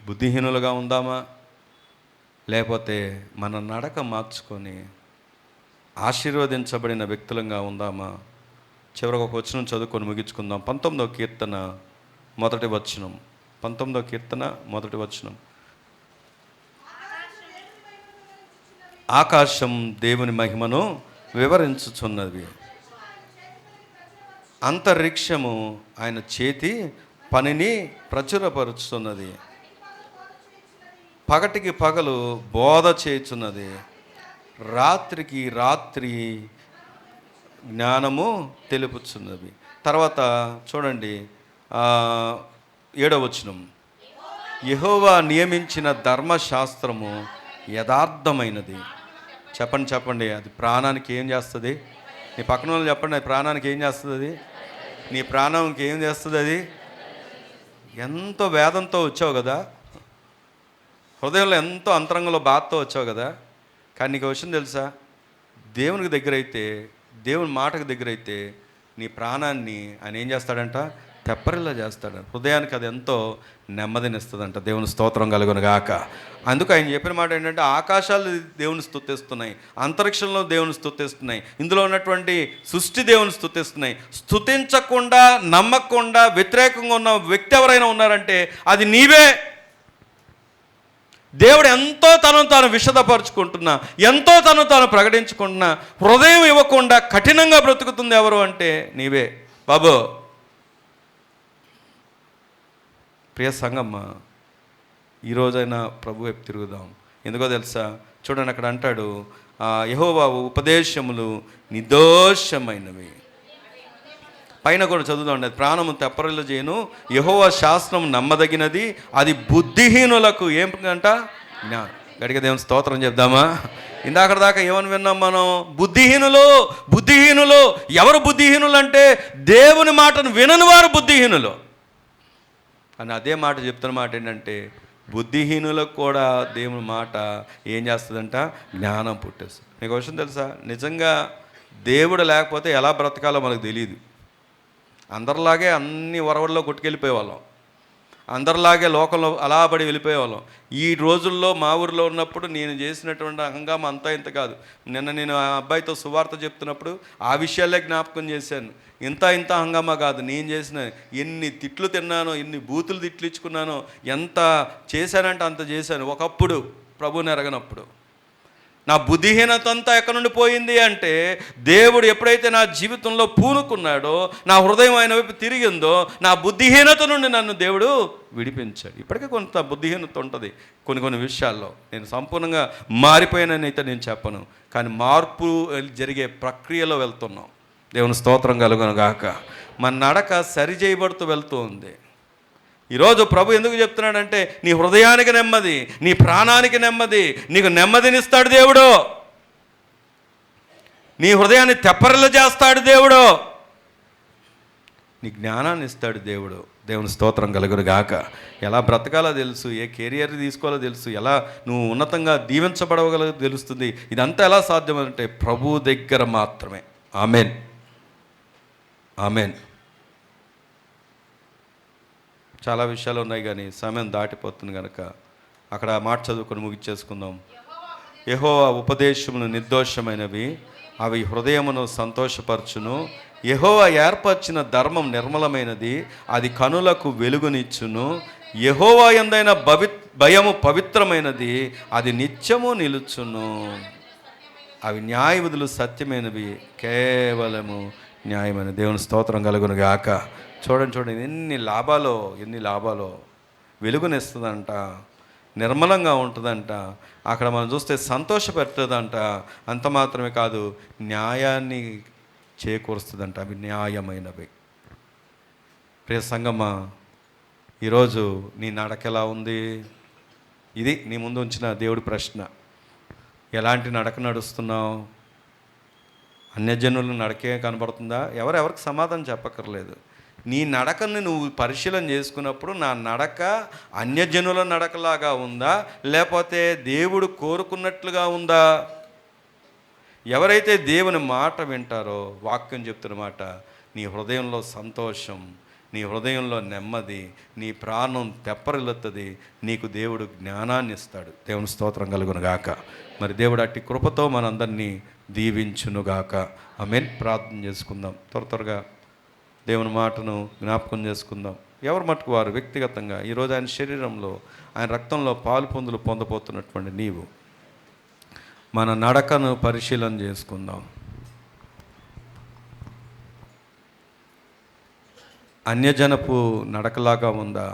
బుద్ధిహీనులుగా ఉందామా? లేకపోతే మన నడక మార్చుకొని ఆశీర్వదించబడిన వ్యక్తులంగా ఉందామా? చివరికి ఒక వచనం చదువుకొని ముగించుకుందాం. 19వ కీర్తన 1వ వచనం. 19వ కీర్తన 1వ వచనం. ఆకాశం దేవుని మహిమను వివరించుచున్నది. అంతరిక్షము ఆయన చేతి పనిని ప్రచురపరుచుతున్నది. పగటికి పగలు బోధ చేయుచున్నది, రాత్రికి రాత్రి జ్ఞానము తెలుపుచున్నది. తర్వాత చూడండి 7వ వచనం, యెహోవా నియమించిన ధర్మశాస్త్రము యథార్థమైనది. చెప్పండి, అది ప్రాణానికి ఏం చేస్తుంది? నీ పక్కన వాళ్ళు చెప్పండి, అది ప్రాణానికి ఏం చేస్తుంది? అది నీ ప్రాణానికి ఏం చేస్తుంది? అది ఎంతో వేదంతో వచ్చావు కదా, హృదయంలో ఎంతో అంతరంగంలో బాధతో వచ్చావు కదా. కానీ నీకు విషయం తెలుసా, దేవునికి దగ్గరైతే, దేవుని మాటకు దగ్గరైతే నీ ప్రాణాన్ని ఆయన ఏం చేస్తాడంట? తెప్పరిల్లా చేస్తాడు. హృదయానికి అది ఎంతో నెమ్మదినిస్తుందంట. దేవుని స్తోత్రం కలుగును గాక. అందుకు ఆయన చెప్పిన మాట ఏంటంటే, ఆకాశాలు దేవుని స్తుతిస్తున్నాయి, అంతరిక్షంలో దేవుని స్తుతిస్తున్నాయి, ఇందులో ఉన్నటువంటి సృష్టి దేవుని స్తుతిస్తున్నాయి. స్తుతించకుండా, నమ్మకుండా, వ్యతిరేకంగా ఉన్న వ్యక్తి ఎవరైనా ఉన్నారంటే అది నీవే. దేవుడు ఎంతో తనను తాను విషదపరుచుకుంటున్నా, ఎంతో తను తాను ప్రకటించుకుంటున్నా, హృదయం ఇవ్వకుండా కఠినంగా బ్రతుకుతుంది ఎవరు అంటే నీవే బాబు. ప్రియ సంగమ్మ, ఈరోజైనా ప్రభు వైపు తిరుగుదాం. ఎందుకో తెలుసా? చూడండి, అక్కడ అంటాడు, యెహోవా ఉపదేశములు నిర్దోషమైనవి. పైన కూడా చదువుదాం, ప్రాణము తెప్పరిల్ల చేయను, యెహోవా శాస్త్రం నమ్మదగినది, అది బుద్ధిహీనులకు ఏమిటంట? జ్ఞానం. గడిగ దేవుని స్తోత్రం చెప్దామా? ఇందాక దాకా ఏమని విన్నాం మనం? బుద్ధిహీనులు. ఎవరు బుద్ధిహీనులు అంటే దేవుని మాటను వినని వారు బుద్ధిహీనులు అని. అదే మాట చెప్తున్న మాట ఏంటంటే, బుద్ధిహీనులకు కూడా దేవుని మాట ఏం చేస్తుందంట? జ్ఞానం పుట్టేస్తుంది. మీకు విషయం తెలుసా? నిజంగా దేవుడు లేకపోతే ఎలా బ్రతకాలో మనకు తెలియదు. అందరిలాగే అన్ని వరవల్లో కొట్టుకెళ్ళిపోయేవాళ్ళం, అందరిలాగే లోకంలో అలా పడి వెళ్ళిపోయేవాళ్ళం. ఈ రోజుల్లో మా ఊరిలో ఉన్నప్పుడు నేను చేసినటువంటి హంగామా అంతా ఇంత కాదు. నిన్న నేను ఆ అబ్బాయితో సువార్త చెప్తున్నప్పుడు ఆ విషయాలే జ్ఞాపకం చేశాను. ఇంత హంగామా కాదు నేను చేసిన. ఎన్ని తిట్లు తిన్నానో, ఎన్ని బూతులు తిట్లు ఇచ్చుకున్నానో, ఎంత చేశానంటే అంత చేశాను. ఒకప్పుడు ప్రభువుని ఎరగనప్పుడు నా బుద్ధిహీనత అంతా ఎక్కడి నుండి పోయింది అంటే, దేవుడు ఎప్పుడైతే నా జీవితంలో పూనుకున్నాడో, నా హృదయం ఆయన వైపు తిరిగిందో, నా బుద్ధిహీనత నుండి నన్ను దేవుడు విడిపించాడు. ఇప్పటికే కొంత బుద్ధిహీనత ఉంటుంది కొన్ని విషయాల్లో. నేను సంపూర్ణంగా మారిపోయానైతే నేను చెప్పను, కానీ మార్పు జరిగే ప్రక్రియలో వెళ్తున్నాం. దేవుని స్తోత్రం కలుగును గాక. మన నడక సరి చేయబడుతూ వెళ్తూ ఉంది. ఈరోజు ప్రభు ఎందుకు చెప్తున్నాడంటే, నీ హృదయానికి నెమ్మది, నీ ప్రాణానికి నెమ్మది, నీకు నెమ్మదినిస్తాడు దేవుడు. నీ హృదయాన్ని తెప్పరిల్ల చేస్తాడు దేవుడు. నీ జ్ఞానాన్ని ఇస్తాడు దేవుడు. దేవుని స్తోత్రం కలుగును గాక. ఎలా బ్రతకాలో తెలుసు, ఏ కెరియర్ తీసుకోవాలో తెలుసు, ఎలా నువ్వు ఉన్నతంగా దీవించబడగలదో తెలుస్తుంది. ఇదంతా ఎలా సాధ్యమంటే ప్రభు దగ్గర మాత్రమే. Amen, amen. చాలా విషయాలు ఉన్నాయి కానీ సమయం దాటిపోతుంది కనుక అక్కడ మాట చదువుకొని ముగిచ్చేసుకుందాం. యెహోవా ఉపదేశములు నిర్దోషమైనవి, అవి హృదయమును సంతోషపరచును. యెహోవా ఏర్పరిచిన ధర్మం నిర్మలమైనది, అది కనులకు వెలుగునిచ్చును. యెహోవా యందైన భయము పవిత్రమైనది, అది నిత్యము నిలుచును. అవి న్యాయ విధులు సత్యమైనవి, కేవలము న్యాయమైన. దేవుని స్తోత్రం కలుగును గాక. చూడండి ఎన్ని లాభాలో. వెలుగునిస్తుందంట, నిర్మలంగా ఉంటుందంట. అక్కడ మనం చూస్తే సంతోషపెడుతుందంట. అంత మాత్రమే కాదు, న్యాయాన్ని చేకూరుస్తుందంట. అవి న్యాయమైనవి. ప్రియ సంగమా, ఈరోజు నీ నడక ఎలా ఉంది? ఇది నీ ముందు ఉంచిన దేవుడి ప్రశ్న. ఎలాంటి నడక నడుస్తున్నావు? అన్యజనుల నడకే కనబడుతుందా? ఎవరికి సమాధానం చెప్పక్కర్లేదు. నీ నడకని నువ్వు పరిశీలన చేసుకున్నప్పుడు, నా నడక అన్యజనుల నడకలాగా ఉందా, లేకపోతే దేవుడు కోరుకున్నట్లుగా ఉందా? ఎవరైతే దేవుని మాట వింటారో, వాక్యం చెప్తున్న మాట, నీ హృదయంలో సంతోషం, నీ హృదయంలో నెమ్మది, నీ ప్రాణం తెప్పరిల్లుతుంది. నీకు దేవుడు జ్ఞానాన్ని ఇస్తాడు. దేవుని స్తోత్రం కలుగును గాక. మరి దేవుడు అట్టి కృపతో మనందరినీ దీవించునుగాక. ఆమేన్. ప్రార్థన చేసుకుందాం. త్వరగా దేవుని మాటను జ్ఞాపకం చేసుకుందాం. ఎవరి మటుకు వారు వ్యక్తిగతంగా ఈరోజు ఆయన శరీరంలో, ఆయన రక్తంలో పాలు పొందబోతున్నటువంటి నీవు, మన నడకను పరిశీలన చేసుకుందాం. అన్యజనపు నడకలాగా ఉందా?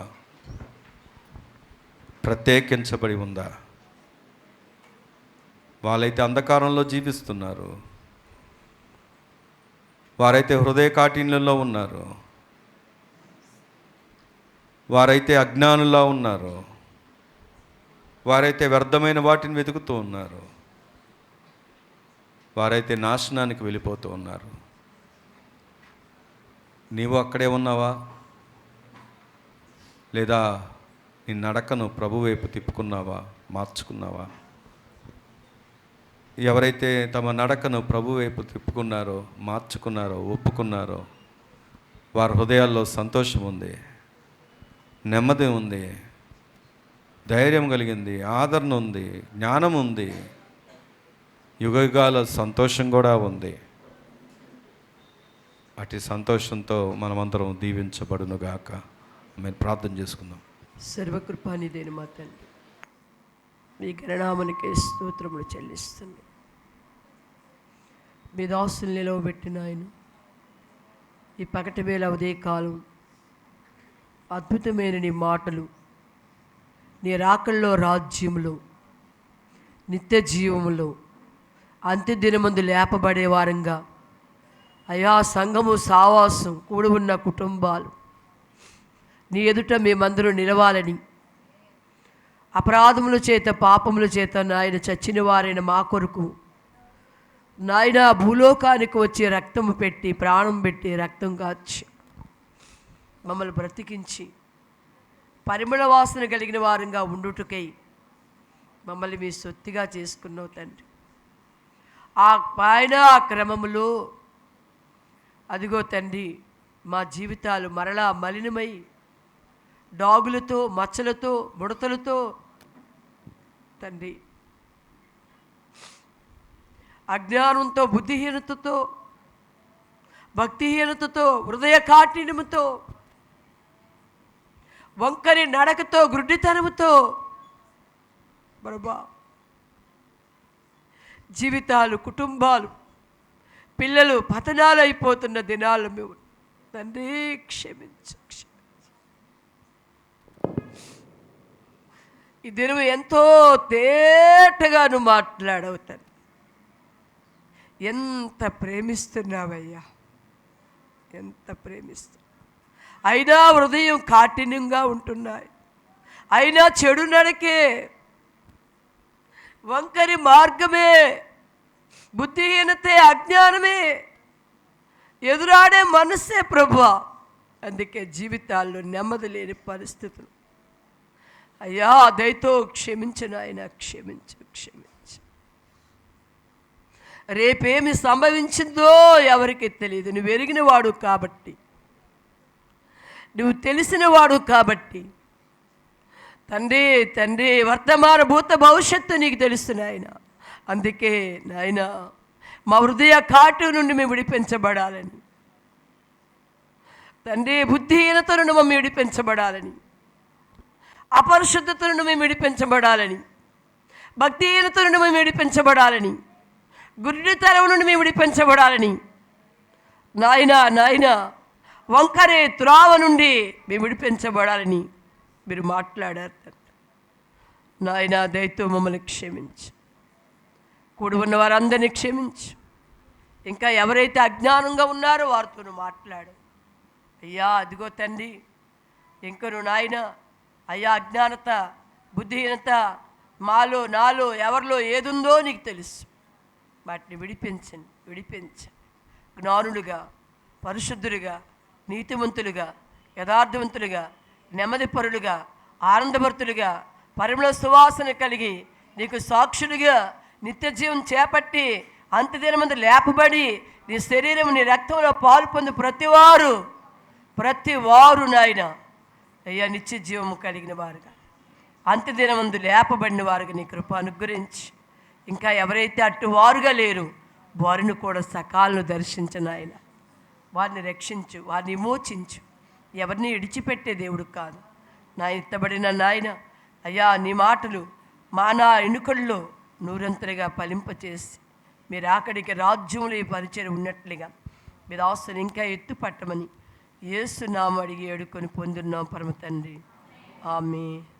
ప్రత్యేకించబడి ఉందా? వాళ్ళైతే అంధకారంలో జీవిస్తున్నారు, వారైతే హృదయ కాఠిన్యంలో ఉన్నారు, వారైతే అజ్ఞానులా ఉన్నారు, వారైతే వ్యర్థమైన వాటిని వెతుకుతూ ఉన్నారు, వారైతే నాశనానికి వెళ్ళిపోతూ ఉన్నారు. నీవు అక్కడే ఉన్నావా? లేదా నీ నడకను ప్రభు వైపు తిప్పుకున్నావా, మార్చుకున్నావా? ఎవరైతే తమ నడకను ప్రభు వైపు తిప్పుకున్నారో, మార్చుకున్నారో, ఒప్పుకున్నారో, వారి హృదయాల్లో సంతోషం ఉంది, నెమ్మది ఉంది, ధైర్యం కలిగింది, ఆదరణ ఉంది, జ్ఞానం ఉంది, యుగయుగాల సంతోషం కూడా ఉంది. అటు సంతోషంతో మనమందరం దీవించబడునుగాక. మేము ప్రార్థన చేసుకుందాం. సర్వకృపానిదేని మా తండ్రి, మీ గణనామనికే స్తోత్రములు చెల్లిస్తున్నాం. మీ దాసులు నిలవబెట్టిన ఆయన ఈ పగటి వేళ ఉదయకాలం అద్భుతమైన నీ మాటలు, నీ రాకల్లో రాజ్యములో, నిత్య జీవములో, అంత్యదినమందు లేపబడే వారంగా అయా సంఘము, సావాసం, కూడి ఉన్న కుటుంబాలు నీ ఎదుట మేమందరూ నిలవాలని, అపరాధముల చేత, పాపముల చేత నాయన చచ్చిన వారైన మా కొరకు నాయన భూలోకానికి వచ్చి రక్తము పెట్టి, ప్రాణం పెట్టి, రక్తం కాచి మమ్మల్ని బ్రతికించి పరిమళ వాసన కలిగిన వారంగా ఉండుటకై మమ్మల్ని మీ సొత్తుగా చేసుకున్నావు తండ్రి. ఆ క్రమములో అదిగో తండ్రి, మా జీవితాలు మరలా మలినమై డాగులతో, మచ్చలతో, ముడతలతో తండ్రి, అజ్ఞానంతో, బుద్ధిహీనతతో, భక్తిహీనతతో, హృదయ కాఠిన్యముతో, వంకరి నడకతో, గుడ్డితనముతో బరబా జీవితాలు, కుటుంబాలు, పిల్లలు పతనాలు అయిపోతున్న దినాలు మేము తండ్రి క్షమించు. ఈ దినం ఎంతో తేటగా నువ్వు మాట్లాడవు తండ్రి. ఎంత ప్రేమిస్తున్నావయ్యా, ఎంత ప్రేమిస్తున్నావు. అయినా హృదయం కాఠిన్యంగా ఉంటున్నాయి, అయినా చెడు నడకే, వంకరి మార్గమే, బుద్ధిహీనతే, అజ్ఞానమే, ఎదురాడే మనస్సే ప్రభువా. అందుకే జీవితాల్లో నెమ్మది లేని పరిస్థితులు. అయ్యా దయతో క్షమించు నాయన, క్షమించు, క్షమించు. రేపేమి సంభవించిందో ఎవరికి తెలియదు. నువ్వు ఎరిగినవాడు కాబట్టి, నువ్వు తెలిసినవాడు కాబట్టి తండ్రి, తండ్రి వర్తమాన భూత భవిష్యత్తు నీకు తెలుసు నాయన. అందుకే నాయన మా హృదయ కాటు నుండి మేము విడిపించబడాలని తండ్రి, బుద్ధిహీనత నుండి మేము విడిపించబడాలని, అపరిశుద్ధత నుండి మేము విడిపించబడాలని, భక్తిహీనత నుండి మేము విడిపించబడాలని, గుడ్డితనం నుండి మేము విడిపించబడాలని నాయన, నాయన వంకరే త్రావ నుండి మేము విడిపించబడాలని మీరు మాట్లాడారు నాయన. దయతో మమ్మల్ని క్షమించు, కూడి ఉన్న వారందరినీ క్షమించు. ఇంకా ఎవరైతే అజ్ఞానంగా ఉన్నారో వారితో మాట్లాడు అయ్యా. అదిగో తండ్రి, ఇంకను నాయన అయ్యా అజ్ఞానత, బుద్ధిహీనత మాలో, నాలో, ఎవరిలో ఏదుందో నీకు తెలుసు. వాటిని విడిపించండి, విడిపించండి. జ్ఞానులుగా, పరిశుద్ధులుగా, నీతిమంతులుగా, యథార్థవంతులుగా, నెమ్మదిపరులుగా, ఆనందభర్తులుగా, పరిమళ సువాసన కలిగి నీకు సాక్షులుగా నిత్య జీవం చేపట్టి అంత్యదినమందు లేపబడి నీ శరీరం, నీ రక్తంలో పాలు పొంది ప్రతివారు నాయన అయ్యా నిత్య జీవము కలిగిన వారుగా, అంత్యదినమందు లేపబడిన వారుగా నీ కృప అనుగ్రహించి, ఇంకా ఎవరైతే అట్టువారుగా లేరు వారిని కూడా సకాలను దర్శించను ఆయన. వారిని రక్షించు, వారిని విమోచించు. ఎవరిని విడిచిపెట్టే దేవుడు కాదు నా ఎత్తబడిన నాయన. అయ్యా నీ మాటలు నా ఎన్నుకల్లో నూరంతలుగా ఫలింపచేసి మీరు అక్కడికి రాజ్యంలో ఈ పరిచయం ఉన్నట్లుగా మీరు ఆస్తులు ఇంకా ఎత్తుపట్టమని యేసు నామం అడిగి ఏడుకొని పొందున్నాం పరమ తండ్రి. ఆమేన్.